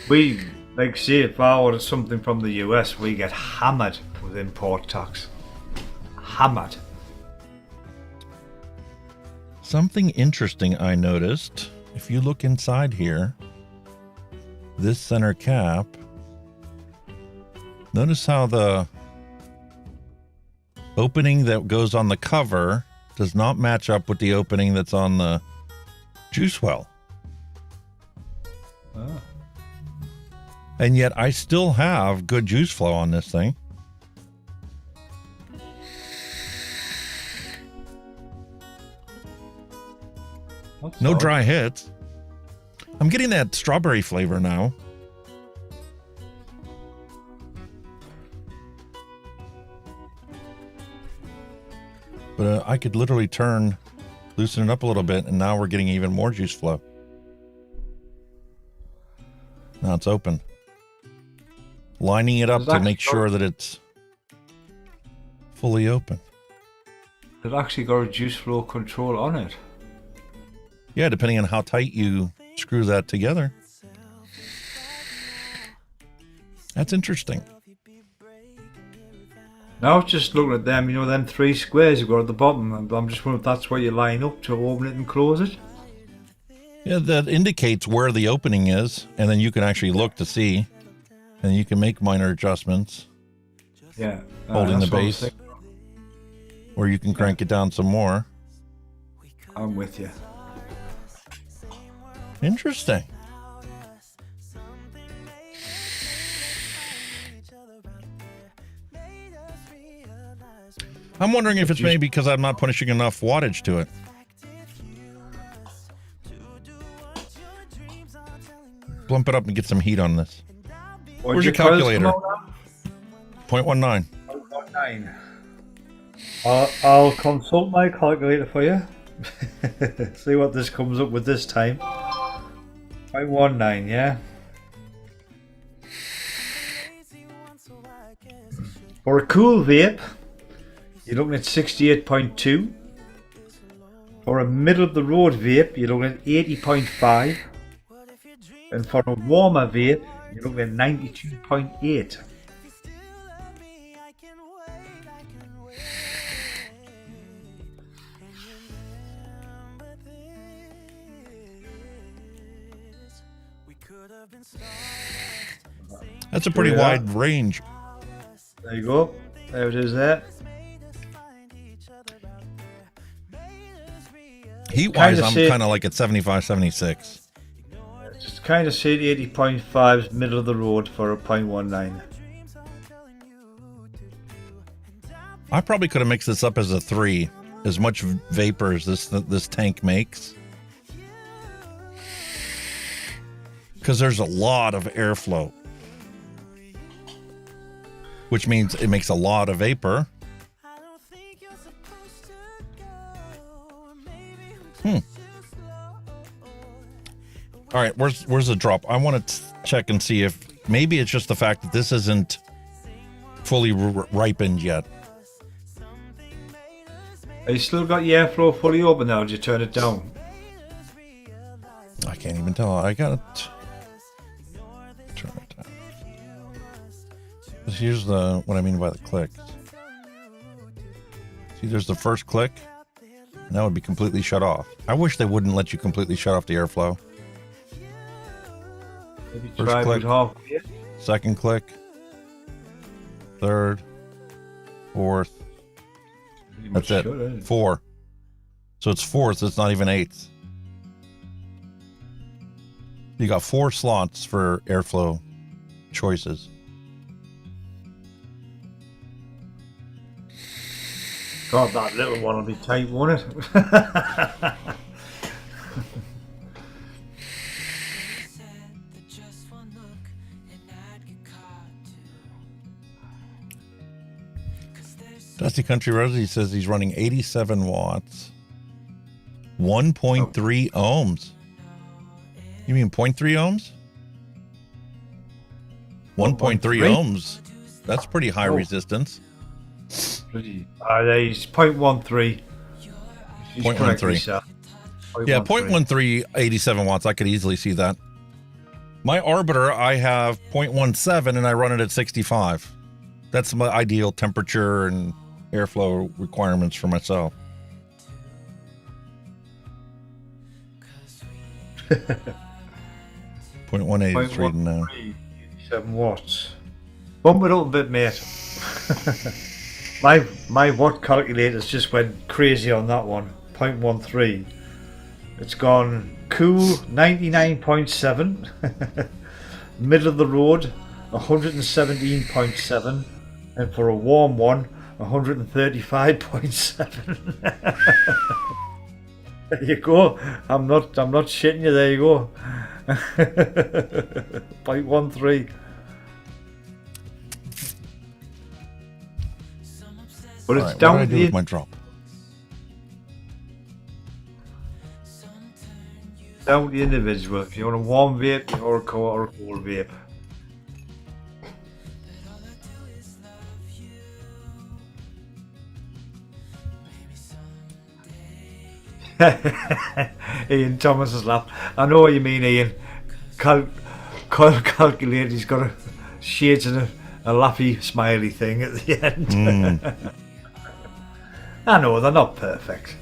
We, like, say if I order something from the US, we get hammered with import tax. Hammered. Something interesting I noticed, if you look inside here, this center cap, notice how the opening that goes on the cover does not match up with the opening that's on the juice well. Oh. And yet I still have good juice flow on this thing. No dry hits. I'm getting that strawberry flavor now. But I could literally loosen it up a little bit, and now we're getting even more juice flow. Now it's open. Lining it up to make sure that it's fully open. It actually got a juice flow control on it. Yeah, depending on how tight you screw that together. That's interesting. Now just looking at them, you know, them three squares you've got at the bottom. I'm just wondering if that's where you line up to open it and close it. Yeah, that indicates where the opening is, and then you can actually look to see, and you can make minor adjustments. Yeah. Holding the that's what I was base. thinking. Or you can crank it down some more. I'm with you. Interesting. I'm wondering if it's maybe because I'm not punishing enough wattage to it. Plump it up and get some heat on this. What'd Where's your coils calculator? come out at? 0.19. 0.19. I'll consult my calculator for you. See what this comes up with this time. 0.19, yeah. For a cool vape, you're looking at 68.2. For a middle of the road vape, you're looking at 80.5. And for a warmer vape, you're looking at 92.8. That's a pretty wide range. There you go. There it is there. Heat-wise, I'm kind of like at 75, 76. Just kind of say 80.5 is middle of the road for a 0.19. I probably could have mixed this up as a 3. As much vapor as this tank makes. Because there's a lot of airflow. Which means it makes a lot of vapor. All right, where's the drop? I want to check and see if maybe it's just the fact that this isn't fully ripened yet. Have you still got your airflow fully open now? Did you turn it down? I can't even tell. I got it. Turn it down. Here's what I mean by the clicks. See, there's the first click. And that would be completely shut off. I wish they wouldn't let you completely shut off the airflow. Maybe First try click. about half. Second click. Third. Fourth. That's it. 4. So it's fourths. It's not even eighths. You got 4 slots for airflow choices. God, that little one will be tight, won't it? Dusty Country Rosie says he's running 87 watts. 1.3 ohms. You mean 0.3 ohms? 1.3 ohms. That's pretty high resistance. He's 0.13. 0.13. Yeah, 0.13, 87 watts. I could easily see that. My Arbiter, I have 0.17 and I run it at 65. That's my ideal temperature and airflow requirements for myself. 0.18 is reading now. 87 watts. Bump it up a bit, mate. my watt calculators just went crazy on that one. 0.13. It's gone cool 99.7. Middle of the road 117.7, and for a warm one 135.7. There you go. I'm not shitting you. There you go. 0.13. But it's down what do I do with my drop? Down to the individual. If you want a warm vape or a cold vape. Ian Thomas's laugh. I know what you mean, Ian. Calculate. He's got a shades and a laughy, smiley thing at the end. I know they're not perfect.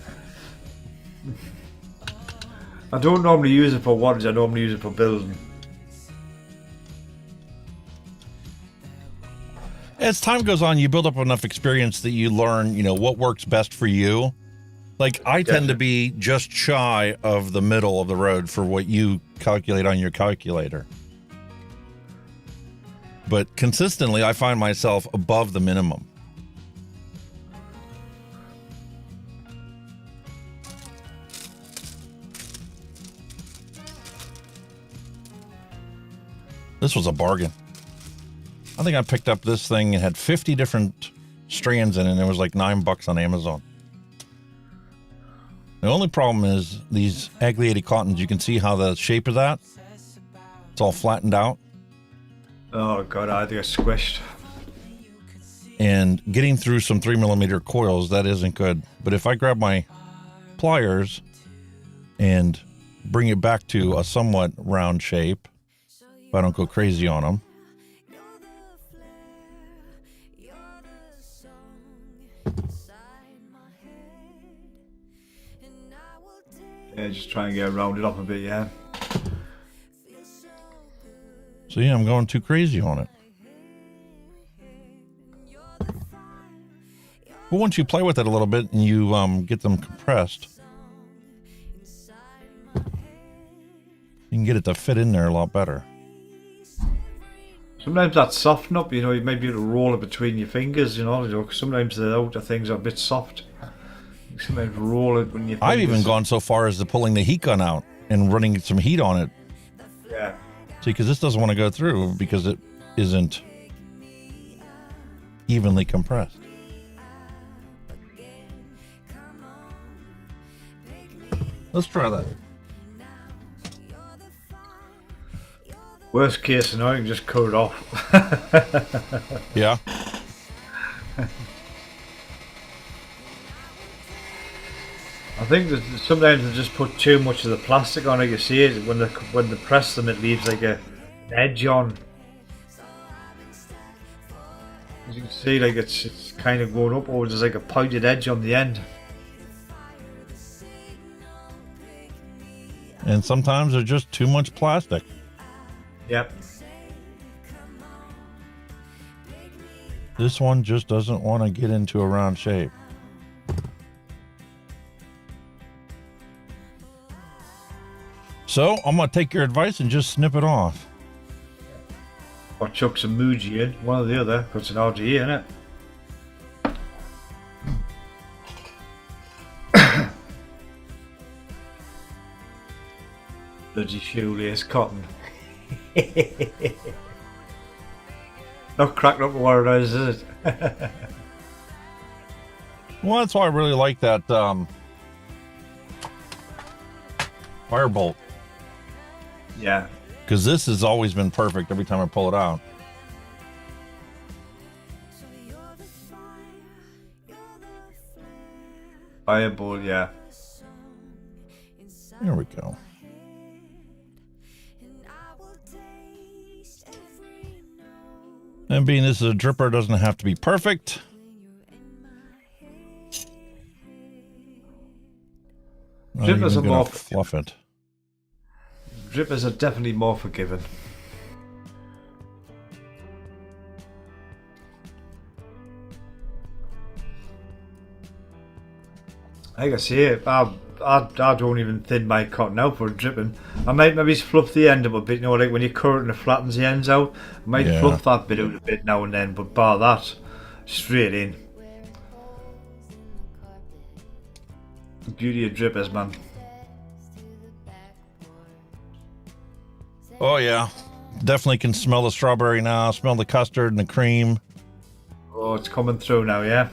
I don't normally use it for wattage. I normally use it for building. As time goes on, you build up enough experience that you learn, what works best for you. Like, I tend to be just shy of the middle of the road for what you calculate on your calculator. But consistently, I find myself above the minimum. This was a bargain. I think I picked up this thing. It had 50 different strands in it, and it was like $9 on Amazon. The only problem is these agliated cottons, you can see how the shape of that, it's all flattened out. Oh god, I think it's squished. And getting through some 3mm coils, that isn't good. But if I grab my pliers and bring it back to a somewhat round shape, if I don't go crazy on them. Yeah, just try and get it rounded up a bit, yeah. So yeah, I'm going too crazy on it. But once you play with it a little bit and you get them compressed, you can get it to fit in there a lot better. Sometimes that soften up, you know, you may be able to roll it between your fingers, you know, 'cause sometimes the outer things are a bit soft. You sometimes roll it when you. I've even gone so far as to pulling the heat gun out and running some heat on it. Yeah. See, because this doesn't want to go through because it isn't evenly compressed. Let's try that. Worst case scenario, you can just cut it off. Yeah. I think that sometimes they just put too much of the plastic on it. You see it when they press them, it leaves like an edge on. As you can see, like it's kind of going up, or there's like a pointed edge on the end. And sometimes there's just too much plastic. Yep. This one just doesn't want to get into a round shape. So I'm going to take your advice and just snip it off. Or chuck some Muji in, one or the other, because it's an RGE in it. Bloody shoelace cotton. Not cracked up what it is it? Well, that's why I really like that Firebolt. Yeah. Because this has always been perfect every time I pull it out. Firebolt, yeah. There we go. And being this is a dripper, it doesn't have to be perfect. Drippers are more fluff it. Drippers are definitely more forgiving. Like I say, I don't even thin my cotton out for dripping. I might maybe fluff the end up a bit, you know, like when you cut it and it flattens the ends out. I might fluff that bit out a bit now and then, but bar that, straight in. The beauty of drippers, man. Oh yeah, definitely can smell the strawberry now. Smell the custard and the cream. Oh, it's coming through now, yeah.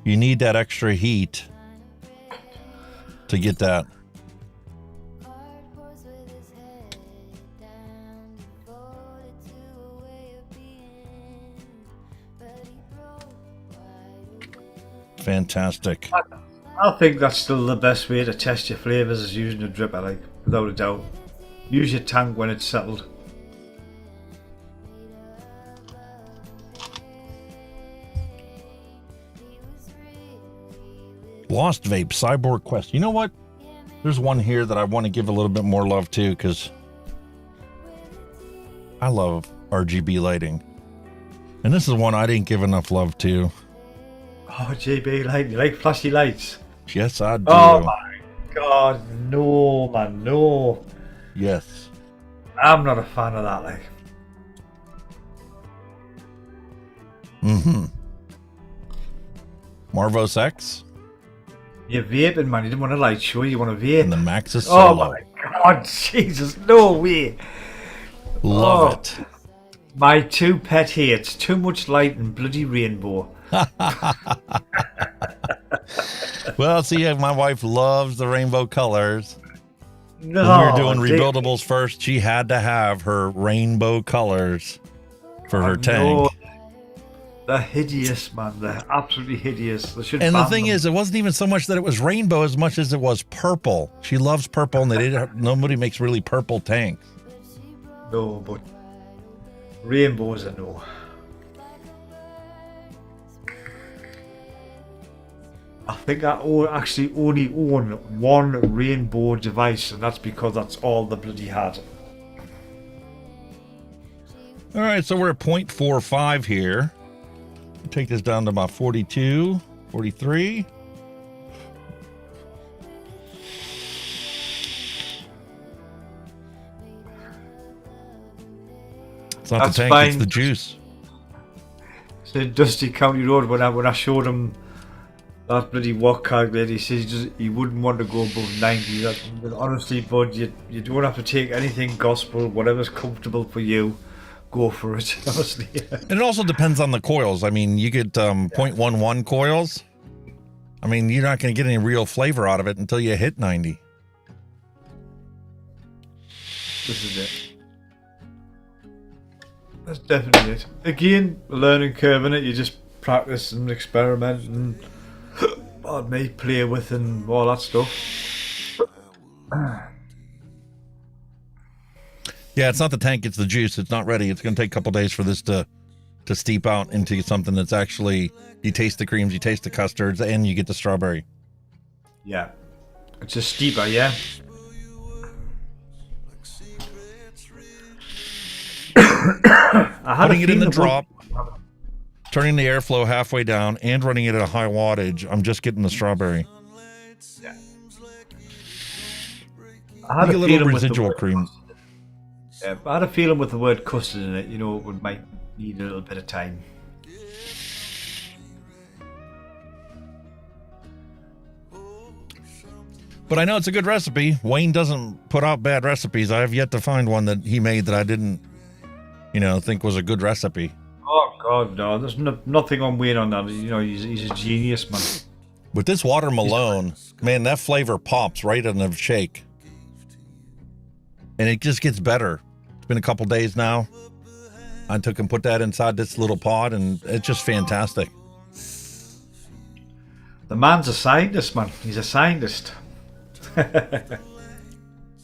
You need that extra heat to get that. Fantastic. I think that's still the best way to test your flavours, is using a dripper, like, without a doubt. Use your tank when it's settled. Lost Vape, Cyborg Quest. You know what? There's one here that I want to give a little bit more love to because I love RGB lighting. And this is one I didn't give enough love to. Oh, GB light. You like flashy lights? Yes, I do. Oh my god, no, man, no. Yes. I'm not a fan of that, like. Mm-hmm. Marvos X. You're vaping, man. You didn't want a light show, you want to vape. And the Max is Oh solo. my god, Jesus, no way. Love it. My two pet hates too much light and bloody rainbow. Well, see, my wife loves the rainbow colors. No, When we were doing rebuildables first, she had to have her rainbow colors for her tank. No, they're hideous, man. They're absolutely hideous. They should And the ban thing them. is, it wasn't even so much that it was rainbow as much as it was purple. She loves purple, and nobody makes really purple tanks. No, but rainbows are no. I think I actually only own one rainbow device, and that's because that's all the bloody had. All right, so we're at 0.45 here. Take this down to about 42, 43. It's not That's the tank, fine. it's the juice. So Dusty County Road, when I showed him that bloody work calculator, he says he wouldn't want to go above 90. But honestly, bud, you don't have to take anything gospel. Whatever's comfortable for you, go for it. Honestly. And it also depends on the coils. I mean, you get 0.11 coils. I mean, you're not going to get any real flavor out of it until you hit 90. This is it. That's definitely it. Again, a learning curve in it. You just practice and experiment and pardon me, play with and all that stuff. Yeah, it's not the tank, it's the juice. It's not ready. It's going to take a couple days for this to steep out into something that's actually, you taste the creams, you taste the custards, and you get the strawberry. Yeah. It's a steeper, yeah. I had Putting a it in the feeling drop, turning the airflow halfway down, and running it at a high wattage, I'm just getting the strawberry. Yeah. I had Like a little feeling with the residual word cream. custard. Yeah, I had a feeling with the word custard in it, you know, it might need a little bit of time. But I know it's a good recipe. Wayne doesn't put out bad recipes. I have yet to find one that he made that I didn't, think was a good recipe. Oh God, no! There's nothing on Wayne on that. You know, he's a genius, man. With this WaterMalone, man, that flavor pops right in the shake. And it just gets better. It's been a couple days now. I took and put that inside this little pod, and it's just fantastic. The man's a scientist, man. He's a scientist.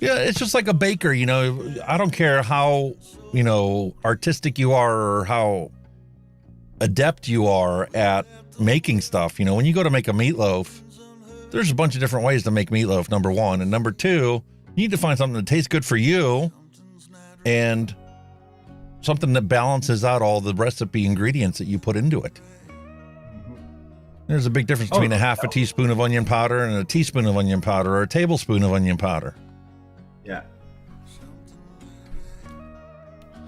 Yeah, it's just like a baker, I don't care how, artistic you are or how adept you are at making stuff. When you go to make a meatloaf, there's a bunch of different ways to make meatloaf, number one. And number two, you need to find something that tastes good for you and something that balances out all the recipe ingredients that you put into it. There's a big difference between a half a teaspoon of onion powder and a teaspoon of onion powder or a tablespoon of onion powder. Yeah.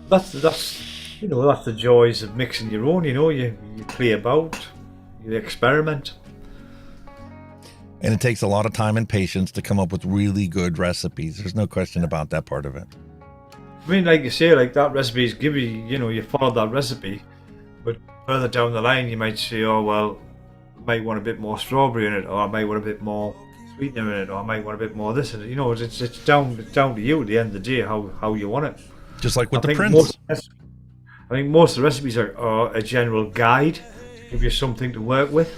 That's the joys of mixing your own. You play about, you experiment. And it takes a lot of time and patience to come up with really good recipes. There's no question about that part of it. I mean, like you say, like that recipe is give you follow that recipe, but further down the line you might say, oh well, I might want a bit more strawberry in it, or I might want a bit more sweetener in it, or I might want a bit more of this in it. It's down to you at the end of the day how you want it. Just like with the think prints. I think most of the recipes are a general guide to give you something to work with.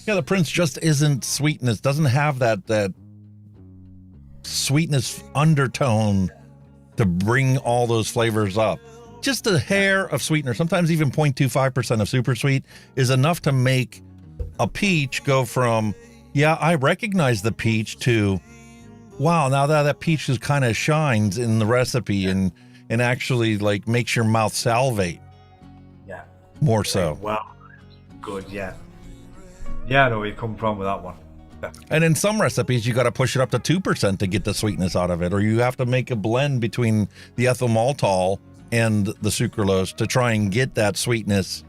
Yeah, the prince just isn't sweetness. Doesn't have that sweetness undertone to bring all those flavors up. Just a hair of sweetener, sometimes even 0.25% of super sweet is enough to make a peach go from, yeah, I recognize the peach to, wow, now that peach just kind of shines in the recipe and actually like makes your mouth salivate. Yeah. More so. Well, good, yeah. Yeah, I know where you come from with that one. Yeah. And in some recipes, you got to push it up to 2% to get the sweetness out of it, or you have to make a blend between the ethyl maltol and the sucralose to try and get that sweetness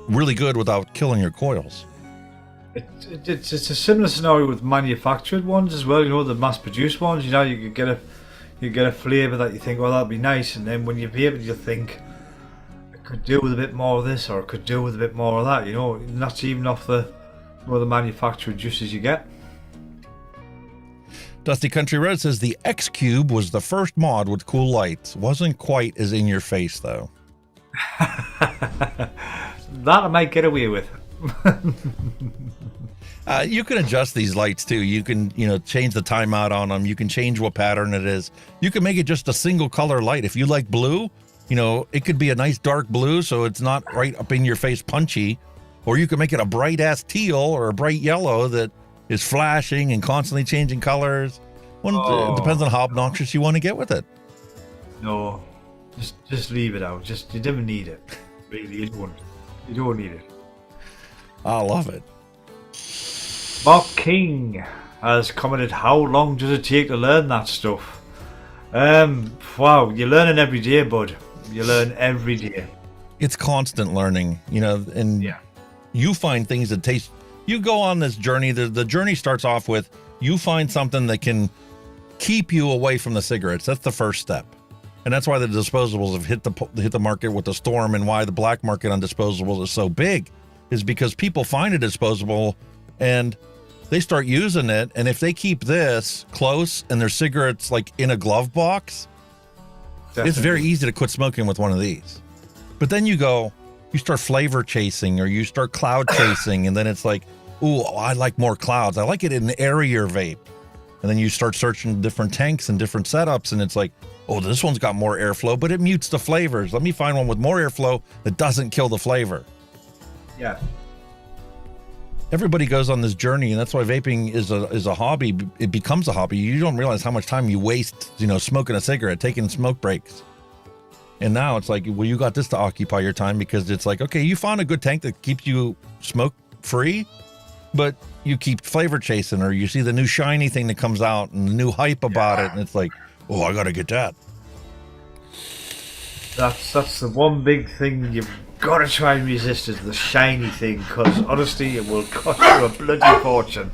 really good without killing your coils. It's a similar scenario with manufactured ones as well. The mass-produced ones. You could get You get a flavour that you think, well, that'd be nice, and then when you vape it, you think it could do with a bit more of this, or it could do with a bit more of that. And that's even off the manufactured juices you get. Dusty Country Road says the X Cube was the first mod with cool lights. Wasn't quite as in your face though. That I might get away with. You can adjust these lights too. You can, change the timeout on them. You can change what pattern it is. You can make it just a single color light. If you like blue, it could be a nice dark blue, so it's not right up in your face punchy. Or you can make it a bright ass teal or a bright yellow that is flashing and constantly changing colors. It depends on how obnoxious you want to get with it. No, just leave it out. You don't need it. Really, you don't need it. I love it. Mark King has commented, how long does it take to learn that stuff? Wow, you're learning every day, bud. You learn every day. It's constant learning, and you find things that taste. You go on this journey. The journey starts off with you find something that can keep you away from the cigarettes. That's the first step. And that's why the disposables have hit the market with the storm, and why the black market on disposables is so big, is because people find a disposable and they start using it. And if they keep this close and their cigarettes like in a glove box, It's very easy to quit smoking with one of these. But then you start flavor chasing, or you start cloud chasing, and then it's like, ooh, I like more clouds. I like it in an airier vape. And then you start searching different tanks and different setups, and it's like, oh, this one's got more airflow, but it mutes the flavors. Let me find one with more airflow that doesn't kill the flavor. Yeah. Everybody goes on this journey, and that's why vaping is a hobby. It becomes a hobby. You don't realize how much time you waste, smoking a cigarette, taking smoke breaks. And now it's like, well, you got this to occupy your time, because it's like, okay, you found a good tank that keeps you smoke free, but you keep flavor chasing, or you see the new shiny thing that comes out and the new hype about it, and it's like, oh, I gotta get that. That's the one big thing you've got to try and resist, is the shiny thing, because honestly, it will cost you a bloody fortune.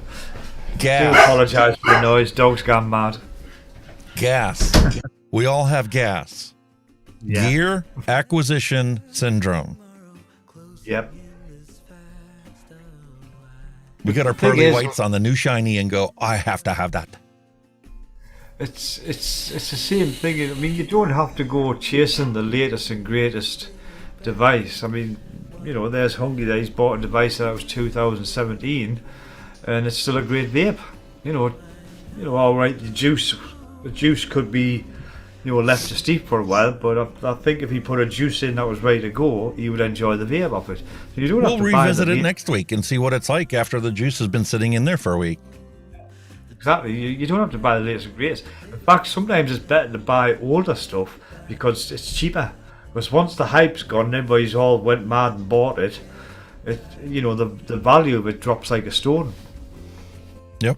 Gas. I do apologise for the noise. Dog's gone mad. Gas. We all have gas. Yeah. Gear acquisition syndrome. Yep. We got our pearly whites on the new shiny and go, I have to have that. It's the same thing. I mean, you don't have to go chasing the latest and greatest device. I mean, there's Hunky there. He's bought a device that was 2017, and it's still a great vape. All right, the juice could be, left to steep for a while, but I think if he put a juice in that was ready to go, he would enjoy the vape of it. So you don't have to revisit it next week and see what it's like after the juice has been sitting in there for a week. Exactly. You don't have to buy the latest and greatest. In fact, sometimes it's better to buy older stuff because it's cheaper. Because once the hype's gone and everybody's all went mad and bought it, the value of it drops like a stone. Yep.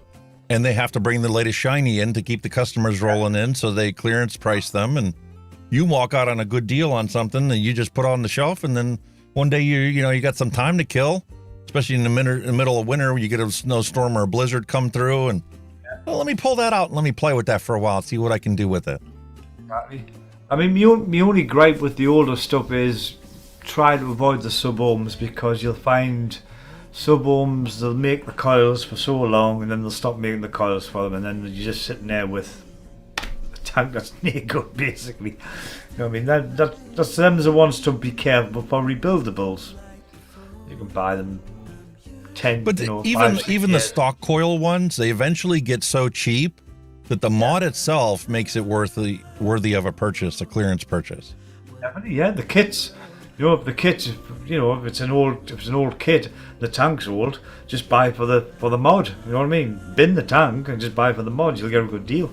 And they have to bring the latest shiny in to keep the customers rolling in, so they clearance price them, and you walk out on a good deal on something that you just put on the shelf, and then one day you got some time to kill, especially in the middle of winter, you get a snowstorm or a blizzard come through, and well, let me pull that out and let me play with that for a while, see what I can do with it. Exactly. I mean, my only gripe with the older stuff is try to avoid the sub-ohms, because you'll find sub-ohms, they'll make the coils for so long and then they'll stop making the coils for them, and then you're just sitting there with a tank that's no good, basically. I mean, that's them as the ones to be careful for rebuildables. You can buy them 10, but even the stock coil ones, they eventually get so cheap that the mod itself makes it worthy of a purchase, a clearance purchase. Definitely, yeah. The kits, if the kits, if it's an old kit, the tank's old, just buy for the mod. You know what I mean? Bin the tank and just buy for the mod. You'll get a good deal.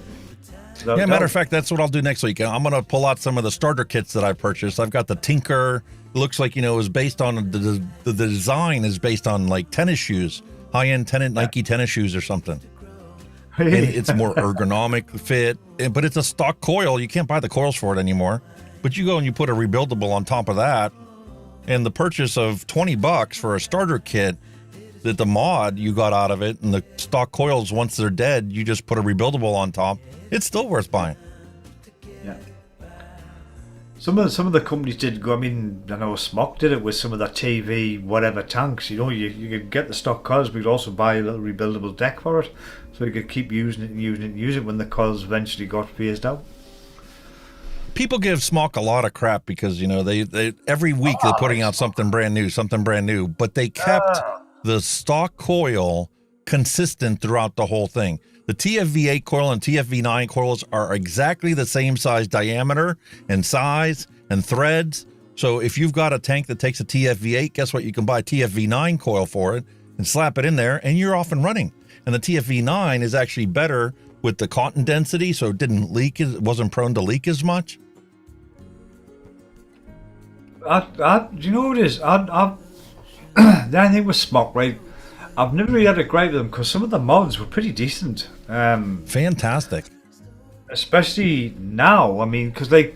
Yeah, matter of fact, that's what I'll do next week. I'm going to pull out some of the starter kits that I purchased. I've got the Tinker. It looks like, it was based on the design is based on like tennis shoes, high-end Nike tennis shoes or something. And it's more ergonomic fit, but it's a stock coil. You can't buy the coils for it anymore. But you go and you put a rebuildable on top of that, and the purchase of $20 for a starter kit, that the mod you got out of it, and the stock coils, once they're dead, you just put a rebuildable on top. It's still worth buying. Some of the companies did go. I mean, I know Smok did it with some of their TV whatever tanks. You know, you could get the stock coils, but you'd also buy a little rebuildable deck for it, so you could keep using it and using it and using it when the coils eventually got phased out. People give Smok a lot of crap because, you know, they every week they're putting out something brand new, but they kept the stock coil consistent throughout the whole thing. The TFV8 coil and TFV9 coils are exactly the same size diameter and size and threads. So if you've got a tank that takes a TFV8, guess what? You can buy a TFV9 coil for it and slap it in there and you're off and running. And the TFV9 is actually better with the cotton density, so it didn't leak, it wasn't prone to leak as much. Do you know what it is? The only thing with Smok, right? I've never really had a gripe with them because some of the mods were pretty decent. Fantastic. Especially now. I mean, because like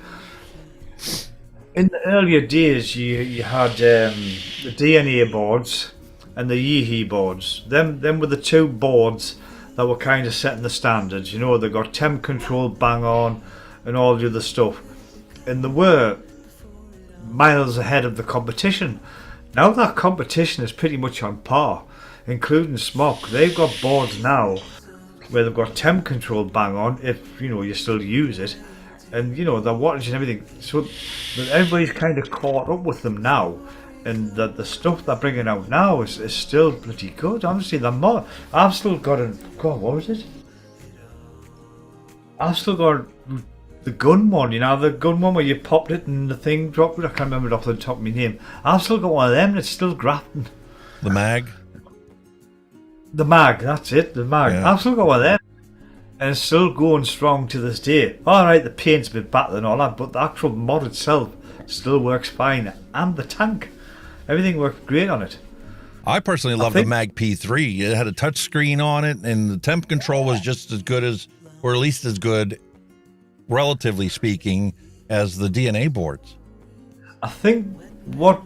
in the earlier days, you had the DNA boards and the Yeehee boards. Them were the two boards that were kind of setting the standards. You know, they got temp control bang on and all the other stuff, and they were miles ahead of the competition. Now that competition is pretty much on par, including Smok. They've got boards now where they've got temp control bang on, if you know you still use it, and you know the wattage and everything. So everybody's kind of caught up with them now, and the stuff they're bringing out now is still pretty good. Honestly, I've still got God, what was it? I've still got the gun one, you know, the gun one where you popped it and the thing dropped it. I can't remember it off the top of my name. I've still got one of them and it's still grafting. The mag? The mag, that's it, the mag. Yeah. I've still got one of them and it's still going strong to this day. Alright, the paint's a bit battered and all that, but the actual mod itself still works fine. And the tank, everything worked great on it. I personally love the Mag P3. It had a touch screen on it and the temp control was just as good as, or at least as good, relatively speaking, as the DNA boards. I think what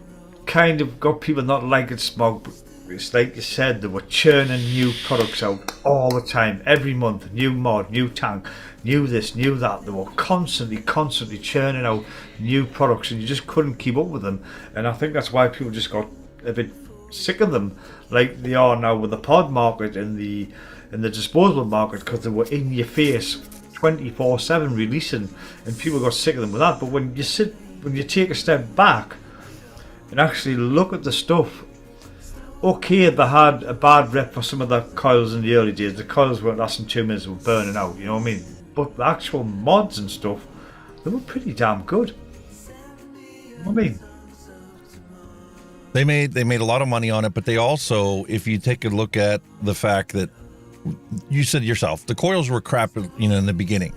kind of got people not liking Smog, it's like you said, they were churning new products out all the time, every month, new mod, new tank, new this, new that. They were constantly churning out new products and you just couldn't keep up with them. And I think that's why people just got a bit sick of them, like they are now with the pod market and the disposable market, because they were in your face 24/7 releasing, and people got sick of them with that. But when you take a step back and actually look at the stuff, okay, they had a bad rep for some of the coils in the early days. The coils weren't lasting 2 minutes, they were burning out, you know what I mean? But the actual mods and stuff, they were pretty damn good. You know what I mean? They made a lot of money on it, but they also, if you take a look at the fact that you said yourself, the coils were crap, you know, in the beginning,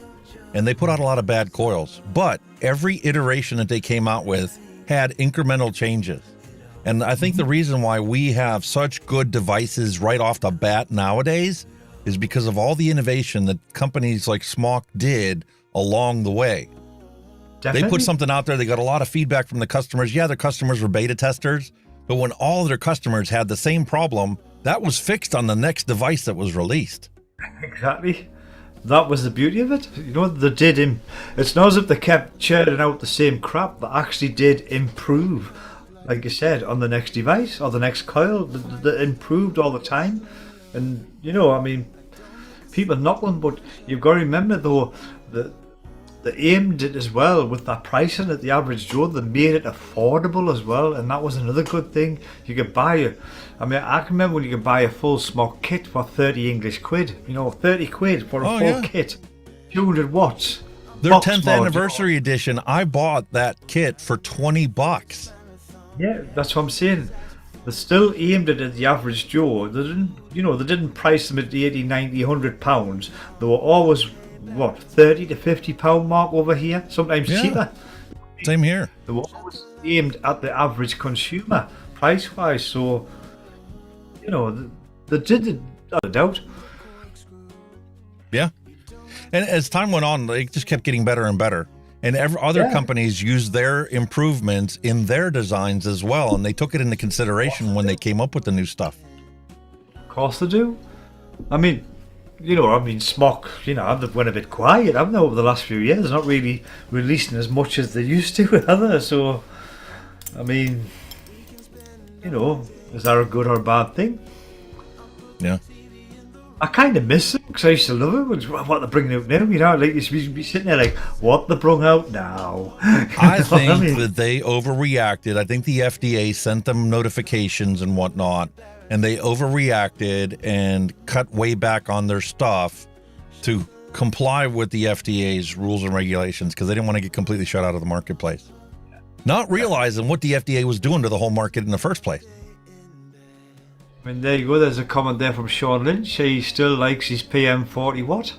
and they put out a lot of bad coils, but every iteration that they came out with had incremental changes. And I think the reason why we have such good devices right off the bat nowadays is because of all the innovation that companies like Smok did along the way. Definitely. They put something out there, they got a lot of feedback from the customers. Yeah, their customers were beta testers, but when all of their customers had the same problem, that was fixed on the next device that was released. Exactly. That was the beauty of it. You know, they did. It's not as if they kept churning out the same crap. They actually did improve, like you said, on the next device or the next coil. They improved all the time. And, you know, I mean, people knock them, but you've got to remember, though, that they aimed it as well with that pricing at the average Joe. They made it affordable as well, and that was another good thing. You could buy it. I mean, I can remember when you could buy a full Smok kit for 30 English quid. You know, 30 quid for a full kit, 200 watts. Their 10th anniversary edition, I bought that kit for $20. Yeah, that's what I'm saying. They still aimed it at the average Joe. They didn't, you know, they didn't price them at the 80, 90, 100 pounds. They were always, what, 30 to 50 pound mark over here, sometimes cheaper. Same here. They were always aimed at the average consumer price wise, so you know they did it without a doubt. Yeah, and as time went on, it just kept getting better and better, and other companies used their improvements in their designs as well, and they took it into consideration when they came up with the new stuff. Of course they do. I mean, you know, I mean, Smok, you know, they've went a bit quiet, haven't they, over the last few years? Not really releasing as much as they used to, have they? So, I mean, you know, is that a good or a bad thing? Yeah. I kind of miss it because I used to love it. What they're bringing out now, you know, like you should be sitting there like, what they bring out now? I think that they overreacted. I think the FDA sent them notifications and whatnot, and they overreacted and cut way back on their stuff to comply with the FDA's rules and regulations because they didn't want to get completely shut out of the marketplace. Not realizing what the FDA was doing to the whole market in the first place. I mean, there you go. There's a comment there from Sean Lynch. He still likes his PM40 watt.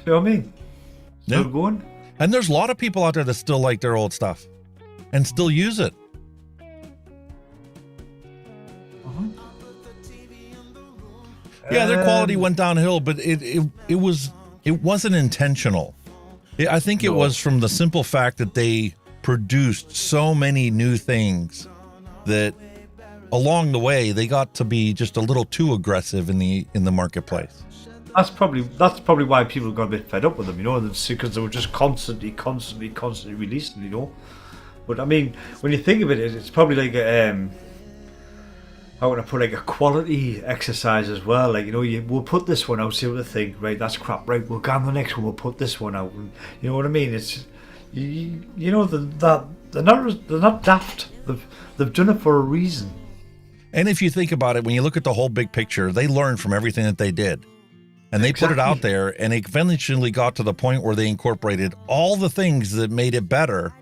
You know what I mean? Still going. And there's a lot of people out there that still like their old stuff and still use it. Yeah, their quality went downhill, but it wasn't intentional. I think it was from the simple fact that they produced so many new things that along the way they got to be just a little too aggressive in the marketplace. That's probably why people got a bit fed up with them, you know, because they were just constantly releasing, you know. But I mean, when you think of it, it's probably like how can I put, like a quality exercise as well. Like, you know, we'll put this one out, see what they think. Right, that's crap. Right, we'll go on the next one. We'll put this one out. And, you know what I mean? It's you know they're not daft. They've done it for a reason. And if you think about it, when you look at the whole big picture, they learned from everything that they did. And they put it out there, and it eventually got to the point where they incorporated all the things that made it better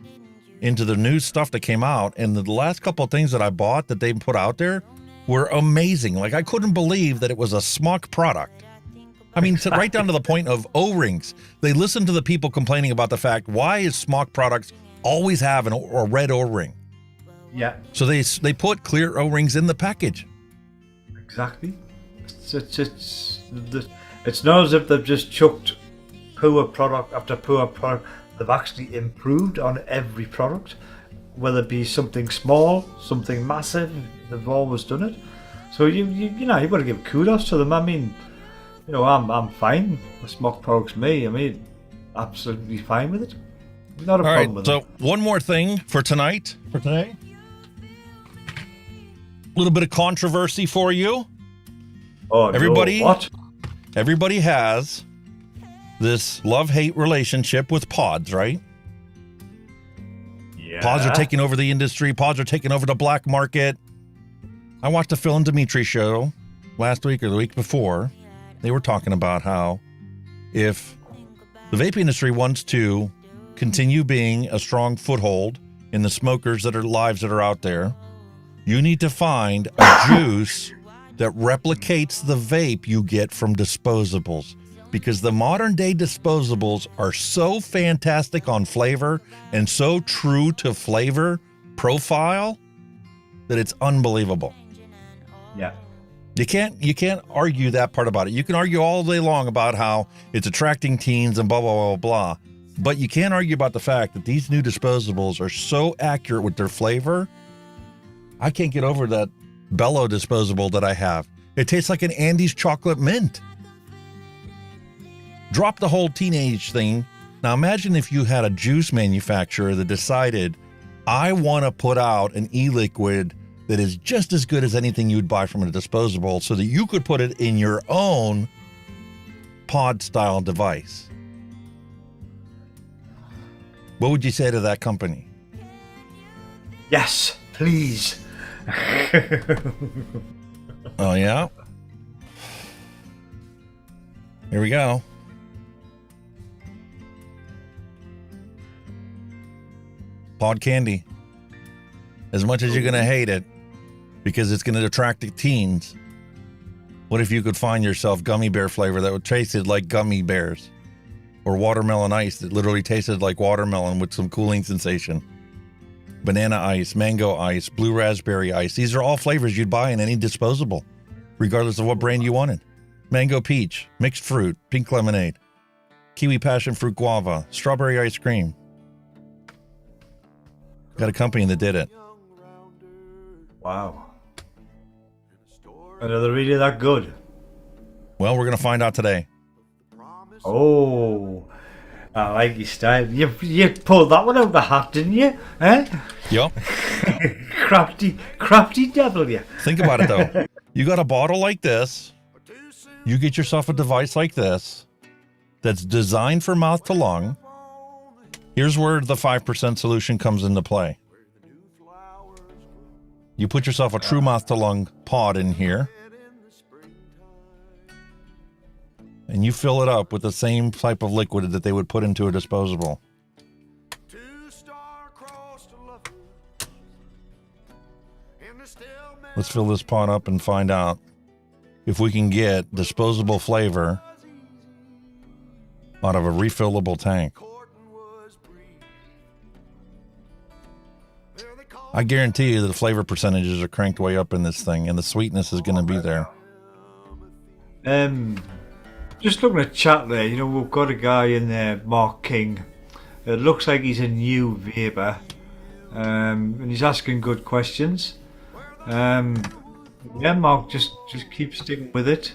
into the new stuff that came out. And the last couple of things that I bought that they put out there were amazing. Like, I couldn't believe that it was a Smok product. I mean, right down to the point of O-rings. They listened to the people complaining about the fact, why is Smok products always have a red O-ring? Yeah. So they put clear O-rings in the package. Exactly. It's not as if they've just chucked poor product after poor product. They've actually improved on every product, whether it be something small, something massive. They've always done it. So you know, you've got to give kudos to them. I mean, you know, I'm fine with Smok products. Me, I mean, absolutely fine with it. Not a problem with it. So one more thing for tonight. For today, a little bit of controversy for you. Oh, everybody! No. What? Everybody has this love-hate relationship with pods, right? Yeah. Pods are taking over the industry. Pods are taking over the black market. I watched the Phil and Dimitri show last week or the week before. They were talking about how if the vape industry wants to continue being a strong foothold in the smokers that are lives that are out there, you need to find a juice that replicates the vape you get from disposables, because the modern day disposables are so fantastic on flavor and so true to flavor profile that it's unbelievable. Yeah. You can't argue that part about it. You can argue all day long about how it's attracting teens and blah, blah, blah, blah. But you can't argue about the fact that these new disposables are so accurate with their flavor. I can't get over that Bello disposable that I have. It tastes like an Andes chocolate mint. Drop the whole teenage thing. Now imagine if you had a juice manufacturer that decided, I want to put out an e-liquid that is just as good as anything you'd buy from a disposable so that you could put it in your own pod style device. What would you say to that company? Yes, please. Oh, yeah? Here we go. Pod candy. As much as you're going to hate it, because it's going to attract the teens, what if you could find yourself gummy bear flavor that would tasted like gummy bears? Or watermelon ice that literally tasted like watermelon with some cooling sensation? Banana ice, mango ice, blue raspberry ice. These are all flavors you'd buy in any disposable, regardless of what brand you wanted. Mango peach, mixed fruit, pink lemonade, kiwi passion fruit guava, strawberry ice cream. Got a company that did it. Wow. And are they really that good? Well, we're going to find out today. Oh, I like your style. You pulled that one out of the hat, didn't you? Eh? Yep. crafty devil, you. Think about it, though. You got a bottle like this. You get yourself a device like this that's designed for mouth to lung. Here's where the 5% solution comes into play. You put yourself a true mouth to lung pod in here, and you fill it up with the same type of liquid that they would put into a disposable. Let's fill this pot up and find out if we can get disposable flavor out of a refillable tank. I guarantee you that the flavor percentages are cranked way up in this thing, and the sweetness is going to be there. Just looking at chat there, you know, we've got a guy in there, Mark King. It looks like he's a new vapor, and he's asking good questions. Yeah, Mark, just keep sticking with it.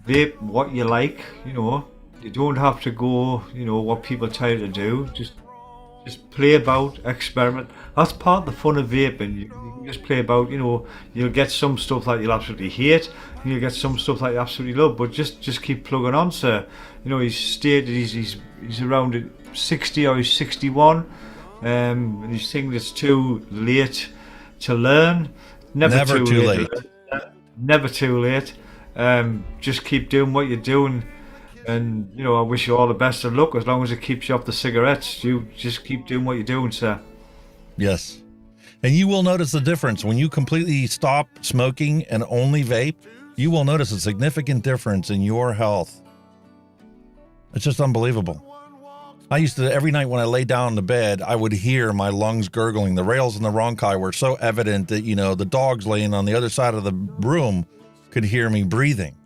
Vape what you like, you know. You don't have to go, you know, what people tell you to do. Just play about, experiment. That's part of the fun of vaping. You can just play about, you know. You'll get some stuff that you'll absolutely hate, and you'll get some stuff that you absolutely love. But just keep plugging on, sir. You know, he's stated he's around 60 or he's 61, and he's thinking it's too late to learn. Never too late. Never too late. Just keep doing what you're doing. And, you know, I wish you all the best of luck. As long as it keeps you off the cigarettes, you just keep doing what you're doing, sir. Yes. And you will notice the difference. When you completely stop smoking and only vape, you will notice a significant difference in your health. It's just unbelievable. I used to, every night when I lay down to bed, I would hear my lungs gurgling. The rails in the Ronchi were so evident that, you know, the dogs laying on the other side of the room could hear me breathing.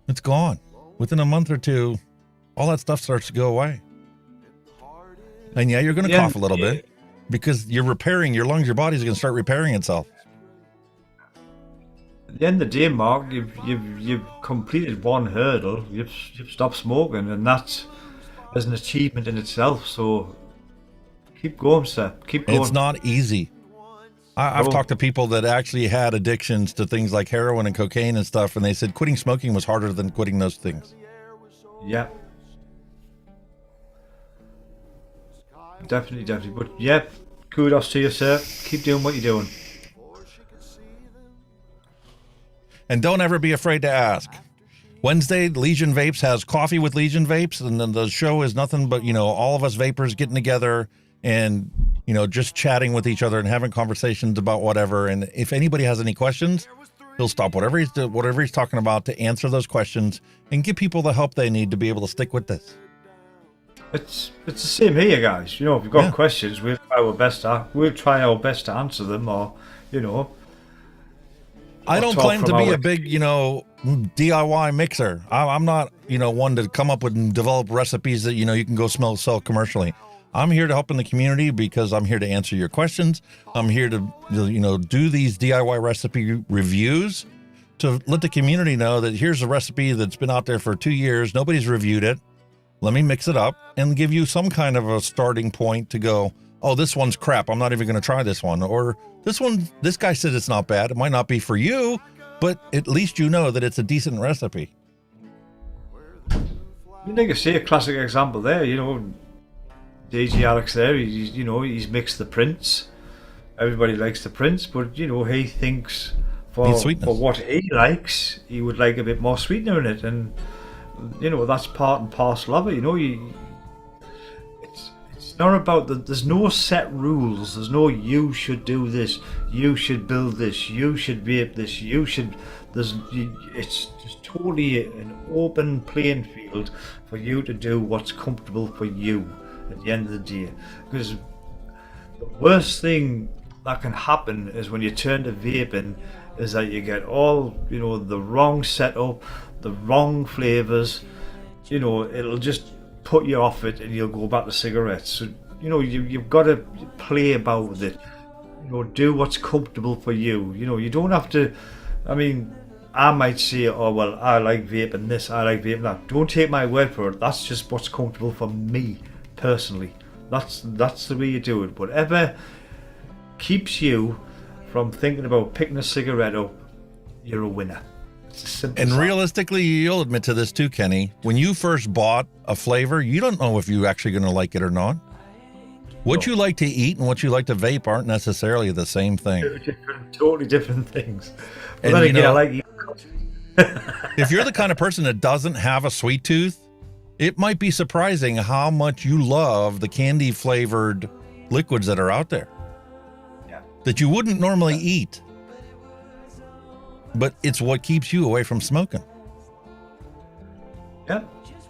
It's gone. Within a month or two, all that stuff starts to go away. And yeah, you're going to cough a little bit because you're repairing your lungs. Your body's going to start repairing itself. At the end of the day, Mark, you've completed one hurdle. You've stopped smoking, and that's an achievement in itself. So keep going, sir. Keep going. It's not easy. I've talked to people that actually had addictions to things like heroin and cocaine and stuff, and they said quitting smoking was harder than quitting those things. Yeah. Definitely. But yeah, kudos to you, sir. Keep doing what you're doing. And don't ever be afraid to ask. Wednesday, Legion Vapes has Coffee with Legion Vapes, and then the show is nothing but, you know, all of us vapors getting together and, you know, just chatting with each other and having conversations about whatever. And if anybody has any questions, he'll stop whatever he's talking about to answer those questions and give people the help they need to be able to stick with this. It's the same here, guys. You know, if you've got questions, we'll try our best to answer them, or, you know. I don't claim to be a big, you know, DIY mixer. I'm not, you know, one to come up with and develop recipes that, you know, you can go sell commercially. I'm here to help in the community because I'm here to answer your questions. I'm here to, you know, do these DIY recipe reviews to let the community know that here's a recipe that's been out there for 2 years. Nobody's reviewed it. Let me mix it up and give you some kind of a starting point to go, oh, this one's crap. I'm not even going to try this one. Or this one, this guy said it's not bad. It might not be for you, but at least you know that it's a decent recipe. You can see a classic example there, you know. DJ Alex there, he's mixed the prints. Everybody likes the prints, but, you know, he thinks for what he likes, he would like a bit more sweetener in it. And, you know, that's part and parcel of it. You know, it's not about there's no set rules. There's no you should do this, you should build this, you should vape this, it's just totally an open playing field for you to do what's comfortable for you at the end of the day. Because the worst thing that can happen is when you turn to vaping is that you get all, you know, the wrong setup, the wrong flavors. You know, it'll just put you off it and you'll go back to cigarettes. So, you know, you've got to play about with it. You know, do what's comfortable for you. You know, you don't have to, I mean, I might say, oh, well, I like vaping this, I like vaping that. Don't take my word for it. That's just what's comfortable for me, personally. That's the way you do it. Whatever keeps you from thinking about picking a cigarette up, you're a winner. It's as simple And as that. realistically, you'll admit to this too, Kenny. When you first bought a flavor, you don't know if you're actually going to like it or not. What you like to eat and what you like to vape aren't necessarily the same thing. Totally different things. But And then you again, know- I like eating. If you're the kind of person that doesn't have a sweet tooth, it might be surprising how much you love the candy flavored liquids that are out there Yeah. that you wouldn't normally eat. But it's what keeps you away from smoking. Yeah.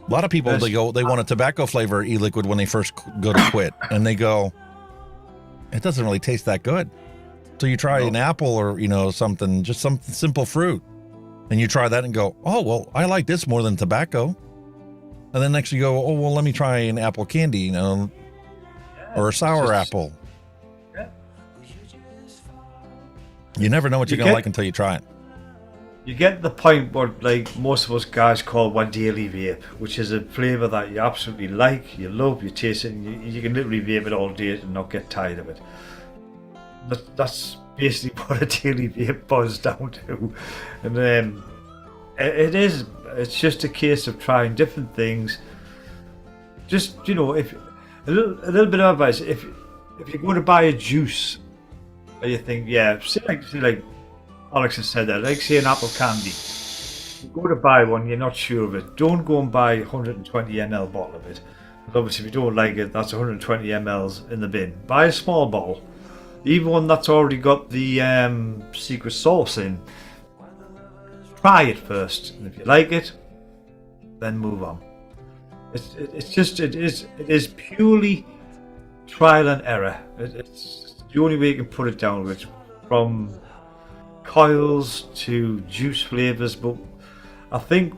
A lot of people, they want a tobacco flavor e-liquid when they first go to quit, and they go, it doesn't really taste that good. So you try an apple or, something, just some simple fruit, and you try that and go, oh, well, I like this more than tobacco. And then next you go, oh, well, let me try an apple candy, or a sour apple. Yeah. You never know what you're going to like until you try it. You get to the point what like most of us guys call one daily vape, which is a flavour that you absolutely like, you love, you taste it, and you can literally vape it all day and not get tired of it. That's basically what a daily vape boils down to. And it's just a case of trying different things. Just, if a little bit of advice, if you go to buy a juice, and you think, say like Alex has said that, like say an apple candy. You go to buy one, you're not sure of it. Don't go and buy 120 ml bottle of it. But obviously, if you don't like it, that's 120 mls in the bin. Buy a small bottle, even one that's already got the secret sauce in. Try it first, and if you like it, then move on. It is purely trial and error. It's the only way you can put it down, which from coils to juice flavors. But I think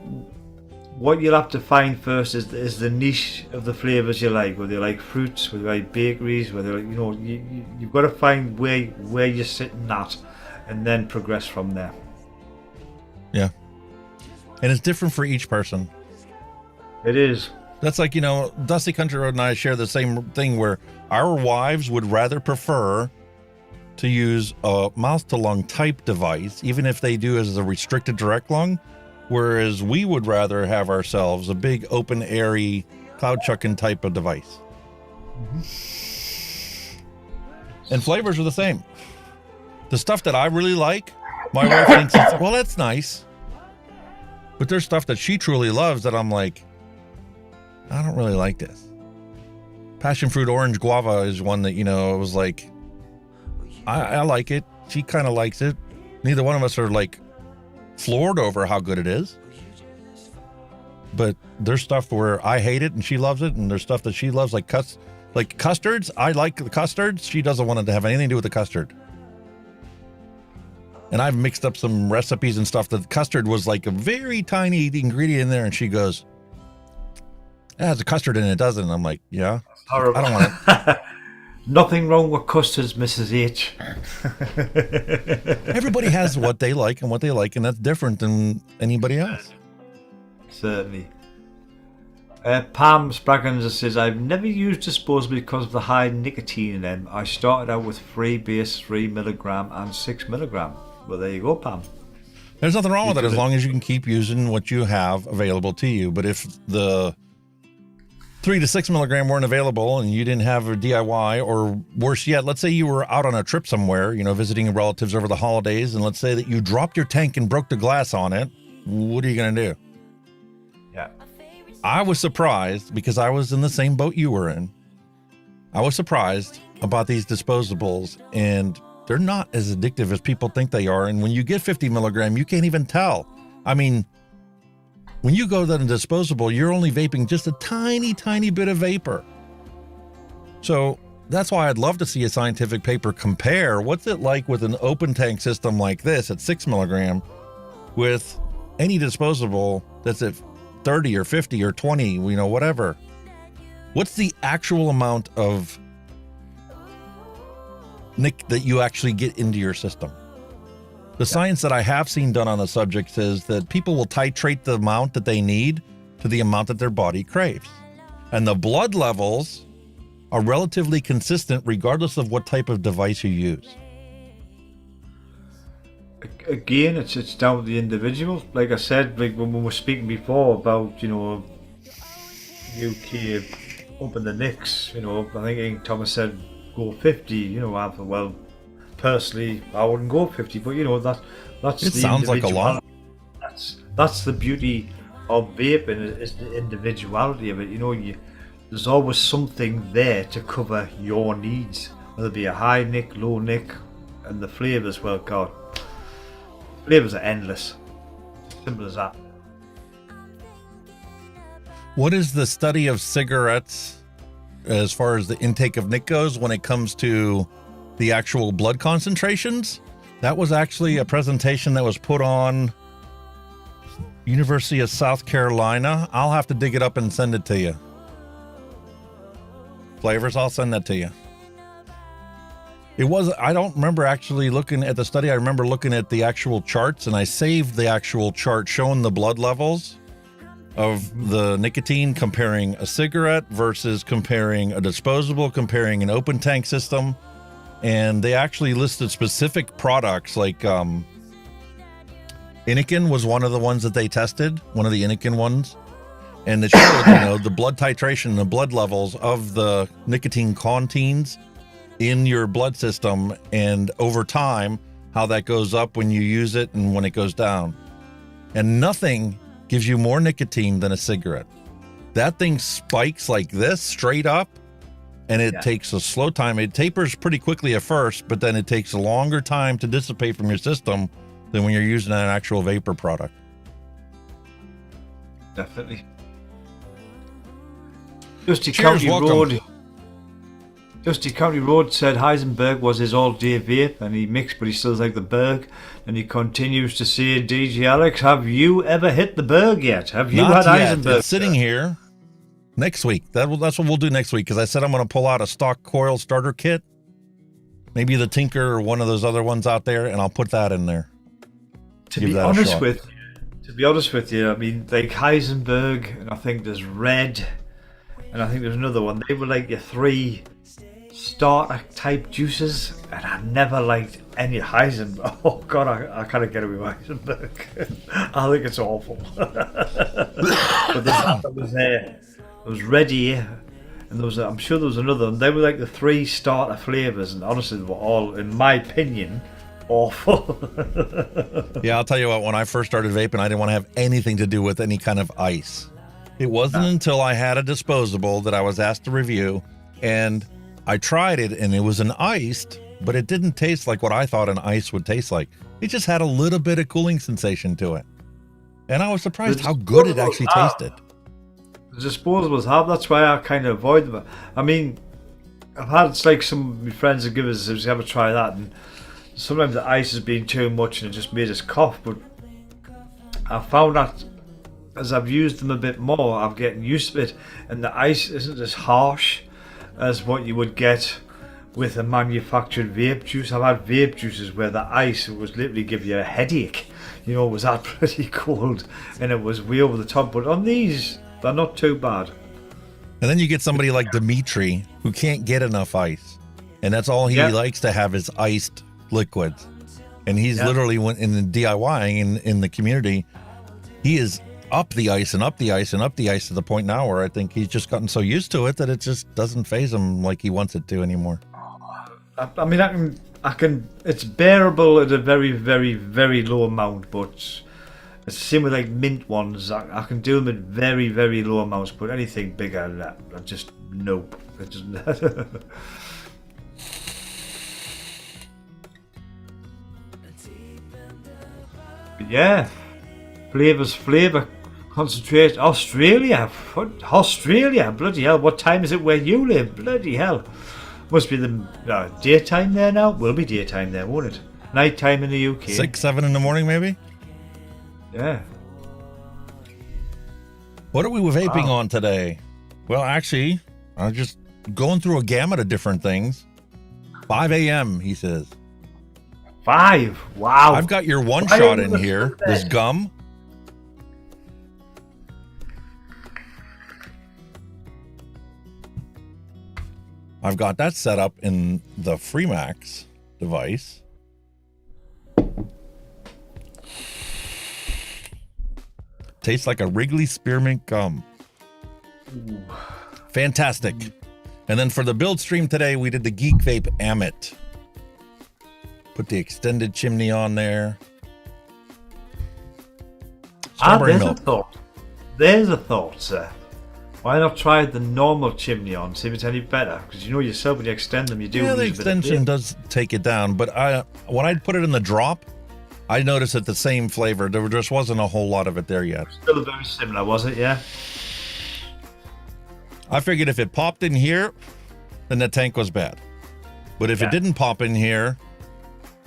what you'll have to find first is the niche of the flavors you like, whether you like fruits, whether you like bakeries, whether you've got to find where you're sitting at, and then progress from there. Yeah. And it's different for each person. It is. That's like, Dusty Country Road and I share the same thing where our wives would rather prefer to use a mouth to lung type device, even if they do as a restricted direct lung, whereas we would rather have ourselves a big open airy cloud chucking type of device. And flavors are the same. The stuff that I really like, my wife thinks, well, that's nice. But there's stuff that she truly loves that I'm like, I don't really like this. Passion fruit orange guava is one that, it was like, I like it. She kind of likes it. Neither one of us are like floored over how good it is. But there's stuff where I hate it and she loves it, and there's stuff that she loves, like custards. I like the custards. She doesn't want it to have anything to do with the custard. And I've mixed up some recipes and stuff that custard was like a very tiny ingredient in there, and she goes, it has a custard in it, doesn't it? And I'm like, yeah. Horrible. I don't want it. Nothing wrong with custards, Mrs. H. Everybody has what they like, and that's different than anybody else. Certainly. Pam Spraggins says, I've never used disposable because of the high nicotine in them. I started out with free base 3 milligram and 6 milligram. Well, there you go, Pam. There's nothing wrong with it as long as you can keep using what you have available to you. But if the 3 to 6 milligram weren't available and you didn't have a DIY, or worse yet, let's say you were out on a trip somewhere, visiting relatives over the holidays, and let's say that you dropped your tank and broke the glass on it, what are you going to do? Yeah. I was surprised because I was in the same boat you were in. I was surprised about these disposables, and they're not as addictive as people think they are. And when you get 50 milligram, you can't even tell. I mean, when you go to the disposable, you're only vaping just a tiny, tiny bit of vapor. So that's why I'd love to see a scientific paper compare what's it like with an open tank system like this at 6 milligram with any disposable that's at 30 or 50 or 20, whatever. What's the actual amount of nic that you actually get into your system? The science that I have seen done on the subject says that people will titrate the amount that they need to the amount that their body craves. And the blood levels are relatively consistent regardless of what type of device you use. Again, it's down to the individual. Like I said, like when we were speaking before about, you know, UK up in the nicks, you know, I think Thomas said go 50, you know, I thought, well, personally, I wouldn't go 50, but you know, that's it the sounds like a lot. That's the beauty of vaping, is the individuality of it. You know, there's always something there to cover your needs, whether it be a high nick, low nick, and the flavors. Well, God, flavors are endless. Simple as that. What is the study of cigarettes as far as the intake of nick goes when it comes to the actual blood concentrations? That was actually a presentation that was put on University of South Carolina. I'll have to dig it up and send it to you. Flavors, I'll send that to you. It was, I don't remember actually looking at the study. I remember looking at the actual charts, and I saved the actual chart showing the blood levels of the nicotine, comparing a cigarette versus comparing a disposable, comparing an open tank system. And they actually listed specific products like Innikin was one of the ones that they tested, one of the Innikin ones. And it showed, you know, the blood titration, the blood levels of the nicotine conteens in your blood system, and over time, how that goes up when you use it and when it goes down. And nothing gives you more nicotine than a cigarette. That thing spikes like this straight up, and it takes a slow time. It tapers pretty quickly at first, but then it takes a longer time to dissipate from your system than when you're using an actual vapor product. Definitely. Dusty County Road. Dusty County Road said Heisenberg was his all-day vape, and he mixed, but he still like the Berg. And he continues to say, DJ Alex, have you ever hit the Berg yet? Have you Not had yet. Heisenberg? It's sitting here. Next week. That's what we'll do next week, because I said I'm going to pull out a stock coil starter kit, maybe the Tinker or one of those other ones out there, and I'll put that in there. To be honest with you, I mean, like Heisenberg, and I think there's Red, and I think there's another one. They were like your three starter type juices, and I never liked any Heisenberg. Oh God, I can't get away with Heisenberg. I think it's awful. But that was there. There was Ready, and there was, I'm sure there was another one. They were like the three starter flavors, and honestly, they were all, in my opinion, awful. Yeah, I'll tell you what, when I first started vaping, I didn't want to have anything to do with any kind of ice. It wasn't until I had a disposable that I was asked to review, and I tried it, and it was an iced, but it didn't taste like what I thought an ice would taste like. It just had a little bit of cooling sensation to it. And I was surprised how good it actually tasted. The disposables have, that's why I kind of avoid them. I mean, I've had, it's like some of my friends have given us, have a try that, and sometimes the ice has been too much and it just made us cough. But I found that as I've used them a bit more, I'm getting used to it, and the ice isn't as harsh as what you would get with a manufactured vape juice. I've had vape juices where the ice was literally give you a headache. You know, it was that pretty cold, and it was way over the top. But on these, they're not too bad. And then you get somebody like Dimitri who can't get enough ice, and that's all he likes to have is iced liquids. And he's literally went in the DIY in the community. He is up the ice and up the ice and up the ice to the point now where I think he's just gotten so used to it that it just doesn't faze him like he wants it to anymore. I mean, I can. It's bearable at a very, very, very low amount, but it's the same with like mint ones. I can do them at very, very low amounts, but anything bigger than that, I just nope. It just But yeah, flavor concentrate. Australia, bloody hell! What time is it where you live? Bloody hell! Must be the daytime there now. Will be daytime there, won't it? Nighttime in the UK. 6, 7 in the morning, maybe. Yeah. What are we vaping on today? Well, actually, I'm just going through a gamut of different things. 5 a.m. he says. 5. Wow. I've got your one Why shot are in you here. listening? This gum. I've got that set up in the FEELM Max device. Tastes like a Wrigley spearmint gum. Ooh. Fantastic. And then for the build stream today, we did the Geek Vape Ammit. Put the extended chimney on there. Strawberry There's milk. a thought. There's a thought, sir. Why not try the normal chimney on, see if it's any better? Because you know yourself, when you extend them, you do Yeah, the lose a bit of extension flavor. does take it down. But when I put it in the drop, I noticed that the same flavor, there just wasn't a whole lot of it there yet. Still very similar, was it? Yeah. I figured if it popped in here, then the tank was bad. But if it didn't pop in here,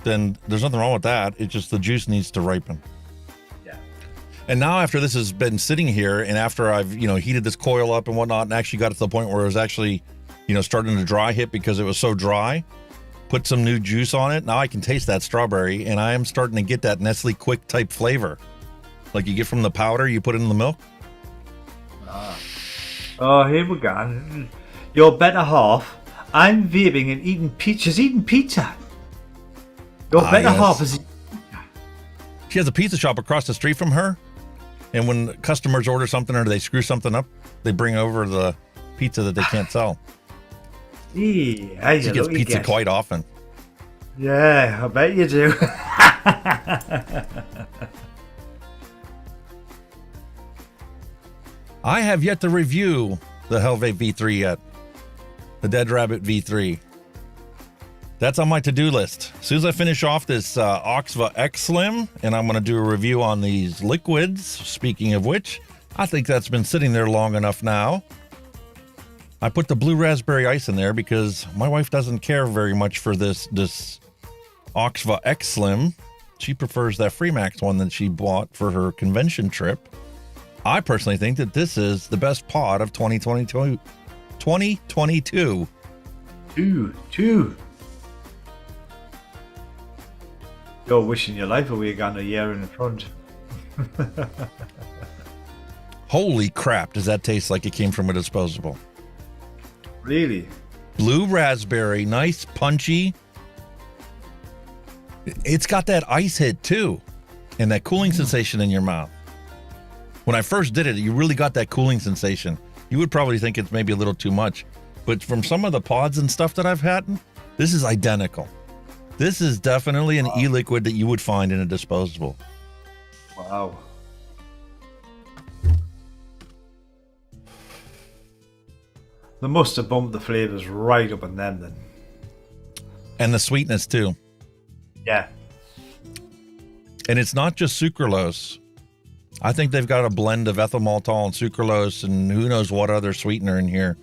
then there's nothing wrong with that. It's just the juice needs to ripen. Yeah. And now after this has been sitting here, and after I've, heated this coil up and whatnot, and actually got it to the point where it was actually, starting to dry hit because it was so dry, put some new juice on it. Now I can taste that strawberry, and I am starting to get that Nestle Quick type flavor. Like you get from the powder, you put it in the milk. Oh, here we go. Your better half. I'm vaping and eating peaches, eating pizza. Your better yes. half is. She has a pizza shop across the street from her, and when customers order something or they screw something up, they bring over the pizza that they can't sell. Yeah, She gets pizza quite often. Yeah, I bet you do. I have yet to review the Hellvape V3 yet. The Dead Rabbit V3. That's on my to-do list. As soon as I finish off this OXVA Xlim, and I'm going to do a review on these liquids. Speaking of which, I think that's been sitting there long enough now. I put the blue raspberry ice in there because my wife doesn't care very much for this OXVA Xlim. She prefers that FEELM Max one that she bought for her convention trip. I personally think that this is the best pod of 2022. 2022. Two. You're wishing your life away again a year in front. Holy crap, does that taste like it came from a disposable? Really? Blue raspberry, nice, punchy. It's got that ice hit too, and that cooling sensation in your mouth. When I first did it, you really got that cooling sensation. You would probably think it's maybe a little too much, but from some of the pods and stuff that I've had, this is identical. This is definitely an e-liquid that you would find in a disposable. Wow. They must have bumped the flavors right up in them then. And the sweetness too. Yeah. And it's not just sucralose. I think they've got a blend of ethyl maltol and sucralose and who knows what other sweetener in here.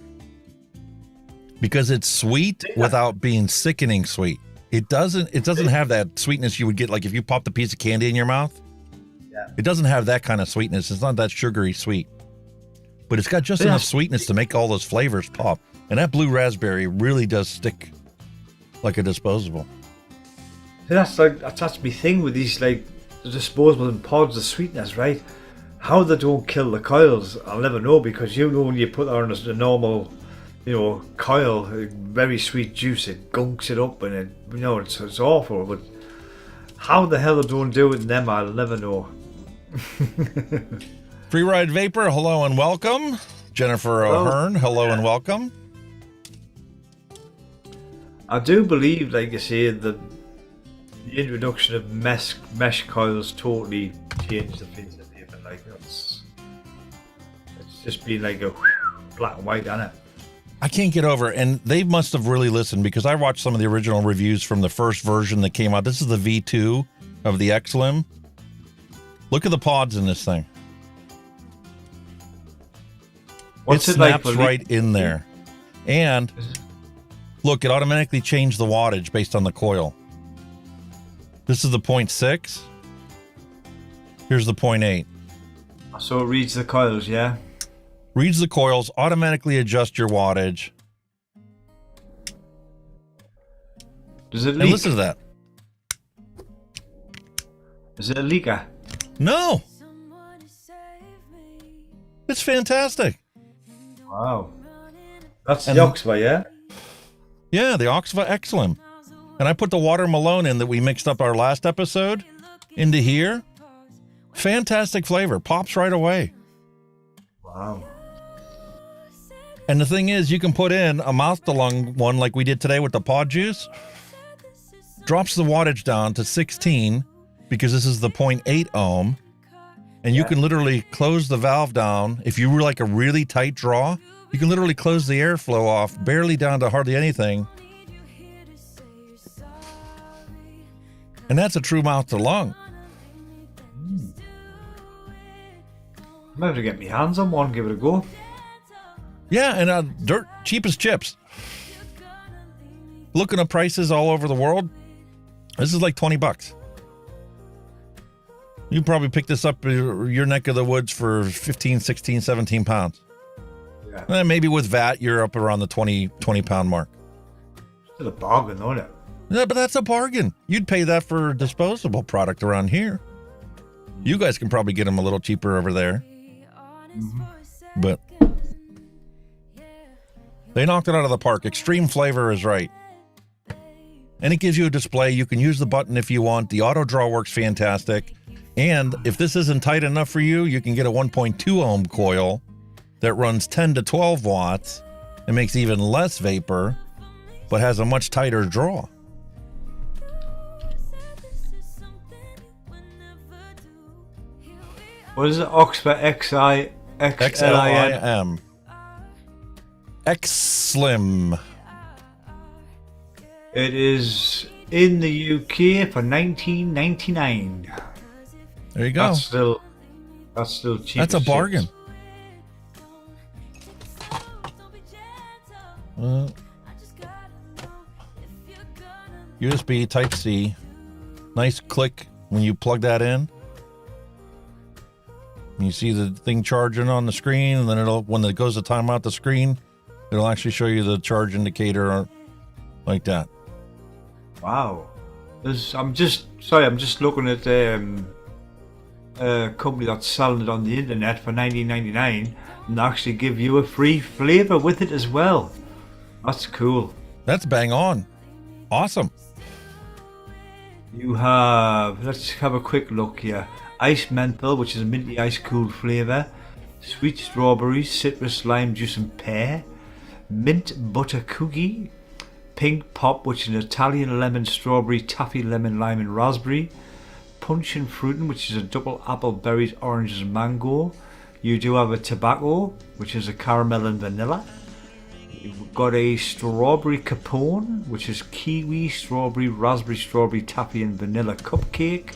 Because it's sweet without being sickening sweet. It doesn't have that sweetness you would get like if you popped a piece of candy in your mouth. Yeah. It doesn't have that kind of sweetness. It's not that sugary sweet. But it's got just enough sweetness to make all those flavors pop. And that blue raspberry really does stick like a disposable. That's my thing with these, like, the disposable and pods, the sweetness, right? How they don't kill the coils, I'll never know, because when you put that on a normal, coil, very sweet juice, it gunks it up and it's awful. But how the hell they don't do it in them, I'll never know. Free Ride Vapor, hello and welcome. Jennifer O'Hearn, hello and welcome. I do believe, like you say, that the introduction of mesh coils totally changed the face of vaping. Like it's just been like a black and white, hasn't it? I can't get over it. And they must have really listened because I watched some of the original reviews from the first version that came out. This is the V2 of the Xlim. Look at the pods in this thing. What's it it like snaps right in there. And look, it automatically changed the wattage based on the coil. This is the 0.6. Here's the 0.8. So it reads the coils, yeah? Reads the coils, automatically adjust your wattage. Does it leak? And listen to that. Is it a leaker? No. It's fantastic. Wow. That's And- the OXVA, yeah? Yeah, the OXVA Xlim. And I put the WaterMalone in that we mixed up our last episode into here. Fantastic flavor. Pops right away. Wow. And the thing is, you can put in a mouth-to-lung one like we did today with the pod juice. Drops the wattage down to 16 because this is the 0.8 ohm. And you can literally close the valve down. If you were like a really tight draw, you can literally close the airflow off barely down to hardly anything. And that's a true mouth-to-lung. I'm going to get my hands on one, give it a go. Yeah, and dirt cheap as chips. Looking at prices all over the world, this is like $20. You probably pick this up your neck of the woods for 15, 16, 17 pounds. Yeah. Maybe with VAT, you're up around the 20 pound mark. Still a bargain, isn't it? Yeah, but that's a bargain. You'd pay that for a disposable product around here. You guys can probably get them a little cheaper over there. But they knocked it out of the park. Extreme flavor is right. And it gives you a display. You can use the button if you want. The auto draw works fantastic. And if this isn't tight enough for you, you can get a 1.2 ohm coil that runs 10 to 12 watts and makes even less vapor, but has a much tighter draw. What is it? OXVA XI XLIM. XLIM. Xlim. It is in the UK for $19.99. There you go. That's still cheap. That's a as bargain. USB Type-C. Nice click when you plug that in. You see the thing charging on the screen, and then when it goes to timeout the screen, it'll actually show you the charge indicator like that. Wow. I'm just looking at a company that's selling it on the internet for $19.99 and they actually give you a free flavor with it as well. That's cool. That's bang on. Awesome. You have, let's have a quick look here. Ice menthol, which is a minty ice cool flavor. Sweet strawberries, citrus, lime juice and pear. Mint butter cookie. Pink pop, which is an Italian lemon, strawberry, taffy, lemon, lime and raspberry. Punch and fruitin', which is a double apple, berries, oranges and mango. You do have a tobacco, which is a caramel and vanilla. You've got a strawberry capone, which is kiwi, strawberry, taffy and vanilla cupcake.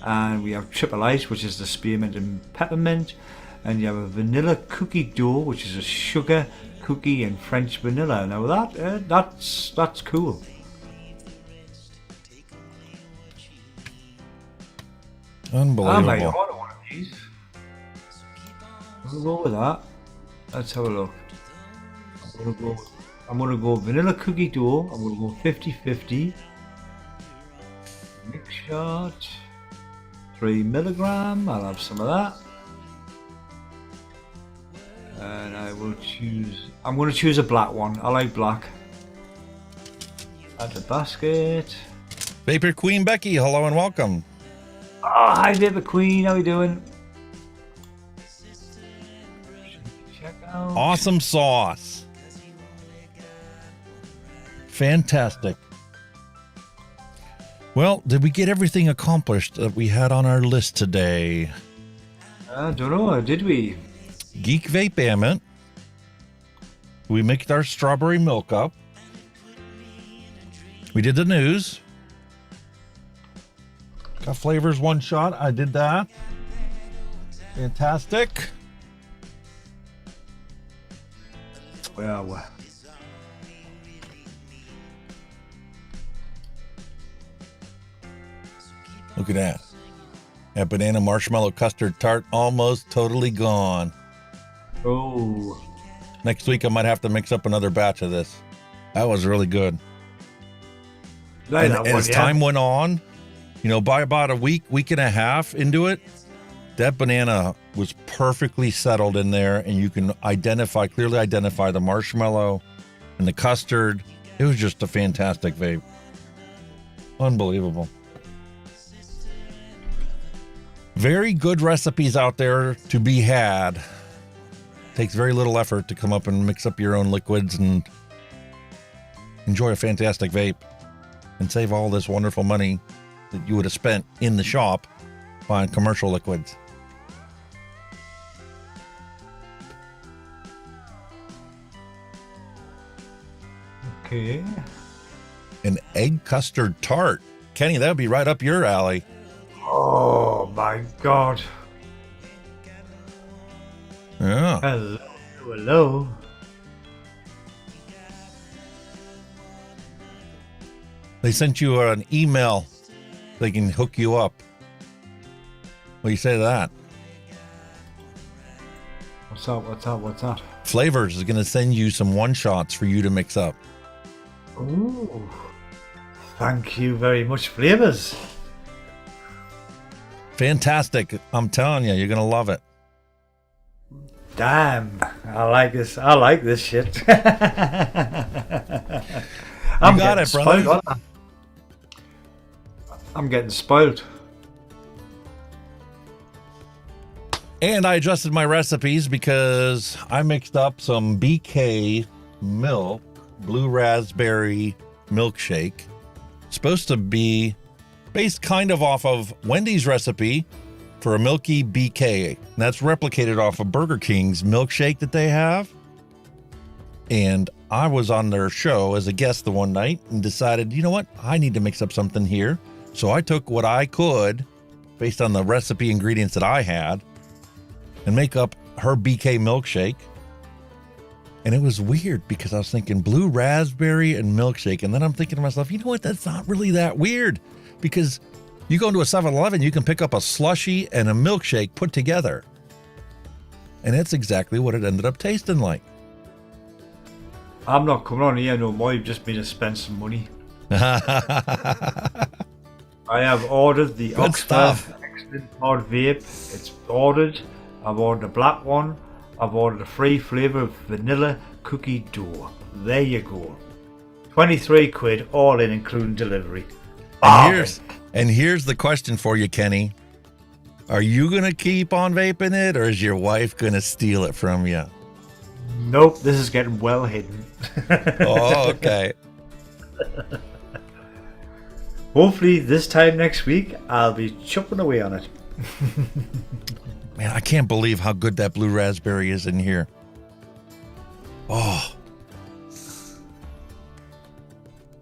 And we have triple ice, which is the spearmint and peppermint. And you have a vanilla cookie dough, which is a sugar, cookie and French vanilla. Now that's cool. Unbelievable. I might order one of these. We'll go with that. Let's have a look. I'm gonna go vanilla cookie dough. I'm gonna go 50-50. Mix shot. 3 milligram. I'll have some of that. And I'm going to choose a black one. I like black. Add the basket. Vapor Queen Becky, hello and welcome. Oh, hi Vapor Queen, how you doing? Check out. Awesome sauce. Fantastic. Well, did we get everything accomplished that we had on our list today? I don't know, did we? Geek Vape Ammit. We mixed our strawberry milk up. We did the news. Got flavors one shot. I did that. Fantastic. Well, look at that. That banana marshmallow custard tart almost totally gone. oh, Next week I might have to mix up another batch of this. That was really good. like And that one, as yeah. time went on, You know, by about a week and a half into it, that banana was perfectly settled in there, and you can clearly identify the marshmallow and the custard. It was just a fantastic vape. Unbelievable. Very good recipes out there to be had. Takes very little effort to come up and mix up your own liquids and enjoy a fantastic vape and save all this wonderful money that you would have spent in the shop buying commercial liquids. Okay. An egg custard tart. Kenny, that would be right up your alley. Oh my God. Yeah. Hello. Hello. They sent you an email. They can hook you up. What do you say to that? What's that? Flavors is going to send you some one-shots for you to mix up. Ooh. Thank you very much, Flavors. Fantastic. I'm telling you, you're going to love it. Damn. I like this. I like this shit. You got it, brother. I'm getting spoiled. And I adjusted my recipes because I mixed up some BK milk, blue raspberry milkshake. Supposed to be based kind of off of Wendy's recipe for a milky BK. And that's replicated off of Burger King's milkshake that they have. And I was on their show as a guest the one night and decided, you know what? I need to mix up something here. So I took what I could based on the recipe ingredients that I had and make up her BK milkshake. And it was weird because I was thinking blue raspberry and milkshake. And then I'm thinking to myself, you know what? That's not really that weird because you go into a 7-Eleven, you can pick up a slushie and a milkshake put together. And that's exactly what it ended up tasting like. I'm not coming on here no more. You've just been to spend some money. I have ordered the OXVA Xlim pod vape. It's ordered. I've ordered a black one. I've ordered a free flavour of vanilla cookie dough. There you go. 23 quid all in, including delivery. And here's the question for you, Kenny. Are you going to keep on vaping it, or is your wife going to steal it from you? Nope, this is getting well hidden. Oh, okay. Hopefully this time next week, I'll be chopping away on it. Man, I can't believe how good that blue raspberry is in here. Oh.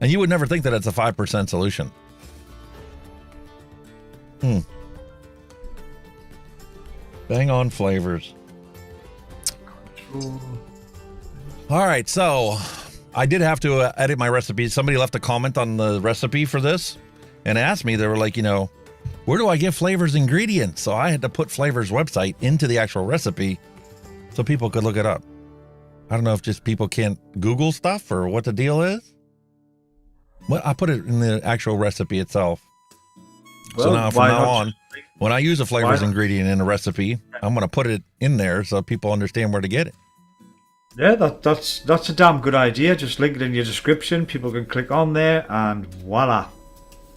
And you would never think that it's a 5% solution. Bang on flavors. All right, so I did have to edit my recipe. Somebody left a comment on the recipe for this and asked me, they were like, you know, where do I get Flavor's ingredients? So I had to put Flavor's website into the actual recipe so people could look it up. I don't know if just people can't Google stuff or what the deal is. Well, I put it in the actual recipe itself. Well, so now from now on, when I use a Flavor's ingredient in a recipe, I'm going to put it in there so people understand where to get it. Yeah, that's a damn good idea. Just link it in your description. People can click on there and voila.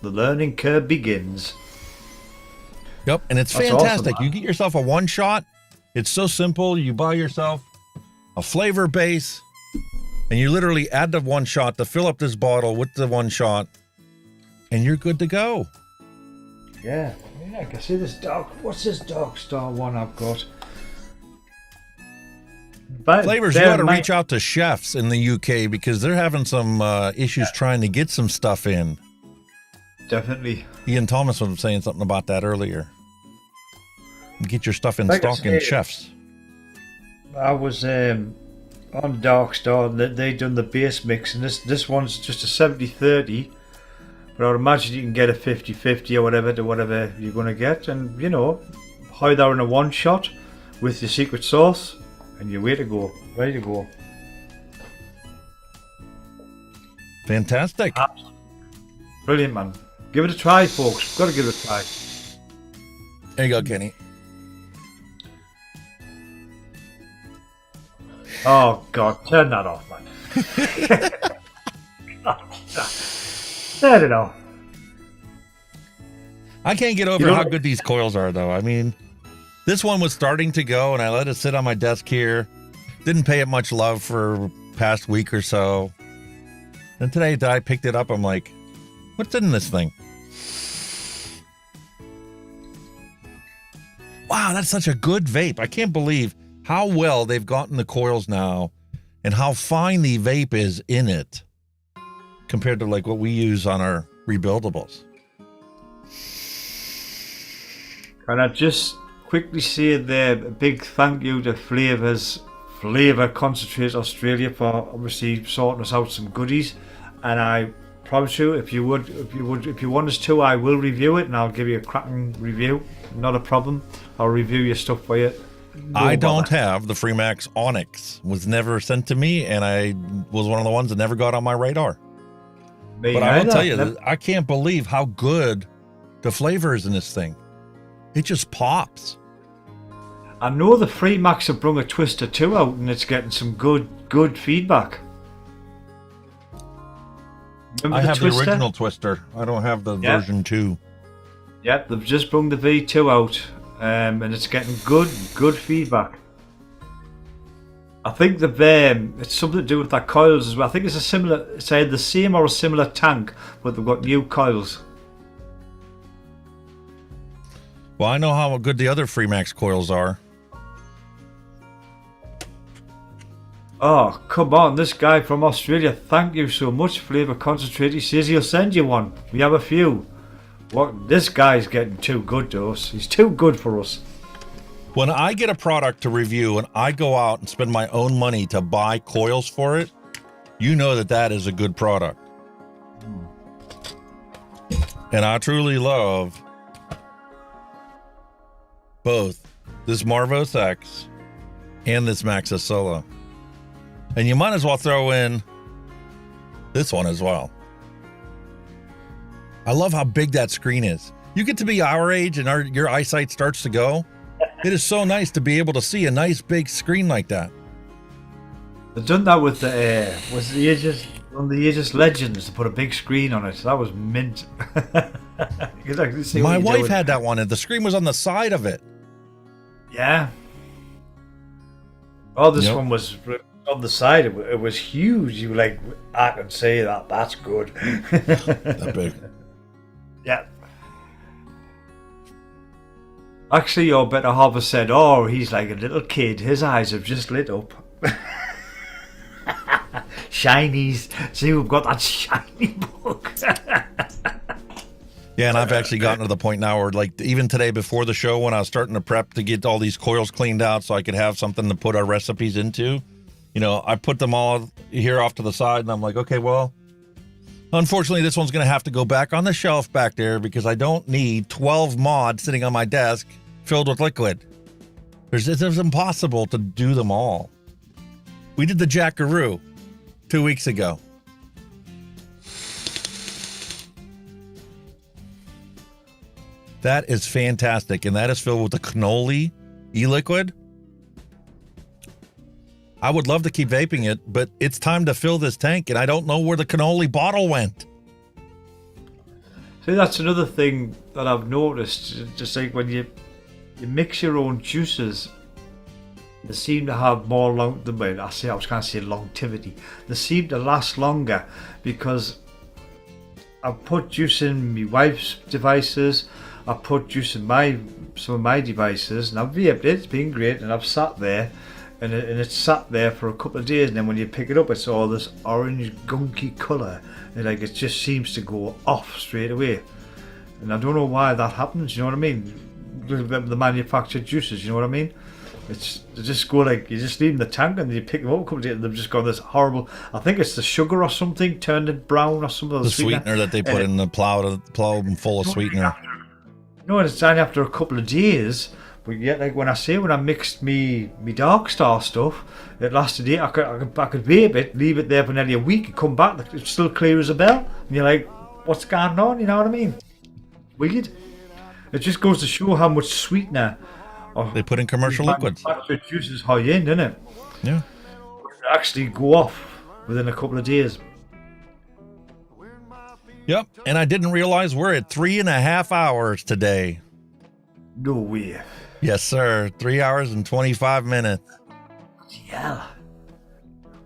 The learning curve begins. Yep, and it's That's fantastic. awesome, You get yourself a one shot. It's so simple. You buy yourself a flavor base and you literally add the one shot to fill up this bottle with the one shot and you're good to go. Yeah, I can see this dark. What's this Dark Star one I've got? But Flavors, you got to reach out to chefs in the UK because they're having some issues trying to get some stuff in. Definitely. Ian Thomas was saying something about that earlier. Get your stuff in Like I stock in say, chefs. I was on Dark Star and they done the base mix, and this one's just a 70-30. But I would imagine you can get a 50-50 or whatever to whatever you're going to get. And, you know, how they're in a one shot with your secret sauce and you're way to go. Ready to go. Fantastic. Brilliant, man. Give it a try, folks. Got to give it a try. There you go, Kenny. Oh, God. Turn that off, man. Turn it off. I can't get over how good these coils are, though. I mean, this one was starting to go, and I let it sit on my desk here. Didn't pay it much love for past week or so. And today that I picked it up, I'm like, what's in this thing? Wow, that's such a good vape. I can't believe how well they've gotten the coils now and how fine the vape is in it compared to like what we use on our rebuildables. Can I just quickly say there a big thank you to Flavor Concentrate Australia for obviously sorting us out some goodies, and I promise you if you want us to, I will review it and I'll give you a cracking review. Not a problem. I'll review your stuff for you. I don't have the FEELM Max Onyx. Was never sent to me, and I was one of the ones that never got on my radar. But I will tell you, I can't believe how good the flavor is in this thing. It just pops. I know the FEELM Max have brought a Twister 2 out and it's getting some good feedback. Remember I have Twister? the original Twister. I don't have the version 2. Yep, they've just brought the V2 out, and it's getting good feedback. I think it's something to do with their coils as well. I think it's either the same or a similar tank, but they've got new coils. Well, I know how good the other FEELM Max coils are. Oh, come on, this guy from Australia, thank you so much, Flavor Concentrate. He says he'll send you one. We have a few. What? This guy's getting too good to us. He's too good for us. When I get a product to review and I go out and spend my own money to buy coils for it, you know that that is a good product. And I truly love both this Marvos X and this Maxis Solo. And you might as well throw in this one as well. I love how big that screen is. You get to be our age and your eyesight starts to go. It is so nice to be able to see a nice big screen like that. They've done that with one of the Aegis Legends to put a big screen on it. That was mint. My wife had that one and the screen was on the side of it. Yeah. Oh, this one was on the side. It was huge. You were like, I can say that. That's good. That big. Yeah. Actually, your better half has said, oh, he's like a little kid. His eyes have just lit up. Shinies. See, we've got that shiny book. Yeah, and I've actually gotten to the point now where, like, even today before the show, when I was starting to prep to get all these coils cleaned out so I could have something to put our recipes into, you know, I put them all here off to the side, and I'm like, okay, well, unfortunately, this one's going to have to go back on the shelf back there because I don't need 12 mod sitting on my desk filled with liquid. It's impossible to do them all. We did the Jackaroo 2 weeks ago. That is fantastic, and that is filled with the cannoli e-liquid. I would love to keep vaping it, but it's time to fill this tank, and I don't know where the cannoli bottle went. See, that's another thing that I've noticed. Just like when you mix your own juices, they seem to have more I was trying to say longevity. They seem to last longer because I've put juice in my wife's devices. I put juice in some of my devices, and I've vaped it. It's been great, and I've sat there, and it's sat there for a couple of days, and then when you pick it up, it's all this orange gunky colour, and like it just seems to go off straight away. And I don't know why that happens. You know what I mean? The manufactured juices. You know what I mean? They just go like you just leave them in the tank, and then you pick them up a couple of days, and they've just got this horrible. I think it's the sugar or something turned it brown or something. The sweetener that they put in the plow full of sweetener. No, it's only after a couple of days. But yet, like when I mixed me Dark Star stuff, it lasted. I could vape it, leave it there for nearly a week, come back, it's still clear as a bell. And you're like, what's going on, you know what I mean? Weird. It just goes to show how much sweetener they put in commercial liquids. Manufactured juices high end, isn't it? Yeah. They actually go off within a couple of days. Yep. And I didn't realize we're at 3.5 hours today. No way. Yes, sir. 3 hours and 25 minutes. Yeah.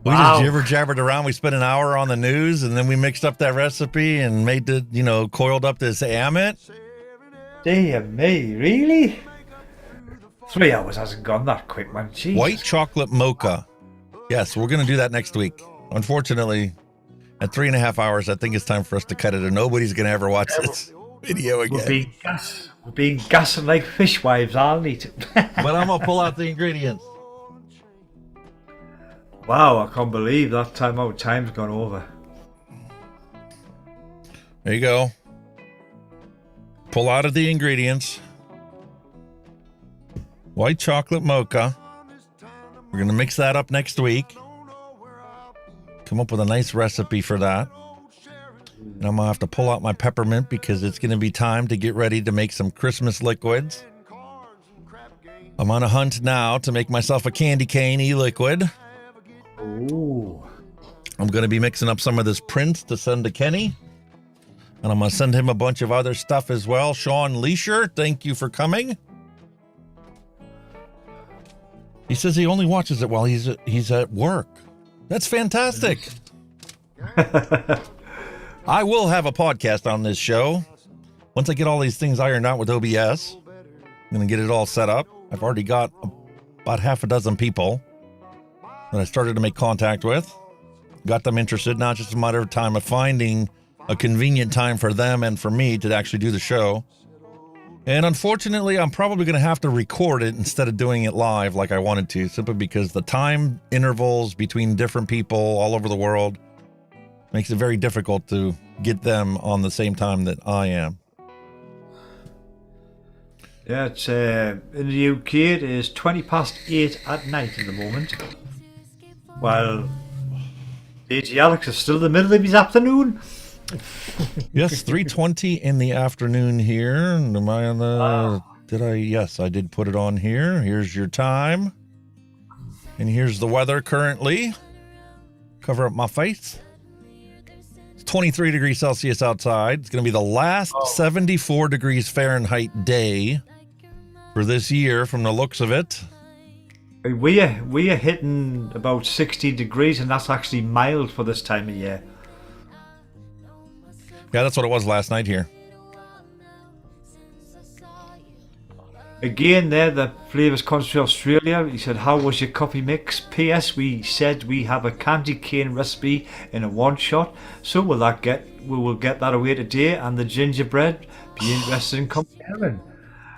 We Wow. just jibber jabbered around. We spent an hour on the news, and then we mixed up that recipe and made the, coiled up this Ammit. Dear me, really? 3 hours hasn't gone that quick, man. Jesus. White chocolate mocha. Yes, we're going to do that next week. Unfortunately, at 3.5 hours, I think it's time for us to cut it, or nobody's going to ever watch this video again. We're being gassing like fishwives, I'll need it. But I'm going to pull out the ingredients. Wow, I can't believe that time's gone over. There you go. Pull out of the ingredients. White chocolate mocha. We're going to mix that up next week. Come up with a nice recipe for that. And I'm going to have to pull out my peppermint because it's going to be time to get ready to make some Christmas liquids. I'm on a hunt now to make myself a candy cane e-liquid. Ooh. I'm going to be mixing up some of this Prince to send to Kenny. And I'm going to send him a bunch of other stuff as well. Sean Leisure, thank you for coming. He says he only watches it while he's at work. That's fantastic. I will have a podcast on this show. Once I get all these things ironed out with OBS, I'm going to get it all set up. I've already got about half a dozen people that I started to make contact with. Got them interested. Now it's just a matter of time of finding a convenient time for them and for me to actually do the show. And unfortunately, I'm probably going to have to record it instead of doing it live like I wanted to, simply because the time intervals between different people all over the world makes it very difficult to get them on the same time that I am. Yeah, it's in the UK it is 8:20 at night at the moment. While AG Alex is still in the middle of his afternoon. Yes, 3:20 in the afternoon here. Am I on the... Yes, I did put it on here. Here's your time. And here's the weather currently. Cover up my face. It's 23 degrees Celsius outside. It's going to be the last 74 degrees Fahrenheit day for this year from the looks of it. We are hitting about 60 degrees, and that's actually mild for this time of year. Yeah, that's what it was last night here. Again, there, the Flavours Concentrate Australia. He said, how was your coffee mix? P.S. We said we have a candy cane recipe in a one shot. So we will get that away today, and the gingerbread. Be interested in comparing.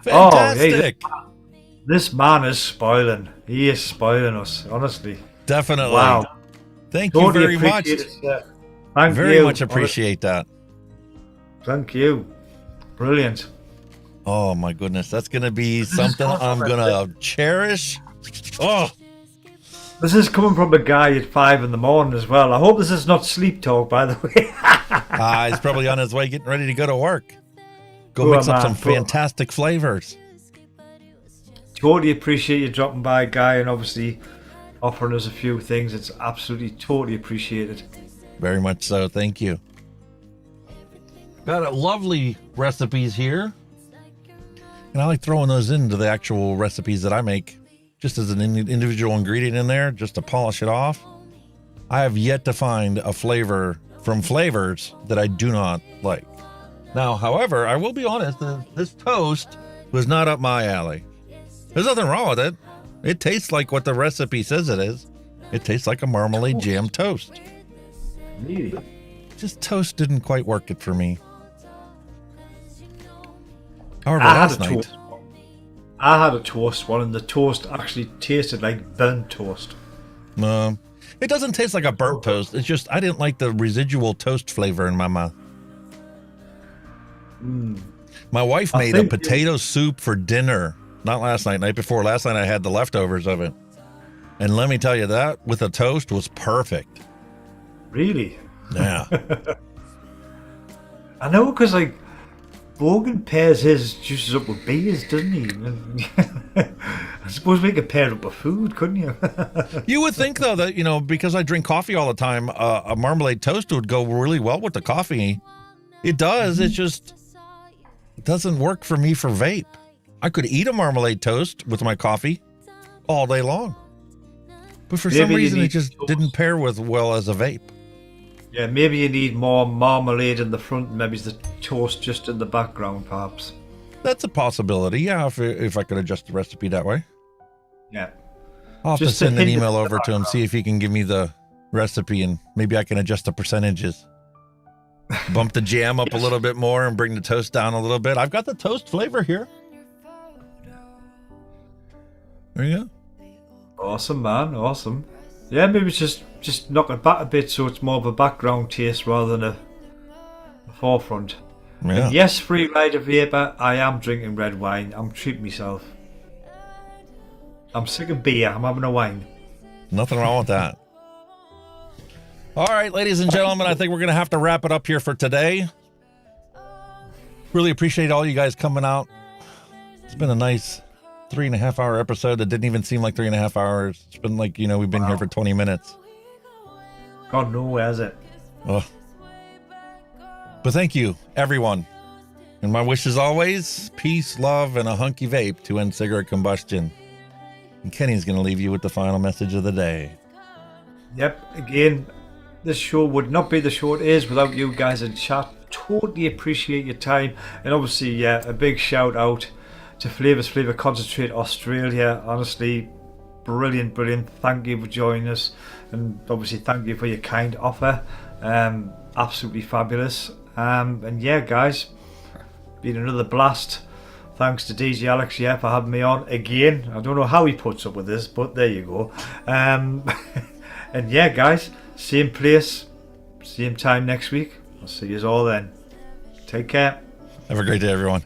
Fantastic. Oh, this man is spoiling. He is spoiling us, honestly. Definitely. Wow. Thank you very much. Thank very you. much appreciate that. Thank you. Brilliant. Oh my goodness, that's going to be something I'm going to cherish. Oh, this is coming from a guy at 5 in the morning as well. I hope this is not sleep talk, by the way. he's probably on his way getting ready to go to work. Go mix up some fantastic flavors. Totally appreciate you dropping by, Guy, and obviously offering us a few things. It's absolutely totally appreciated. Very much so. Thank you. Got lovely recipes here. And I like throwing those into the actual recipes that I make, just as an individual ingredient in there, just to polish it off. I have yet to find a flavor from Flavors that I do not like. Now, however, I will be honest, this toast was not up my alley. There's nothing wrong with it. It tastes like what the recipe says it is. It tastes like a marmalade jam toast. Really? Just toast didn't quite work it for me. However, last night I had a toast one, and the toast actually tasted like burnt toast. It doesn't taste like a burnt toast. It's just I didn't like the residual toast flavor in my mouth. My wife made a potato soup for dinner. Not last night before. Last night I had the leftovers of it. And let me tell you, that with a toast was perfect. Really? Yeah. I know, because like Bogan pairs his juices up with beers, doesn't he? I suppose we could pair it up with food, couldn't you? You would think though that, you know, because I drink coffee all the time, a marmalade toast would go really well with the coffee. It does. It just doesn't work for me for vape. I could eat a marmalade toast with my coffee all day long, but for some reason it just didn't pair with well as a vape. Yeah, maybe you need more marmalade in the front, maybe it's the toast just in the background, perhaps. That's a possibility, yeah, if I could adjust the recipe that way. Yeah. I'll have to send an email over to him, see if he can give me the recipe, and maybe I can adjust the percentages. Bump the jam up a little bit more and bring the toast down a little bit. I've got the toast flavor here. There you go. Awesome, man. Awesome. Yeah, maybe it's just knock it back a bit so it's more of a background taste rather than a forefront. Yeah. And yes, free rider vapor, I am drinking red wine. I'm treating myself. I'm sick of beer. I'm having a wine. Nothing wrong with that. All right, ladies and gentlemen, I think we're going to have to wrap it up here for today. Really appreciate all you guys coming out. It's been a nice 3.5 hour episode that didn't even seem like 3.5 hours. It's been like, you know, we've been here for 20 minutes. God, no, where's it? Oh. But thank you, everyone. And my wish is always peace, love, and a hunky vape to end cigarette combustion. And Kenny's going to leave you with the final message of the day. Yep, again, this show would not be the show it is without you guys in chat. Totally appreciate your time. And obviously, yeah, a big shout out to Flavor Concentrate Australia. Honestly, brilliant. Thank you for joining us. And obviously, thank you for your kind offer. Absolutely fabulous. And yeah, guys, been another blast. Thanks to DJ Alex, yeah, for having me on again. I don't know how he puts up with this, but there you go. And yeah, guys, same place, same time next week. I'll see you all then. Take care. Have a great day, everyone.